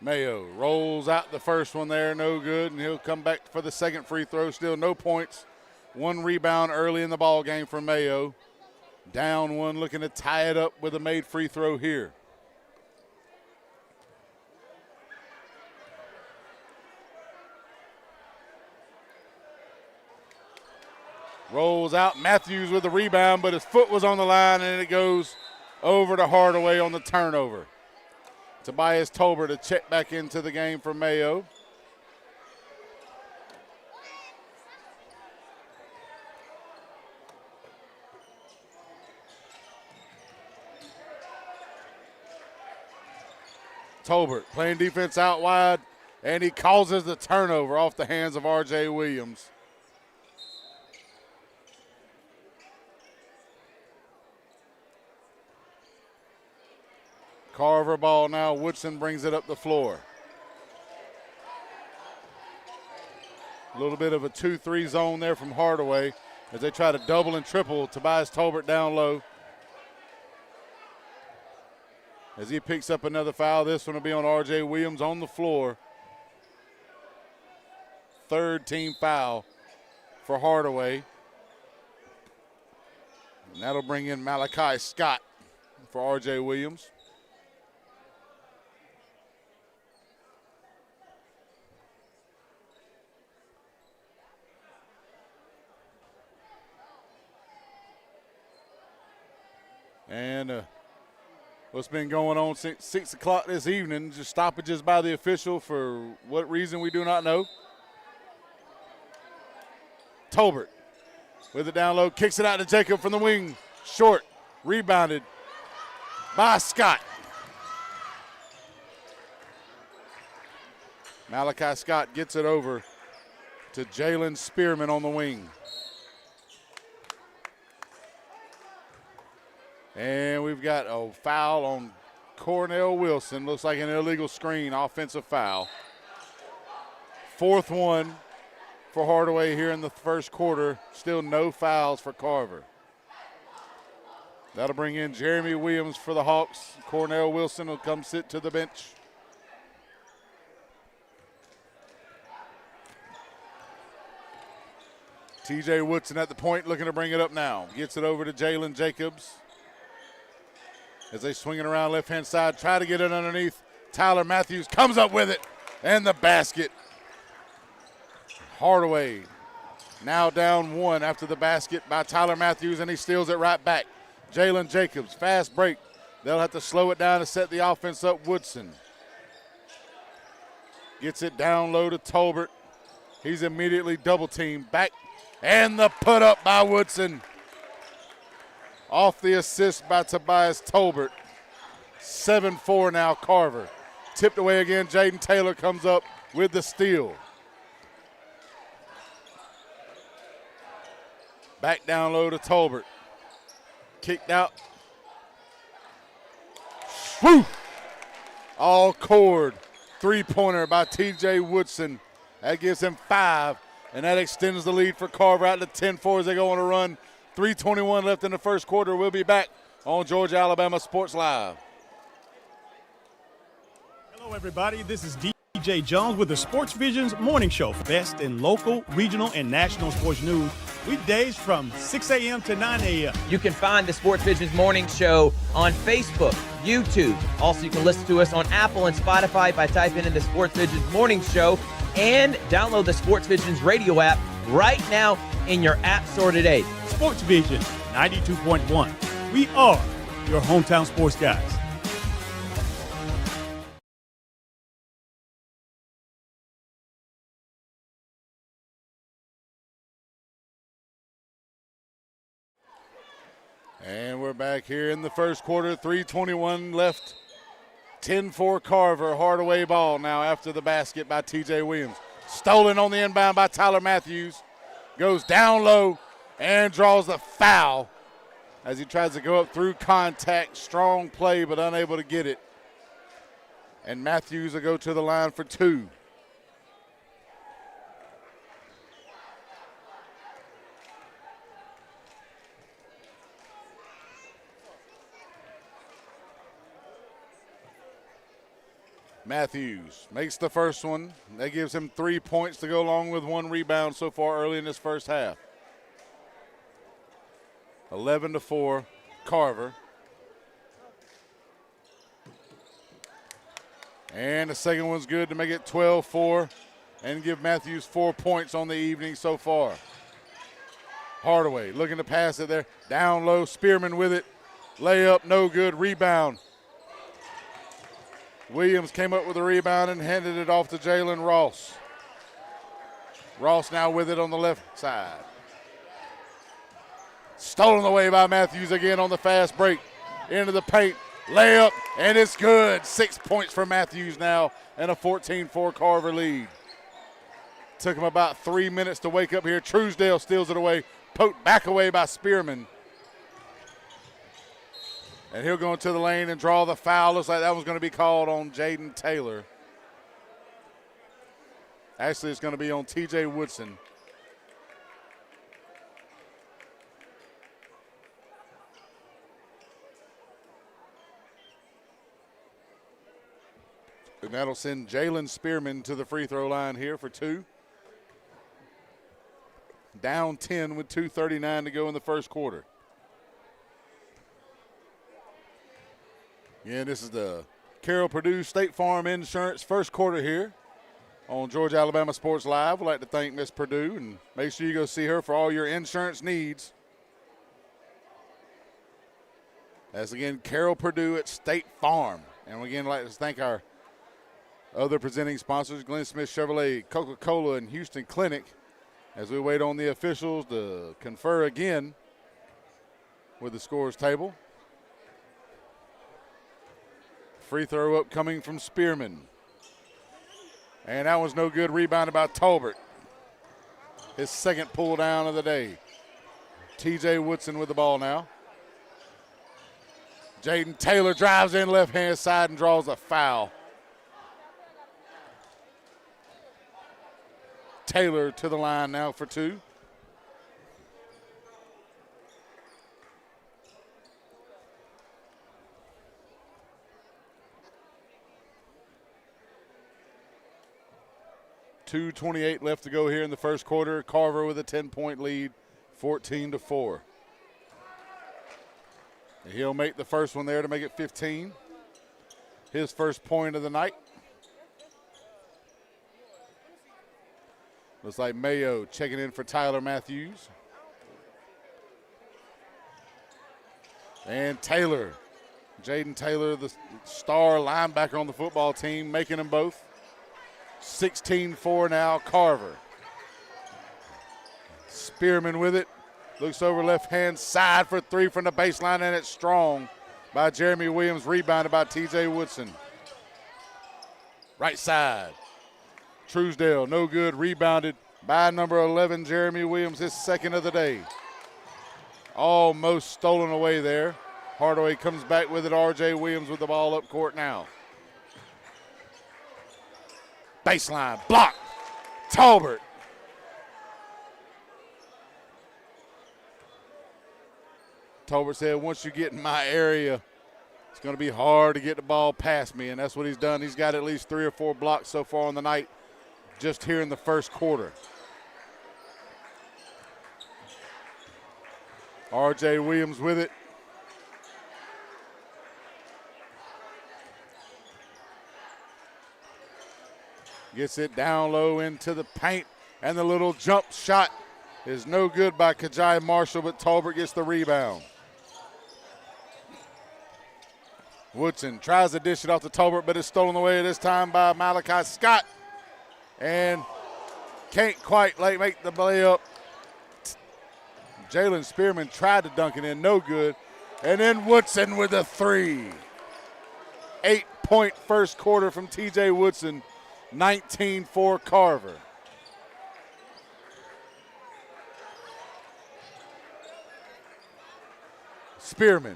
Mayo rolls out the first one there, no good, and he'll come back for the second free throw. Still no points. One rebound early in the ball game for Mayo. Down one, looking to tie it up with a made free throw here. Rolls out, Matthews with the rebound, but his foot was on the line, and it goes over to Hardaway on the turnover. Tobias Tolbert to check back into the game for Mayo. Tolbert playing defense out wide, and he causes the turnover off the hands of R.J. Williams. Carver ball now. Woodson brings it up the floor. A little bit of a 2-3 zone there from Hardaway as they try to double and triple Tobias Tolbert down low. As he picks up another foul, this one will be on R.J. Williams on the floor. Third team foul for Hardaway. And that'll bring in Malachi Scott for R.J. Williams. And what's been going on since 6 o'clock this evening, just stoppages by the official for what reason we do not know. Tolbert with it down low, kicks it out to Jacob from the wing. Short, rebounded by Scott. Malachi Scott gets it over to Jalen Spearman on the wing. And we've got a foul on Cornell Wilson. Looks like an illegal screen, offensive foul. Fourth one for Hardaway here in the first quarter. Still no fouls for Carver. That'll bring in Jeremy Williams for the Hawks. Cornell Wilson will come sit to the bench. TJ Woodson at the point, looking to bring it up now. Gets it over to Jalen Jacobs. As they swing it around left-hand side, try to get it underneath. Tyler Matthews comes up with it, and the basket. Hardaway now down one after the basket by Tyler Matthews, and he steals it right back. Jalen Jacobs, fast break. They'll have to slow it down to set the offense up. Woodson gets it down low to Tolbert. He's immediately double-teamed. Back, and the put-up by Woodson. Off the assist by Tobias Tolbert. 7-4 now, Carver. Tipped away again, Jaden Taylor comes up with the steal. Back down low to Tolbert. Kicked out. Woo! All cord. Three-pointer by T.J. Woodson. That gives him 5, and that extends the lead for Carver out to 10-4 as they go on a run. 3:21 left in the first quarter. We'll be back on Georgia Alabama Sports Live. Hello, everybody. This is DJ Jones with the Sports Visions Morning Show for best in local, regional, and national sports news. Weekdays from 6 a.m. to 9 a.m. You can find the Sports Visions Morning Show on Facebook, YouTube. Also, you can listen to us on Apple and Spotify by typing in the Sports Visions Morning Show, and download the Sports Visions radio app right now in your app store today. Sports Vision 92.1. We are your hometown sports guys. And we're back here in the first quarter, 3:21 left. 10-4 Carver, Hardaway ball now after the basket by T.J. Williams. Stolen on the inbound by Tyler Matthews. Goes down low and draws the foul as he tries to go up through contact. Strong play but unable to get it. And Matthews will go to the line for two. Matthews makes the first one. That gives him 3 points to go along with 1 rebound so far early in this first half. 11-4, Carver. And the second one's good to make it 12-4 and give Matthews 4 points on the evening so far. Hardaway looking to pass it there. Down low, Spearman with it. Layup, no good, rebound. Williams came up with a rebound and handed it off to Jalen Ross. Ross now with it on the left side. Stolen away by Matthews again on the fast break. Into the paint, layup, and it's good. 6 points for Matthews now and a 14-4 Carver lead. Took him about 3 minutes to wake up here. Truesdale steals it away, poked back away by Spearman. And he'll go into the lane and draw the foul. Looks like that was going to be called on Jaden Taylor. Actually, it's going to be on T.J. Woodson. And that'll send Jalen Spearman to the free throw line here for two. Down 10 with 2:39 to go in the first quarter. Yeah, this is the Carroll Purdue State Farm Insurance first quarter here on Georgia Alabama Sports Live. We'd like to thank Miss Purdue and make sure you go see her for all your insurance needs. That's again Carroll Purdue at State Farm. And again, I'd like to thank our other presenting sponsors, Glen Smith Chevrolet, Coca-Cola, and Hughston Clinic, as we wait on the officials to confer again with the scores table. Free throw up coming from Spearman. And that was no good. Rebounded by Tolbert. His second pull down of the day. T.J. Woodson with the ball now. Jaden Taylor drives in left-hand side and draws a foul. Taylor to the line now for two. .228 left to go here in the first quarter. Carver with a 10-point lead, 14-4. And he'll make the first one there to make it 15. His first point of the night. Looks like Mayo checking in for Tyler Matthews. And Taylor, Jaden Taylor, the star linebacker on the football team, making them both. 16-4 now, Carver. Spearman with it. Looks over left-hand side for three from the baseline, and it's strong by Jeremy Williams, rebounded by T.J. Woodson. Right side. Truesdale, no good, rebounded by number 11, Jeremy Williams, his second of the day. Almost stolen away there. Hardaway comes back with it. R.J. Williams with the ball up court now. Baseline, block, Tolbert. Tolbert said, once you get in my area, It's going to be hard to get the ball past me, and that's what he's done. He's got at least 3 or 4 blocks so far on the night just here in the first quarter. R.J. Williams with it. Gets it down low into the paint, and the little jump shot is no good by Kajai Marshall, but Talbert gets the rebound. Woodson tries to dish it off to Talbert, but it's stolen away this time by Malachi Scott. And can't quite make the layup. Jalen Spearman tried to dunk it in, no good. And then Woodson with a 3. 8-point first quarter from TJ Woodson, 19 for Carver. Spearman.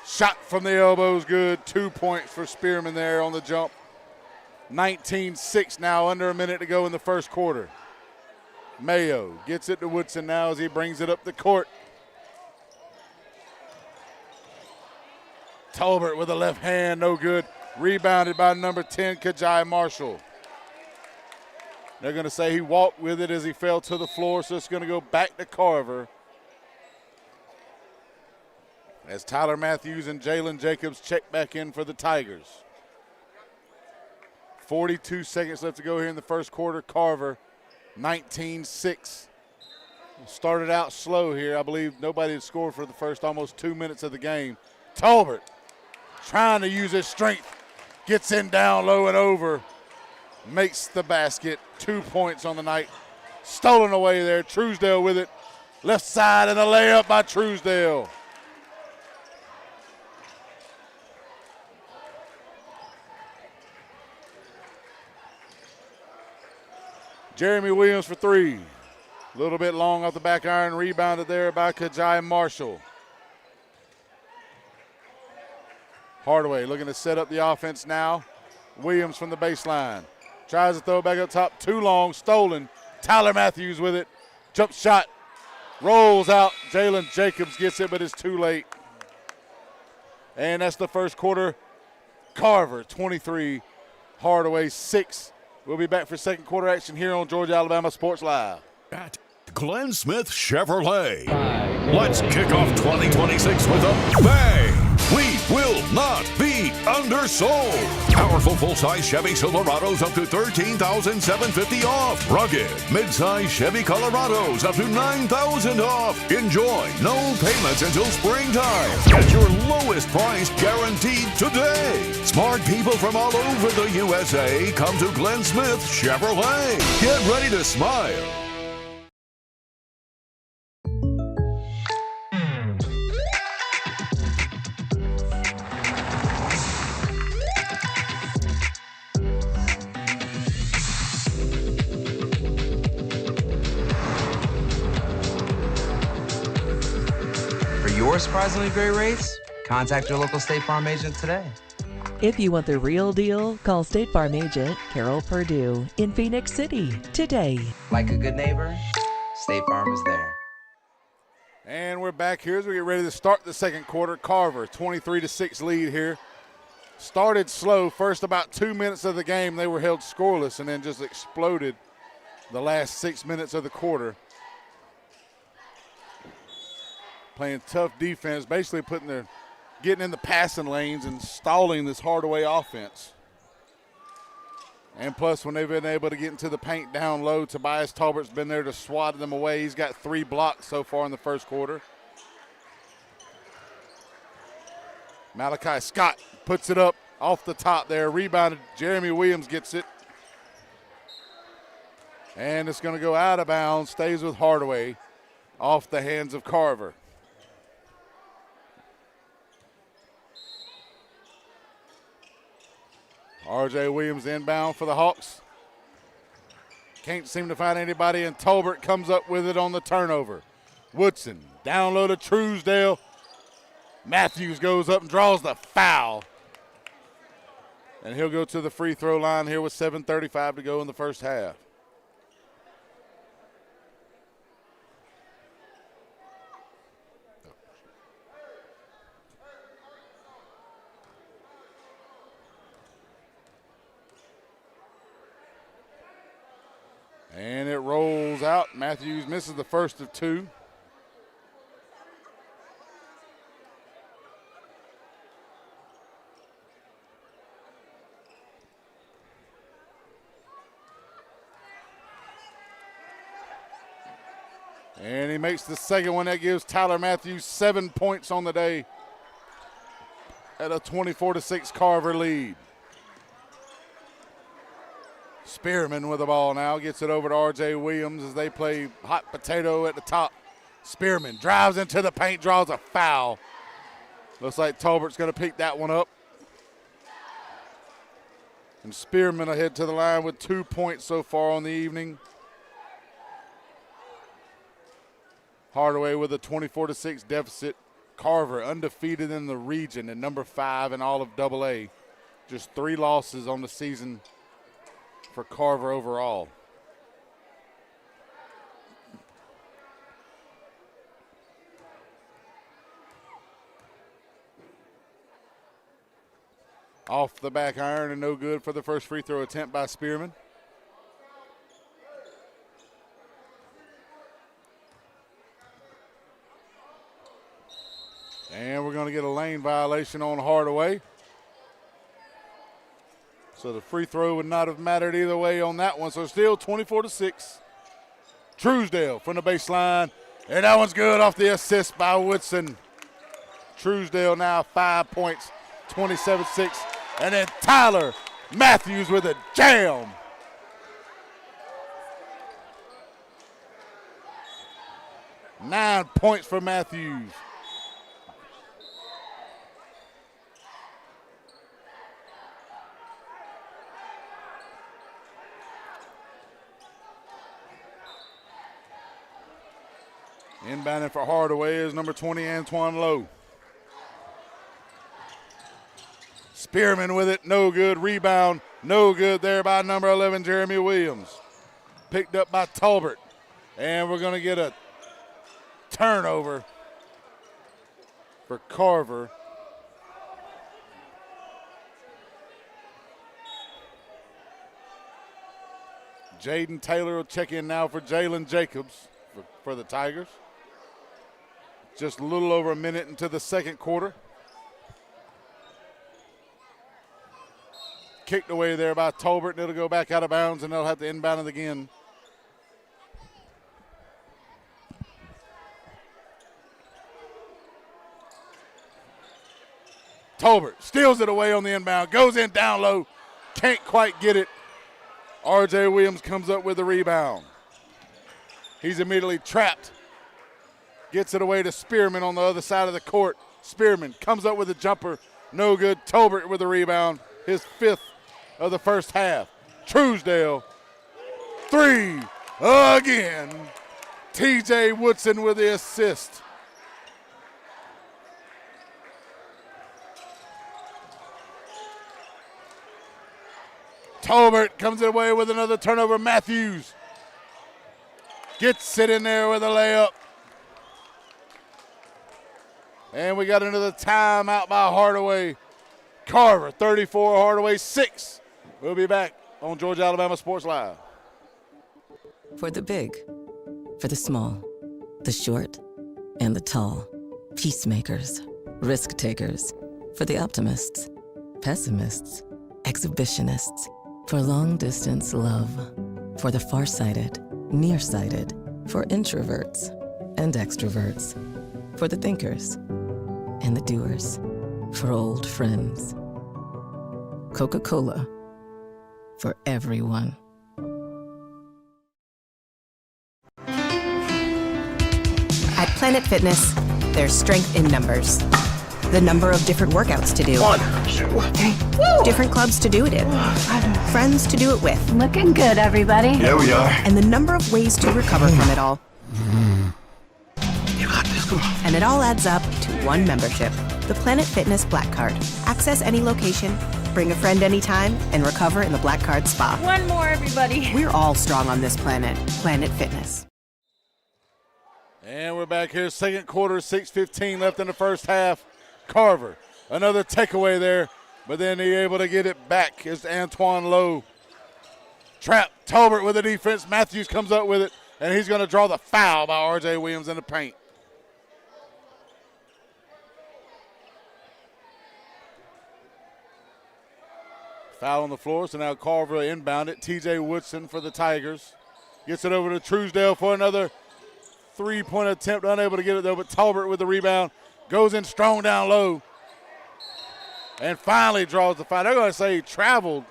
Shot from the elbow is good. 2 points for Spearman there on the jump. 19-6 now, under a minute to go in the first quarter. Mayo gets it to Woodson now as he brings it up the court. Talbert with a left hand, no good. Rebounded by number 10, Kajai Marshall. They're going to say he walked with it as he fell to the floor, so it's going to go back to Carver. As Tyler Matthews and Jalen Jacobs check back in for the Tigers. 42 seconds left to go here in the first quarter. Carver, 19-6. Started out slow here. I believe nobody had scored for the first almost 2 minutes of the game. Talbert trying to use his strength. Gets in down low and over. Makes the basket. 2 points on the night. Stolen away there. Truesdale with it. Left side and a layup by Truesdale. Jeremy Williams for 3. A little bit long off the back iron. Rebounded there by Kajai Marshall. Hardaway looking to set up the offense now. Williams from the baseline. Tries to throw it back up top. Too long. Stolen. Tyler Matthews with it. Jump shot. Rolls out. Jalen Jacobs gets it, but it's too late. And that's the first quarter. Carver, 23. Hardaway, 6. We'll be back for second quarter action here on Georgia Alabama Sports Live. At Glen Smith Chevrolet. Let's kick off 2026 with a bang. We will not be undersold. Powerful full-size Chevy Silverados up to $13,750 off. Rugged midsize Chevy Colorados up to $9,000 off. Enjoy no payments until springtime. Get your lowest price guaranteed today. Smart people from all over the USA come to Glen Smith Chevrolet. Get ready to smile. Your surprisingly great rates? Contact your local State Farm agent today. If you want the real deal, call State Farm agent Carol Purdue in Phoenix City today. Like a good neighbor, State Farm is there. And we're back here as we get ready to start the second quarter. Carver, 23-6 lead here. Started slow. First about 2 minutes of the game, they were held scoreless and then just exploded the last 6 minutes of the quarter. Playing tough defense, basically getting in the passing lanes and stalling this Hardaway offense. And plus, when they've been able to get into the paint down low, Tobias Talbert's been there to swat them away. He's got 3 blocks so far in the first quarter. Malachi Scott puts it up off the top there. Rebounded. Jeremy Williams gets it. And it's going to go out of bounds. Stays with Hardaway off the hands of Carver. R.J. Williams inbound for the Hawks. Can't seem to find anybody, and Talbert comes up with it on the turnover. Woodson down low to Truesdale. Matthews goes up and draws the foul. And he'll go to the free throw line here with 7:35 to go in the first half. And it rolls out. Matthews misses the first of two. And he makes the second one. That gives Tyler Matthews 7 points on the day at a 24-6 Carver lead. Spearman with the ball now. Gets it over to R.J. Williams as they play hot potato at the top. Spearman drives into the paint, draws a foul. Looks like Tolbert's going to pick that one up. And Spearman ahead to the line with 2 points so far on the evening. Hardaway with a 24-6 deficit. Carver undefeated in the region at number 5 in all of AA. Just 3 losses on the season for Carver overall. Off the back iron and no good for the first free throw attempt by Spearman. And we're going to get a lane violation on Hardaway. So the free throw would not have mattered either way on that one. So still 24-6. Truesdale from the baseline. And that one's good off the assist by Woodson. Truesdale now 5 points, 27-6. And then Tyler Matthews with a jam. Nine points for Matthews. Inbounding for Hardaway is number 20, Antoine Lowe. Spearman with it, no good. Rebound, no good there by number 11, Jeremy Williams. Picked up by Tolbert. And we're going to get a turnover for Carver. Jaden Taylor will check in now for Jalen Jacobs for the Tigers. Just a little over a minute into the second quarter. Kicked away there by Tolbert, and it'll go back out of bounds, and they'll have to inbound it again. Tolbert steals it away on the inbound, goes in down low, can't quite get it. R.J. Williams comes up with the rebound. He's immediately trapped. Gets it away to Spearman on the other side of the court. Spearman comes up with a jumper. No good. Tolbert with the rebound. His 5th of the first half. Truesdale. 3 again. T.J. Woodson with the assist. Tolbert comes away with another turnover. Matthews gets it in there with a layup. And we got another timeout by Hardaway. Carver, 34, Hardaway, 6. We'll be back on Georgia Alabama Sports Live. For the big, for the small, the short, and the tall. Peacemakers, risk takers. For the optimists, pessimists, exhibitionists. For long distance love. For the farsighted, nearsighted. For introverts and extroverts. For the thinkers and the doers. For old friends. Coca-Cola. For everyone. At Planet Fitness, there's strength in numbers. The number of different workouts to do. 1, 2, 3. Different clubs to do it in. Friends to do it with. Looking good, everybody. Yeah, we are. And the number of ways to recover from it all. You got this, come on. And it all adds up to one membership. The Planet Fitness Black Card. Access any location, bring a friend anytime, and recover in the Black Card Spa. One more, everybody. We're all strong on this planet. Planet Fitness. And we're back here, second quarter, 6:15 left in the first half. Carver, another takeaway there, but then he able to get it back. It's Antoine Lowe. Trap Tolbert with the defense. Matthews comes up with it, and he's going to draw the foul by R.J. Williams in the paint. Foul on the floor, so now Carver inbound it. T.J. Woodson for the Tigers. Gets it over to Truesdale for another three-point attempt. Unable to get it, though, but Tolbert with the rebound. Goes in strong down low. And finally draws the foul. They're going to say he traveled.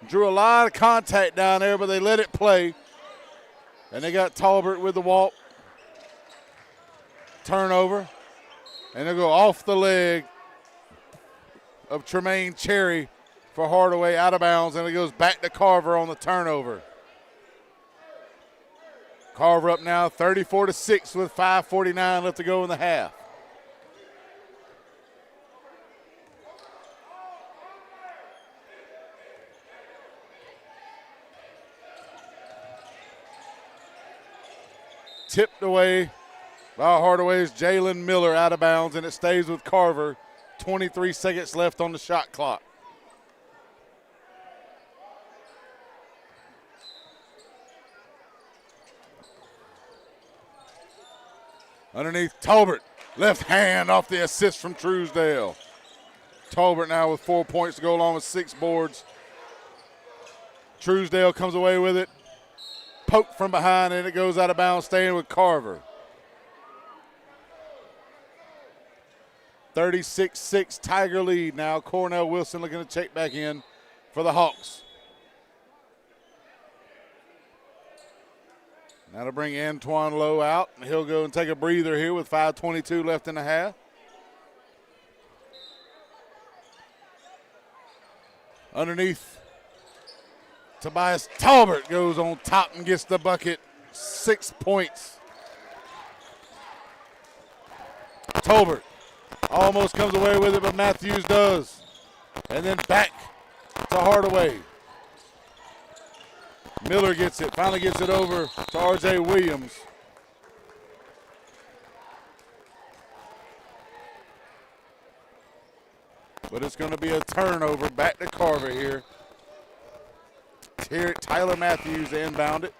Drew a lot of contact down there, but they let it play. And they got Tolbert with the walk. Turnover. And they'll go off the leg of Tremaine Cherry for Hardaway, out of bounds, and it goes back to Carver on the turnover. Carver up now 34-6 with 5:49 left to go in the half. Tipped away by Hardaway's Jalen Miller, out of bounds, and it stays with Carver. 23 seconds left on the shot clock. Underneath Tolbert, left hand off the assist from Truesdale. Tolbert now with 4 points to go along with 6 boards. Truesdale comes away with it. Poked from behind, and it goes out of bounds, staying with Carver. 36-6 Tiger lead now. Cornell Wilson looking to check back in for the Hawks. Now to bring Antoine Lowe out. He'll go and take a breather here with 5:22 left in the half. Underneath, Tobias Tolbert goes on top and gets the bucket. 6 points. Tolbert almost comes away with it, but Matthews does. And then back to Hardaway. Miller gets it, finally gets it over to R.J. Williams. But it's going to be a turnover back to Carver here. Tyler Matthews inbound it.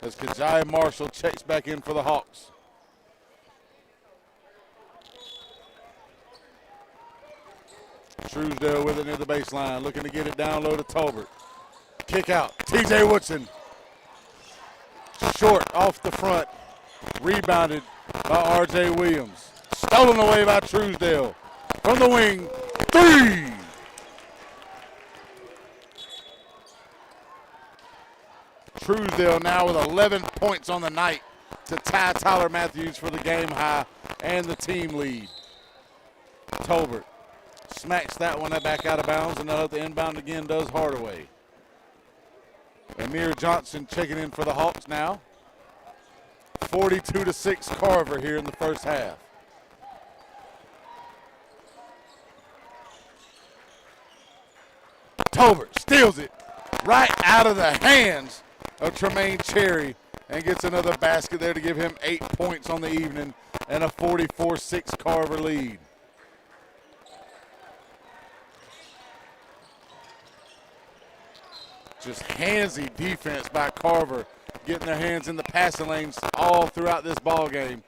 As Kajai Marshall checks back in for the Hawks. Truesdale with it near the baseline, looking to get it down low to Tolbert. Kick out, T.J. Woodson. Short off the front, rebounded by R.J. Williams. Stolen away by Truesdale. From the wing, 3! Truesdale now with 11 points on the night to tie Tyler Matthews for the game high and the team lead. Tolbert smacks that one back out of bounds, and now the inbound again does Hardaway. Amir Johnson checking in for the Hawks now. 42-6 Carver here in the first half. Tolbert steals it right out of the hands of Tremaine Cherry and gets another basket there to give him 8 points on the evening and a 44-6 Carver lead. Just handsy defense by Carver, getting their hands in the passing lanes all throughout this ball game.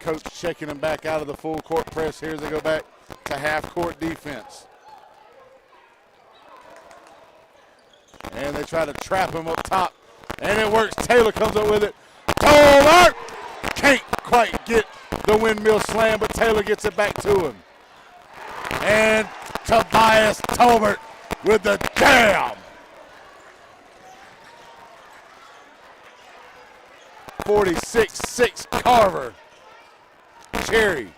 Coach checking them back out of the full court press here as they go back to half court defense. And they try to trap him up top, and it works. Taylor comes up with it. Tolbert can't quite get the windmill slam, but Taylor gets it back to him. And Tobias Tolbert with the jam. 46-6 Carver. Cherry.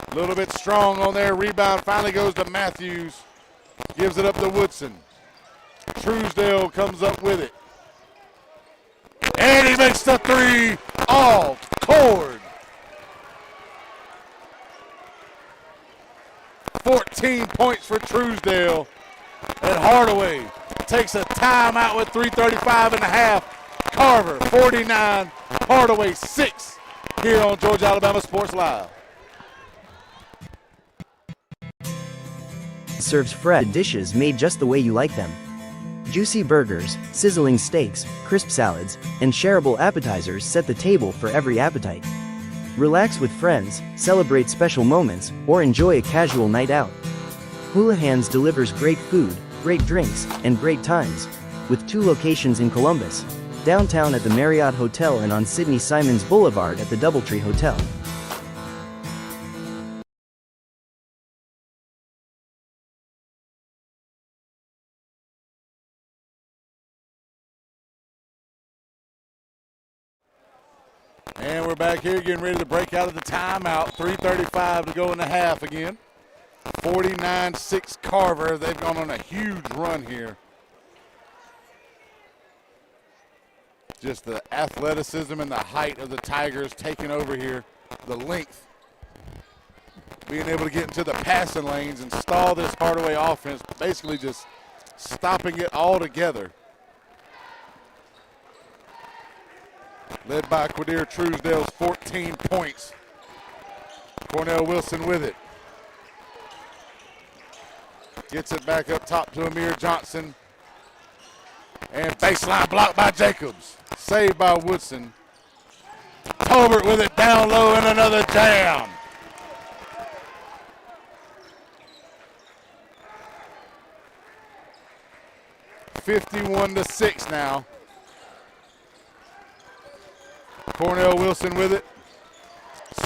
A little bit strong on their rebound. Finally goes to Matthews. Gives it up to Woodson. Truesdale comes up with it. And he makes the three. All cord. 14 points for Truesdale. And Hardaway takes a timeout with 3:35 in the half. Carver 49, Hardaway 6 here on Georgia Alabama Sports Live. serves fresh dishes made just the way you like them. Juicy burgers, sizzling steaks, crisp salads, and shareable appetizers set the table for every appetite. Relax with friends, celebrate special moments, or enjoy a casual night out. Hulahans delivers great food, great drinks, and great times, with 2 locations in Columbus, downtown at the Marriott Hotel and on Sidney Simons Boulevard at the Doubletree Hotel. And we're back here getting ready to break out of the timeout. 3:35 to go in the half again. 49-6 Carver. They've gone on a huge run here. Just the athleticism and the height of the Tigers taking over here. The length. Being able to get into the passing lanes and stall this Hardaway offense. Basically just stopping it all together. Led by Quadir Truesdale's 14 points. Cornell Wilson with it. Gets it back up top to Amir Johnson. And baseline blocked by Jacobs. Saved by Woodson. Tolbert with it down low and another jam. (51-6) now. Cornell Wilson with it.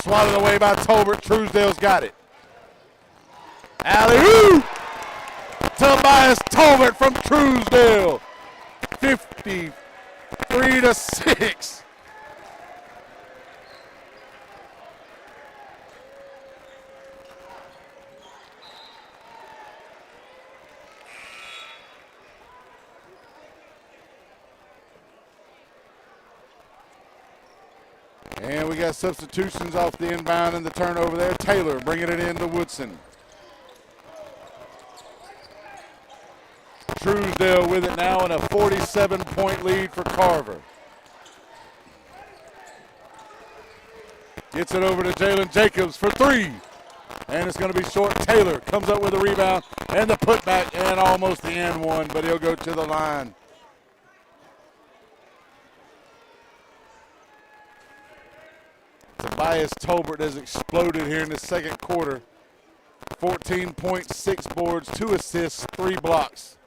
Swatted away by Tolbert. Truesdale's got it. Alley-oop! Tobias Tolbert from Truesdale. 53-6. And we got substitutions off the inbound and the turnover there. Taylor bringing it in to Woodson. Truesdale with it now in a 47-point lead for Carver. Gets it over to Jalen Jacobs for 3. And it's going to be short. Taylor comes up with a rebound and the putback and almost the and one, but he'll go to the line. Tobias Tolbert has exploded here in the second quarter. 14 points, 6 boards, 2 assists, 3 blocks.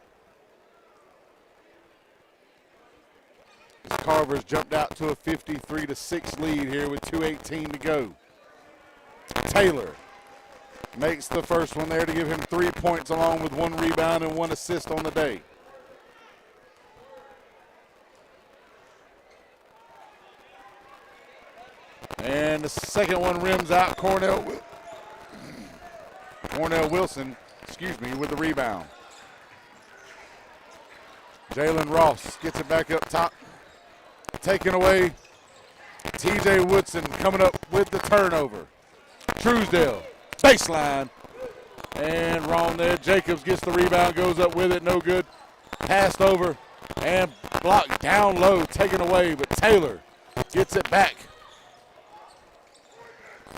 As Carver's jumped out to a 53-6 lead here with 2:18 to go. Taylor makes the first one there to give him 3 points along with 1 rebound and 1 assist on the day. And the second one rims out. Cornell Wilson, with the rebound. Jalen Ross gets it back up top. Taken away. TJ Woodson coming up with the turnover. Truesdale, baseline. And wrong there. Jacobs gets the rebound, goes up with it, no good. Passed over and blocked down low, taken away, but Taylor gets it back.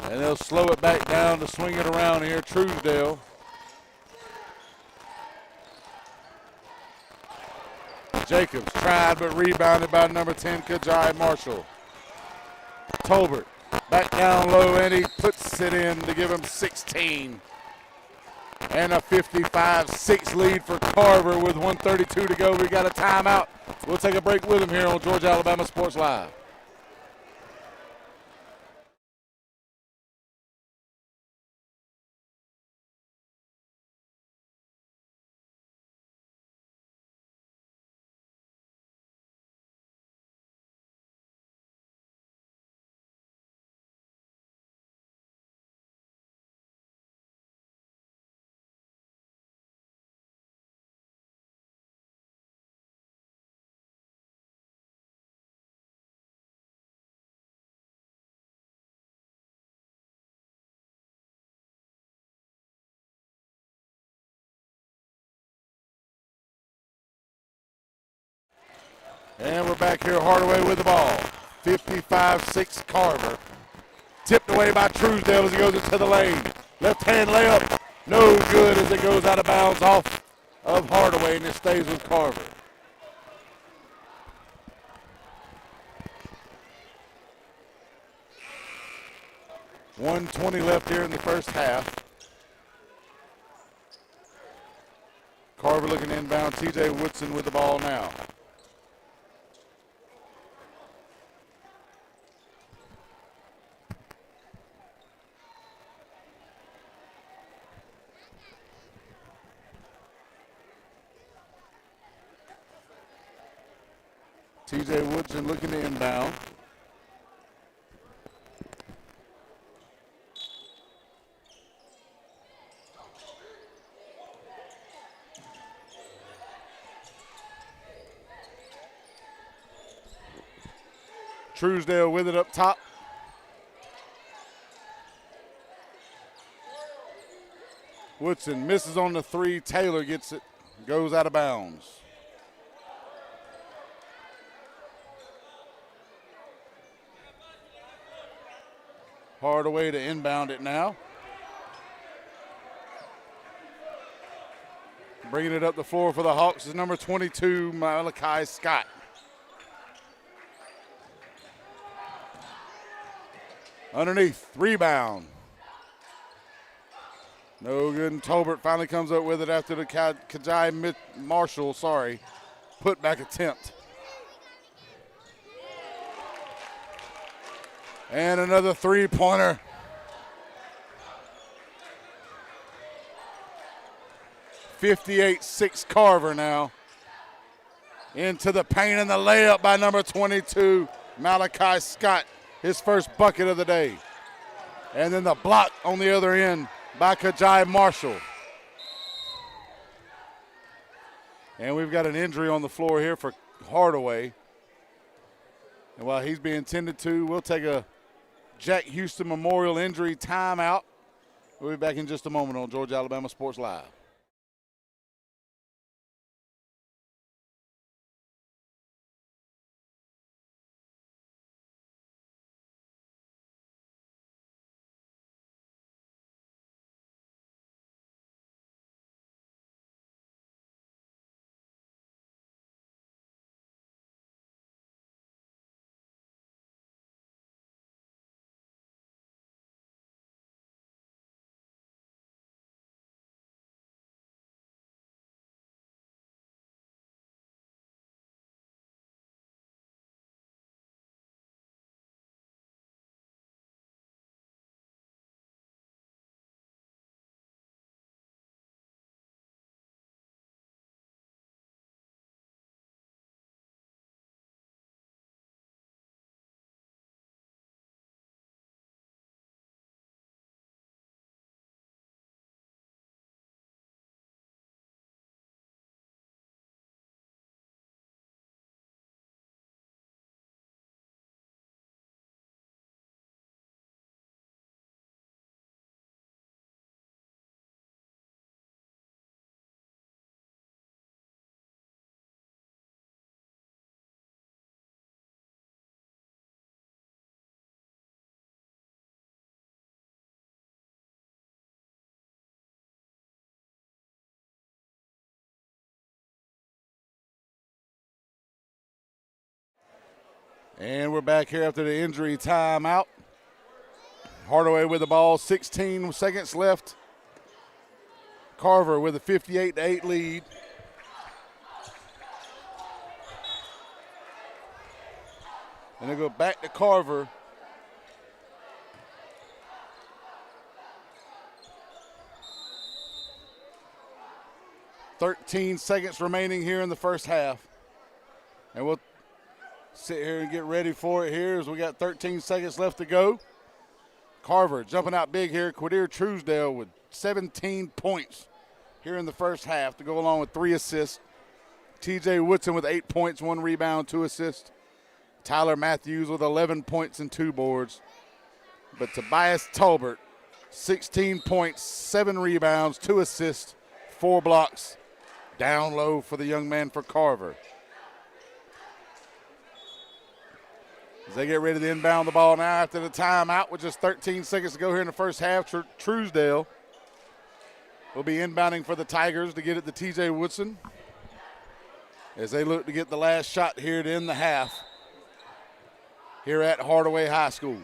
And they'll slow it back down to swing it around here. Truesdale. Jacobs tried but rebounded by number 10, Kajai Marshall. Tolbert back down low and he puts it in to give him 16. And a 55-6 lead for Carver with 1:32 to go. We got a timeout. We'll take a break with him here on Georgia Alabama Sports Live. And we're back here, Hardaway with the ball. 55-6 Carver. Tipped away by Truesdale as he goes into the lane. Left hand layup. No good as it goes out of bounds off of Hardaway, and it stays with Carver. .120 left here in the first half. Carver looking inbound. TJ Woodson with the ball now. TJ Woodson looking to inbound. Truesdale with it up top. Woodson misses on the three. Taylor gets it, goes out of bounds. Hardaway to inbound it now. Bringing it up the floor for the Hawks is number 22, Malachi Scott. Underneath, rebound. No good, and Tolbert finally comes up with it after the Kajai Marshall, put back attempt. And another three-pointer. .58-6 Carver now. Into the paint and the layup by number 22, Malachi Scott. His first bucket of the day. And then the block on the other end by Kajai Marshall. And we've got an injury on the floor here for Hardaway. And while he's being tended to, we'll take a Jack Hughston Memorial Injury timeout. We'll be back in just a moment on Georgia Alabama Sports Live. And we're back here after the injury timeout. Hardaway with the ball, 16 seconds left. Carver with a 58-8 lead. And they go back to Carver. .13 seconds remaining here in the first half. And we'll sit here and get ready for it here as we got 13 seconds left to go. Carver jumping out big here. Quadir Truesdale with 17 points here in the first half to go along with 3 assists. TJ Woodson with 8 points, 1 rebound, 2 assists. Tyler Matthews with 11 points and 2 boards. But Tobias Tolbert, 16 points, 7 rebounds, 2 assists, 4 blocks. Down low for the young man for Carver. As they get ready to inbound the ball now after the timeout with just 13 seconds to go here in the first half, Truesdale will be inbounding for the Tigers to get it to TJ Woodson as they look to get the last shot here to end the half here at Hardaway High School.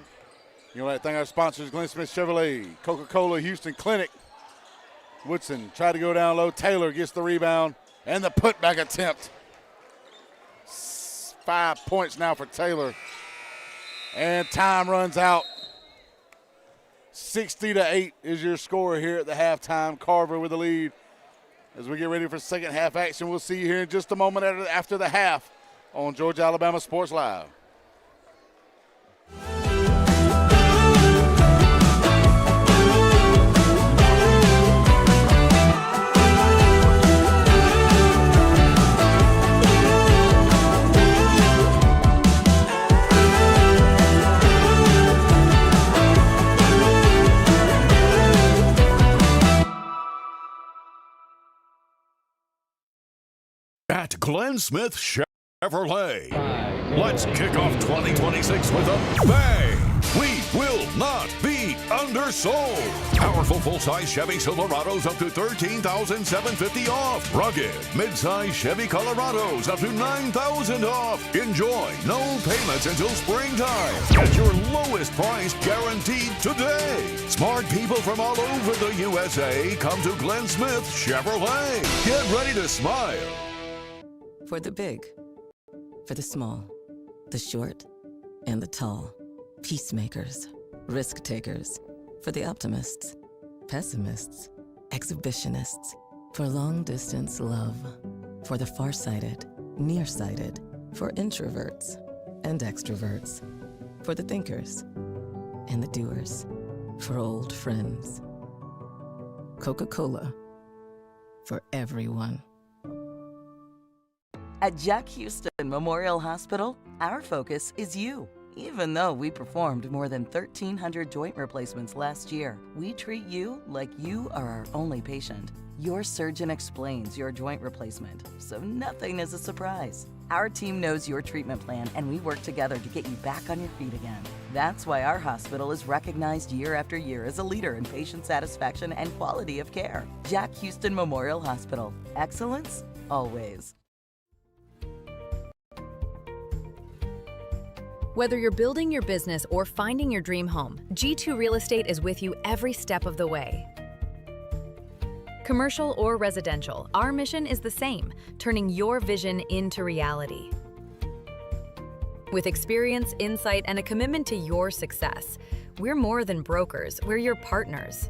You know, I thank our sponsors, Glen Smith Chevrolet, Coca-Cola, Hughston Clinic. Woodson tried to go down low. Taylor gets the rebound and the putback attempt. 5 points now for Taylor. And time runs out. 60-8 is your score here at the halftime. Carver with the lead. As we get ready for second half action, we'll see you here in just a moment after the half on Georgia Alabama Sports Live. At Glen Smith Chevrolet. Let's kick off 2026 with a bang. We will not be undersold. Powerful full-size Chevy Silverados up to $13,750 off. Rugged mid-size Chevy Colorados up to $9,000 off. Enjoy no payments until springtime. Get your lowest price guaranteed today. Smart people from all over the USA come to Glen Smith Chevrolet. Get ready to smile. For the big, for the small, the short, and the tall. Peacemakers, risk takers. For the optimists, pessimists, exhibitionists. For long distance love. For the farsighted, nearsighted. For introverts and extroverts. For the thinkers and the doers. For old friends. Coca-Cola. For everyone. At Jack Hughston Memorial Hospital, our focus is you. Even though we performed more than 1,300 joint replacements last year, we treat you like you are our only patient. Your surgeon explains your joint replacement, so nothing is a surprise. Our team knows your treatment plan, and we work together to get you back on your feet again. That's why our hospital is recognized year after year as a leader in patient satisfaction and quality of care. Jack Hughston Memorial Hospital. Excellence, always. Whether you're building your business or finding your dream home, G2 Real Estate is with you every step of the way. Commercial or residential, our mission is the same, turning your vision into reality. With experience, insight, and a commitment to your success, we're more than brokers, we're your partners.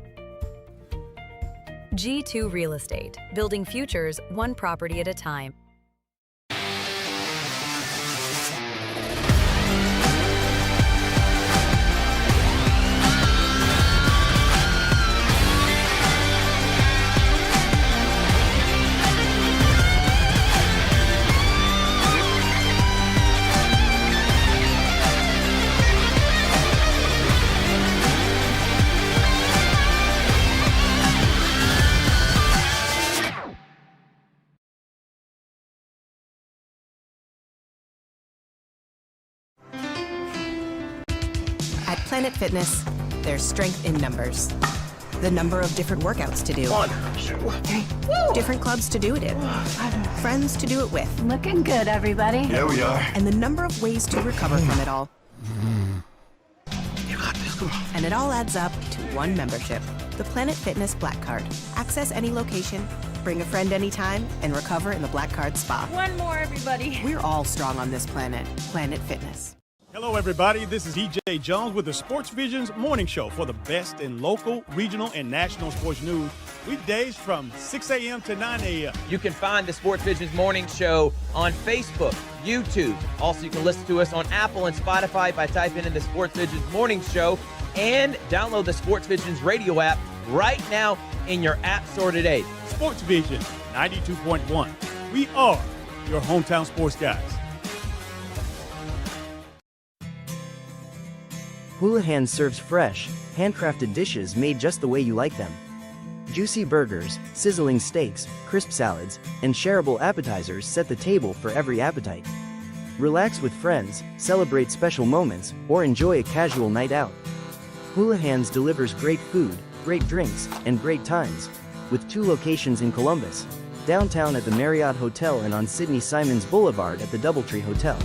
G2 Real Estate, building futures one property at a time. At Planet Fitness, there's strength in numbers. The number of different workouts to do. 1, 2, 3. Different clubs to do it in. Friends to do it with. Looking good, everybody. Yeah, we are. And the number of ways to recover from it all. You got this, come on. And it all adds up to one membership. The Planet Fitness Black Card. Access any location, bring a friend anytime, and recover in the Black Card Spa. One more, everybody. We're all strong on this planet. Planet Fitness. Hello, everybody. This is DJ Jones with the Sports Visions Morning Show for the best in local, regional, and national sports news. Weekdays from 6 a.m. to 9 a.m. You can find the Sports Visions Morning Show on Facebook, YouTube. Also, you can listen to us on Apple and Spotify by typing in the Sports Visions Morning Show, and download the Sports Visions radio app right now in your app store today. Sports Vision 92.1. We are your hometown sports guys. Hulahans serves fresh, handcrafted dishes made just the way you like them. Juicy burgers, sizzling steaks, crisp salads, and shareable appetizers set the table for every appetite. Relax with friends, celebrate special moments, or enjoy a casual night out. Hulahans delivers great food, great drinks, and great times. with 2 locations in Columbus, downtown at the Marriott Hotel and on Sidney Simons Boulevard at the Doubletree Hotel.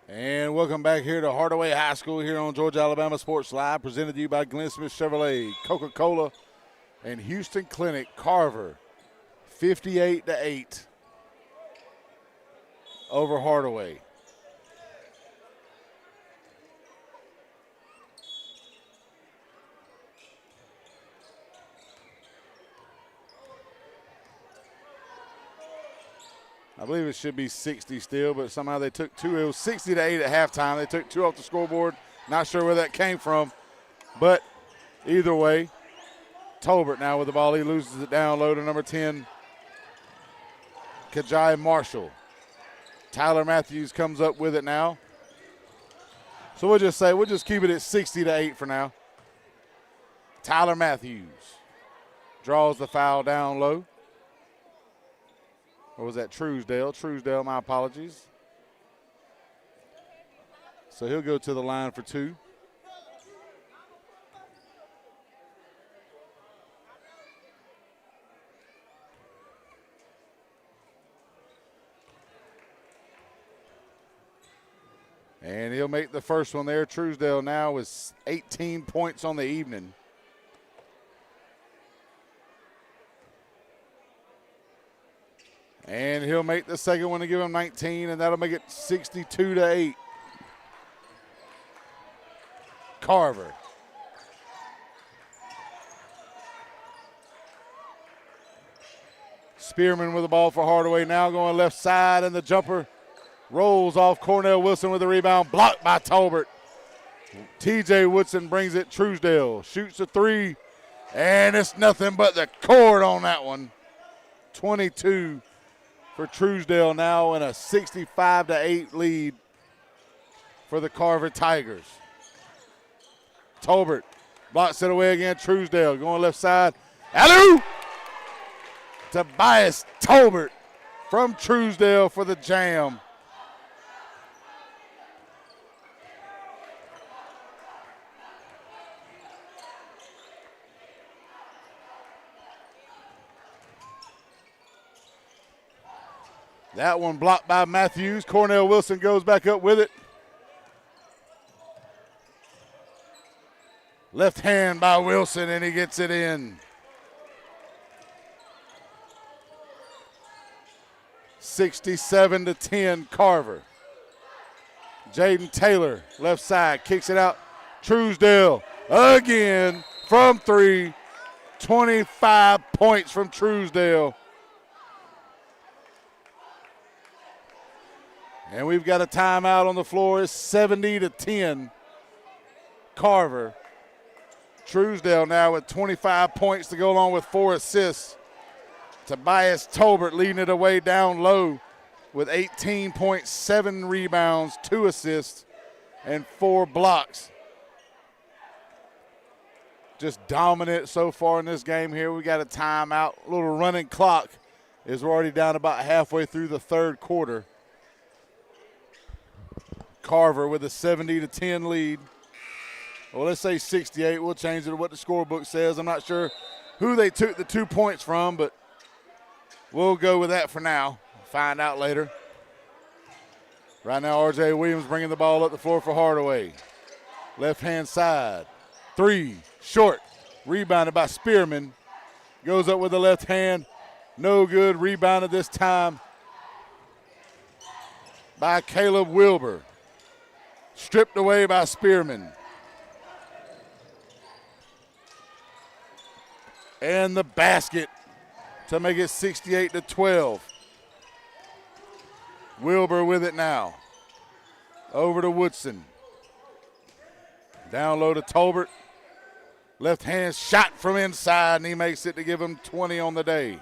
And welcome back here to Hardaway High School here on Georgia Alabama Sports Live, presented to you by Glen Smith Chevrolet, Coca-Cola, and Hughston Clinic. Carver, 58-8 over Hardaway. I believe it should be 60 still, but somehow they took two. It was 60-8 at halftime. They took two off the scoreboard. Not sure where that came from. But either way, Tolbert now with the ball. He loses it down low to number 10, Kajai Marshall. Tyler Matthews comes up with it now. So we'll just keep it at 60-8 for now. Tyler Matthews draws the foul down low. Or was that Truesdale? Truesdale, my apologies. So he'll go to the line for two. And he'll make the first one there. Truesdale now is 18 points on the evening. And he'll make the second one to give him 19, and that'll make it 62-8. Carver. Spearman with the ball for Hardaway, now going left side, and the jumper rolls off. Cornell Wilson with the rebound, blocked by Tolbert. TJ Woodson brings it. Truesdale shoots a three, and it's nothing but the cord on that one. 22 for Truesdale, now in a 65-8 lead for the Carver Tigers. Tolbert blocks it away again. Truesdale going left side. Alley-oop! Tobias Tolbert from Truesdale for the jam. That one blocked by Matthews. Cornell Wilson goes back up with it. Left hand by Wilson, and he gets it in. 67-10 Carver. Jaden Taylor, left side, kicks it out. Truesdale again from three. 25 points from Truesdale. And we've got a timeout on the floor. It's 70-10 Carver. Truesdale now with 25 points to go along with 4 assists. Tobias Tolbert leading it away down low with 18.7 rebounds, 2 assists, and 4 blocks. Just dominant so far in this game here. We got a timeout, a little running clock as we're already down about halfway through the third quarter. Carver with a 70-10 lead. Well, let's say 68. We'll change it to what the scorebook says. I'm not sure who they took the 2 points from, but we'll go with that for now. Find out later. Right now, R.J. Williams bringing the ball up the floor for Hardaway. Left-hand side. Three, short. Rebounded by Spearman. Goes up with the left hand. No good. Rebounded this time by Caleb Wilbur. Stripped away by Spearman. And the basket to make it 68-12. Wilbur with it now. Over to Woodson. Down low to Tolbert. Left hand shot from inside, and he makes it to give him 20 on the day.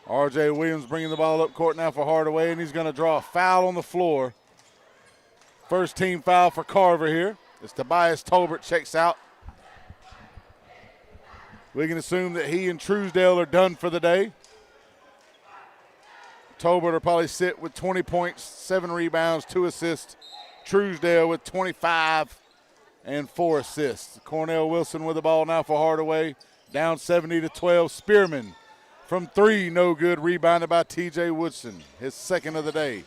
R.J. Williams bringing the ball up court now for Hardaway, and he's going to draw a foul on the floor. First team foul for Carver here. It's Tobias Tolbert checks out. We can assume that he and Truesdale are done for the day. Tolbert will probably sit with 20 points, 7 rebounds, 2 assists. Truesdale with 25 and 4 assists. Cornell Wilson with the ball now for Hardaway. Down 70-12. Spearman From 3, no good. Rebounded by T.J. Woodson, his second of the day.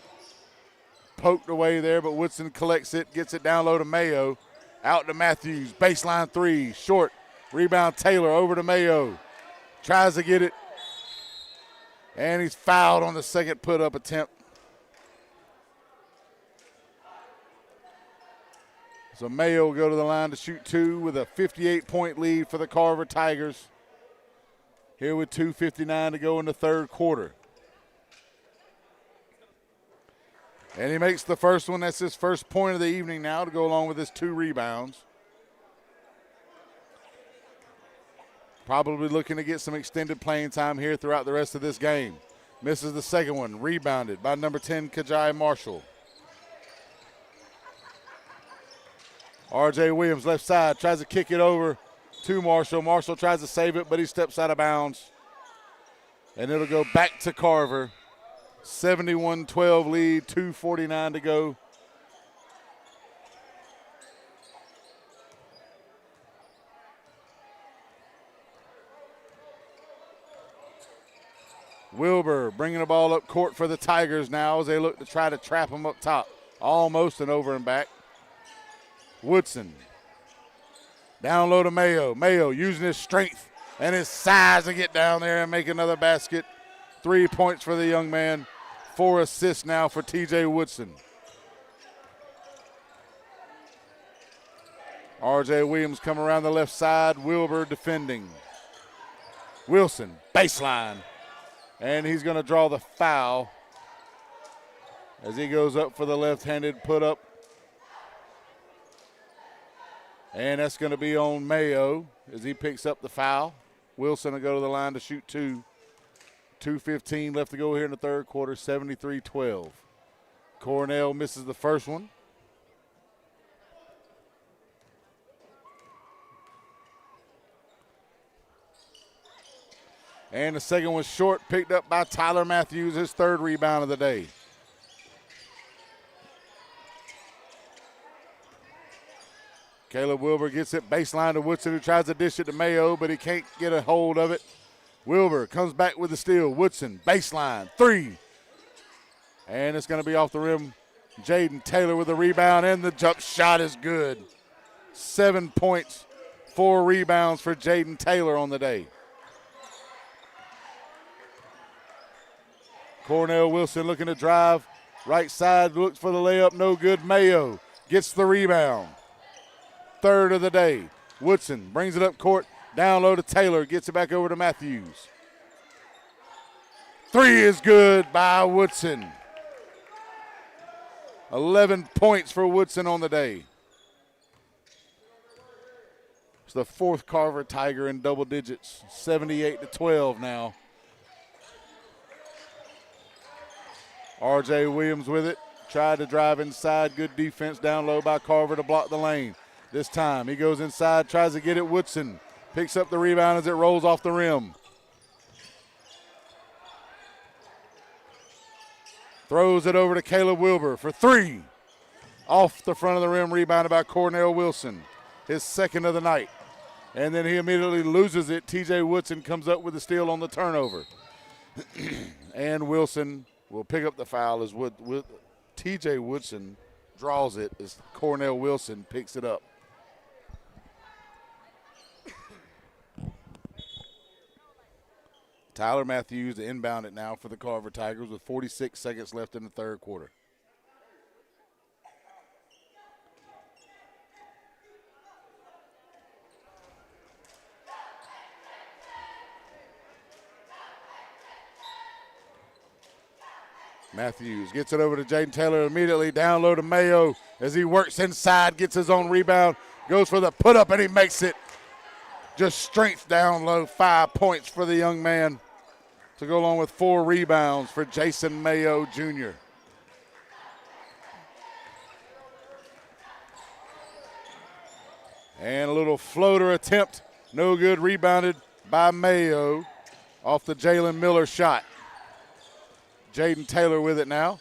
Poked away there, but Woodson collects it, gets it down low to Mayo. Out to Matthews, baseline 3, short. Rebound Taylor over to Mayo. Tries to get it. And he's fouled on the second put-up attempt. So Mayo will go to the line to shoot 2 with a 58-point lead for the Carver Tigers. Here with 2:59 to go in the third quarter. And he makes the first one. That's his first point of the evening now to go along with his 2 rebounds. Probably looking to get some extended playing time here throughout the rest of this game. Misses the second one. Rebounded by number 10, Kajai Marshall. R.J. Williams, left side, tries to kick it over to Marshall. Marshall tries to save it, but he steps out of bounds. And it'll go back to Carver. 71-12 lead, 2:49 to go. Wilbur bringing the ball up court for the Tigers now as they look to try to trap him up top. Almost an over and back. Woodson. Down low to Mayo. Mayo using his strength and his size to get down there and make another basket. 3 points for the young man. 4 assists now for T.J. Woodson. R.J. Williams come around the left side. Wilbur defending. Wilson, baseline. And he's going to draw the foul as he goes up for the left-handed put-up. And that's going to be on Mayo as he picks up the foul. Wilson will go to the line to shoot 2. 2:15 left to go here in the third quarter, 73-12. Cornell misses the first one. And the second one short, picked up by Tyler Matthews, his 3rd rebound of the day. Caleb Wilbur gets it baseline to Woodson, who tries to dish it to Mayo, but he can't get a hold of it. Wilbur comes back with the steal. Woodson, baseline, 3. And it's going to be off the rim. Jaden Taylor with the rebound, and the jump shot is good. 7 points, 4 rebounds for Jaden Taylor on the day. Cornell Wilson looking to drive. Right side, looks for the layup, no good. Mayo gets the rebound. 3rd of the day. Woodson brings it up court, down low to Taylor, gets it back over to Matthews. 3 is good by Woodson. 11 points for Woodson on the day. It's the 4th Carver Tiger in double digits, 78-12 now. R.J. Williams with it, tried to drive inside, good defense down low by Carver to block the lane. This time he goes inside, tries to get it. Woodson picks up the rebound as it rolls off the rim. Throws it over to Caleb Wilbur for 3. Off the front of the rim, rebounded by Cornell Wilson, his 2nd of the night. And then he immediately loses it. T.J. Woodson comes up with the steal on the turnover. And Wilson will pick up the foul as T.J. Woodson draws it as Cornell Wilson picks it up. Tyler Matthews to inbound it now for the Carver Tigers with 46 seconds left in the third quarter. Matthews gets it over to Jaden Taylor immediately, down low to Mayo as he works inside, gets his own rebound, goes for the put-up, and he makes it. Just strength down low, 5 points for the young man to go along with 4 rebounds for Jason Mayo Jr. And a little floater attempt, no good, rebounded by Mayo off the Jalen Miller shot. Jaden Taylor with it now,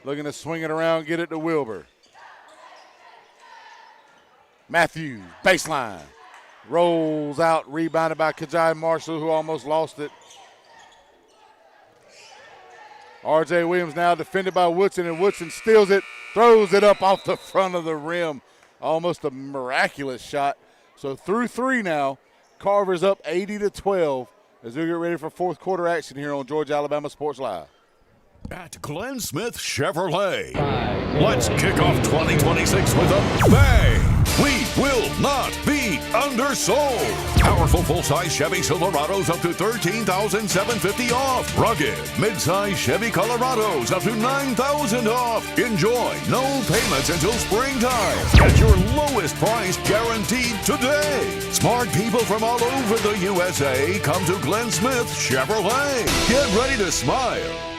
looking to swing it around, get it to Wilbur. Matthews, baseline. Rolls out, rebounded by Kajai Marshall, who almost lost it. R.J. Williams now defended by Woodson, and Woodson steals it, throws it up off the front of the rim. Almost a miraculous shot. So through 3 now, Carver's up 80-12 as we get ready for fourth quarter action here on Georgia Alabama Sports Live. At Glen Smith Chevrolet, let's kick off 2026 with a bang. We will not be undersold. Powerful full-size Chevy Silverados up to $13,750 off. Rugged mid-size Chevy Colorados up to $9,000 off. Enjoy no payments until springtime. Get your lowest price guaranteed today. Smart people from all over the USA come to Glen Smith Chevrolet. Get ready to smile.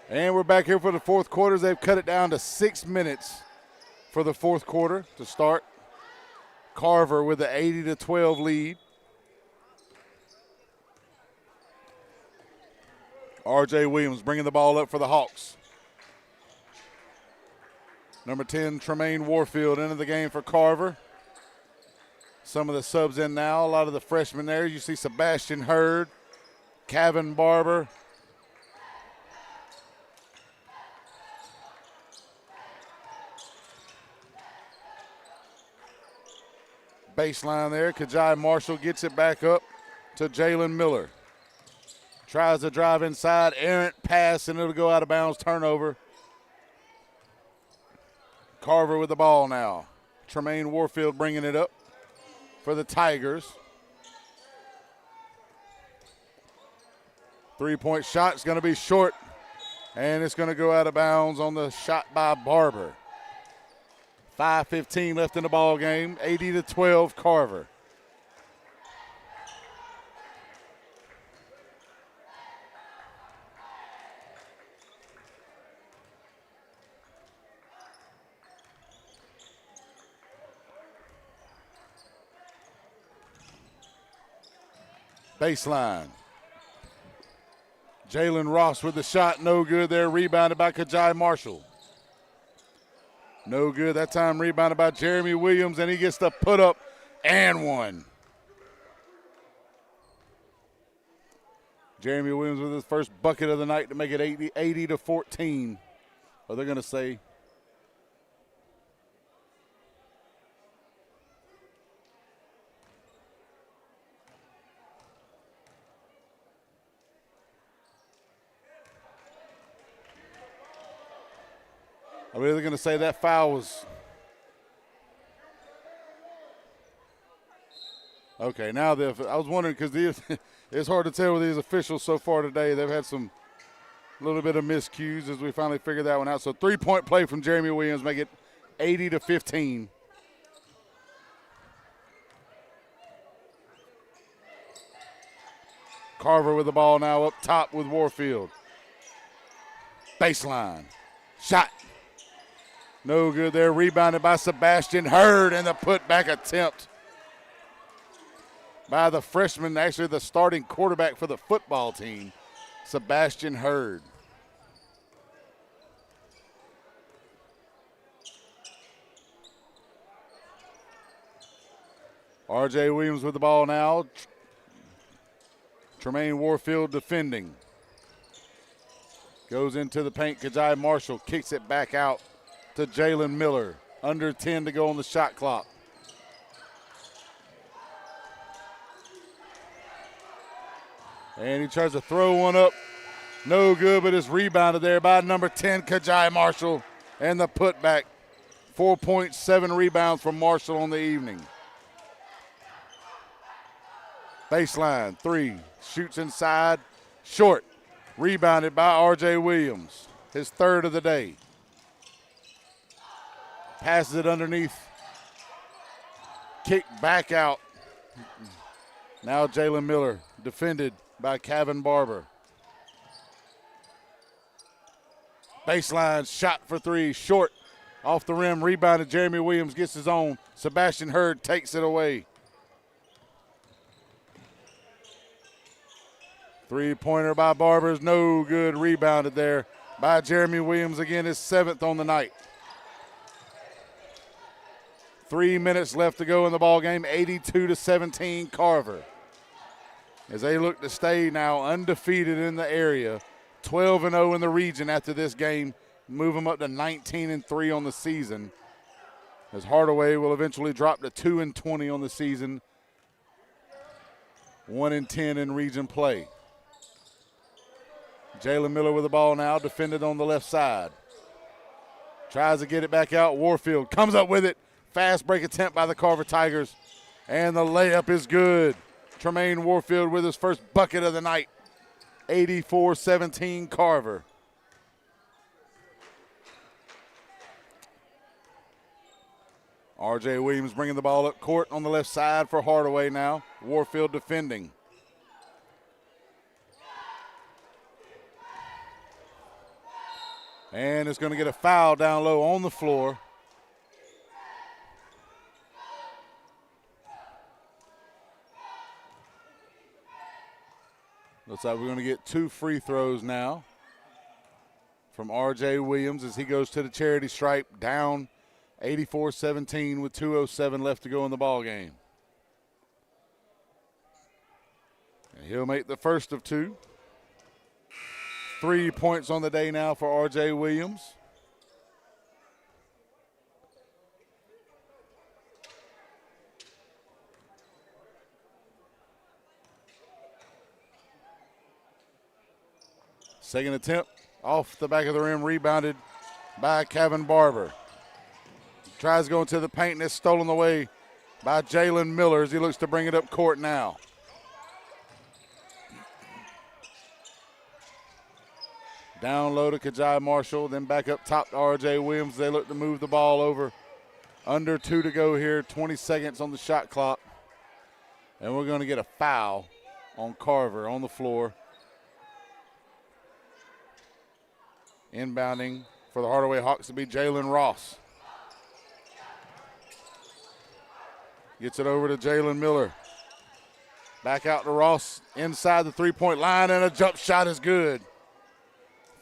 And we're back here for the fourth quarter. They've cut it down to 6 minutes for the fourth quarter to start. Carver with the 80-12 lead. R.J. Williams bringing the ball up for the Hawks. Number 10, Tremaine Warfield into the game for Carver. Some of the subs in now, a lot of the freshmen there. You see Sebastian Hurd, Kevin Barber. Baseline there. Kajai Marshall gets it back up to Jalen Miller. Tries to drive inside. Errant pass, and it'll go out of bounds. Turnover. Carver with the ball now. Tremaine Warfield bringing it up for the Tigers. Three-point shot is going to be short, and it's going to go out of bounds on the shot by Barber. 5:15 left in the ball game. 80-12 Carver. Baseline. Jalen Ross with the shot, no good there. Rebounded by Kajai Marshall. No good. That time rebounded by Jeremy Williams, and he gets the put up and one. Jeremy Williams with his first bucket of the night to make it 80-14. Or they're going to say. Are we really going to say that foul was? Okay, now I was wondering because it's hard to tell with these officials so far today. They've had some little bit of miscues as we finally figured that one out. So 3-point play from Jeremy Williams make it 80-15. Carver with the ball now up top with Warfield. Baseline. Shot. No good there. Rebounded by Sebastian Hurd, and the putback attempt by the freshman, actually the starting quarterback for the football team, Sebastian Hurd. R.J. Williams with the ball now. Tremaine Warfield defending. Goes into the paint. Kajai Marshall kicks it back out to Jalen Miller. Under 10 to go on the shot clock. And he tries to throw one up. No good, but it's rebounded there by number 10, Kajai Marshall. And the putback. 4.7 rebounds from Marshall on the evening. Baseline, 3. Shoots inside. Short. Rebounded by R.J. Williams. His third of the day. Passes it underneath. Kick back out. Now Jalen Miller defended by Kevin Barber. Baseline shot for 3. Short Off the rim, rebounded. Jeremy Williams gets his own. Sebastian Hurd takes it away. Three-pointer by Barber is no good. Rebounded there by Jeremy Williams. Again, his 7th on the night. 3 minutes left to go in the ball game. 82-17 Carver. As they look to stay now undefeated in the area. 12-0 in the region after this game. Move them up to 19-3 on the season. As Hardaway will eventually drop to 2-20 on the season. 1-10 in region play. Jalen Miller with the ball now, defended on the left side. Tries to get it back out. Warfield comes up with it. Fast break attempt by the Carver Tigers. And the layup is good. Tremaine Warfield with his first bucket of the night. 84-17 Carver. R.J. Williams bringing the ball up court on the left side for Hardaway now. Warfield defending. And it's going to get a foul down low on the floor. Looks like we're going to get 2 free throws now from R.J. Williams as he goes to the charity stripe, down 84-17 with 2:07 left to go in the ball game. And he'll make the first of 2. 3 points on the day now for R.J. Williams. Second attempt off the back of the rim, rebounded by Kevin Barber. Tries to go into the paint and it's stolen away by Jalen Miller as he looks to bring it up court now. Down low to Kajai Marshall, then back up top to R.J. Williams. They look to move the ball over. Under 2 to go here, 20 seconds on the shot clock. And we're going to get a foul on Carver on the floor. Inbounding for the Hardaway Hawks to be Jalen Ross. Gets it over to Jalen Miller. Back out to Ross inside the three-point line, and a jump shot is good.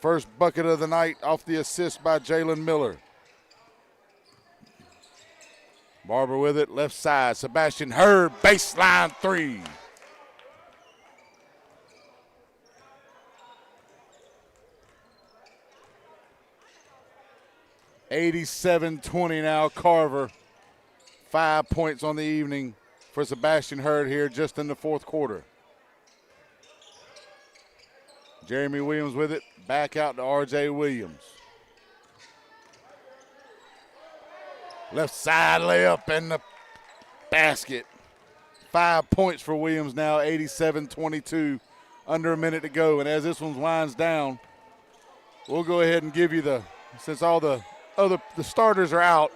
First bucket of the night off the assist by Jalen Miller. Barber with it, left side. Sebastian Hurd, baseline 3. $87-20 now, Carver. 5 points on the evening for Sebastian Hurd here just in the fourth quarter. Jeremy Williams with it, back out to R.J. Williams. Left side layup and the basket. 5 points for Williams now, 87-22, under a minute to go. And as this one winds down, we'll go ahead and give you since all the starters are out,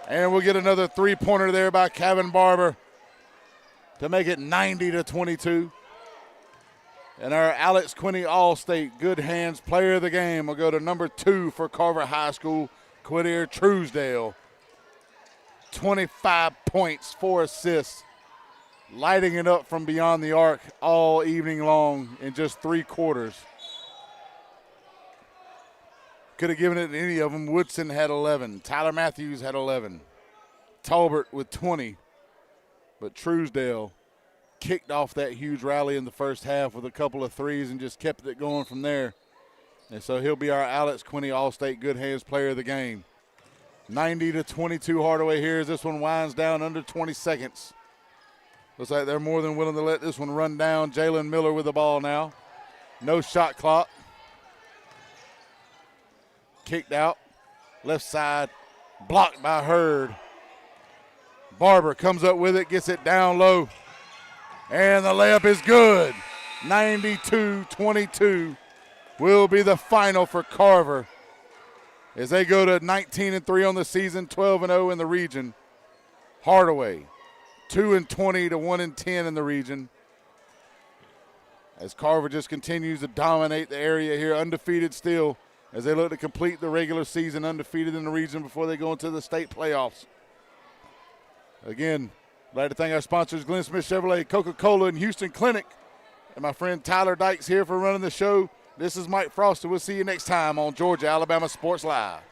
and we'll get another three-pointer there by Kevin Barber to make it 90-22. And our Alex Quinney All-State Good Hands Player of the Game will go to number 2 for Carver High School, Quadir Truesdale. 25 points, 4 assists, lighting it up from beyond the arc all evening long in just 3 quarters. Could have given it to any of them. Woodson had 11. Tyler Matthews had 11. Talbert with 20. But Truesdale kicked off that huge rally in the first half with a couple of threes and just kept it going from there. And so he'll be our Alex Quinney All-State Good Hands Player of the Game. 90-22 Hardaway here as this one winds down under 20 seconds. Looks like they're more than willing to let this one run down. Jalen Miller with the ball now. No shot clock. Kicked out, left side, blocked by Hurd. Barber comes up with it, gets it down low, and the layup is good. 92-22 will be the final for Carver as they go to 19-3 on the season, 12-0 in the region. Hardaway, 2-20 to 1-10 in the region. As Carver just continues to dominate the area here, undefeated still. as they look to complete the regular season undefeated in the region before they go into the state playoffs. Again, I'd like to thank our sponsors, Glen Smith Chevrolet, Coca-Cola, and Hughston Clinic, and my friend Tyler Dykes here for running the show. This is Mike Frost, and we'll see you next time on Georgia Alabama Sports Live.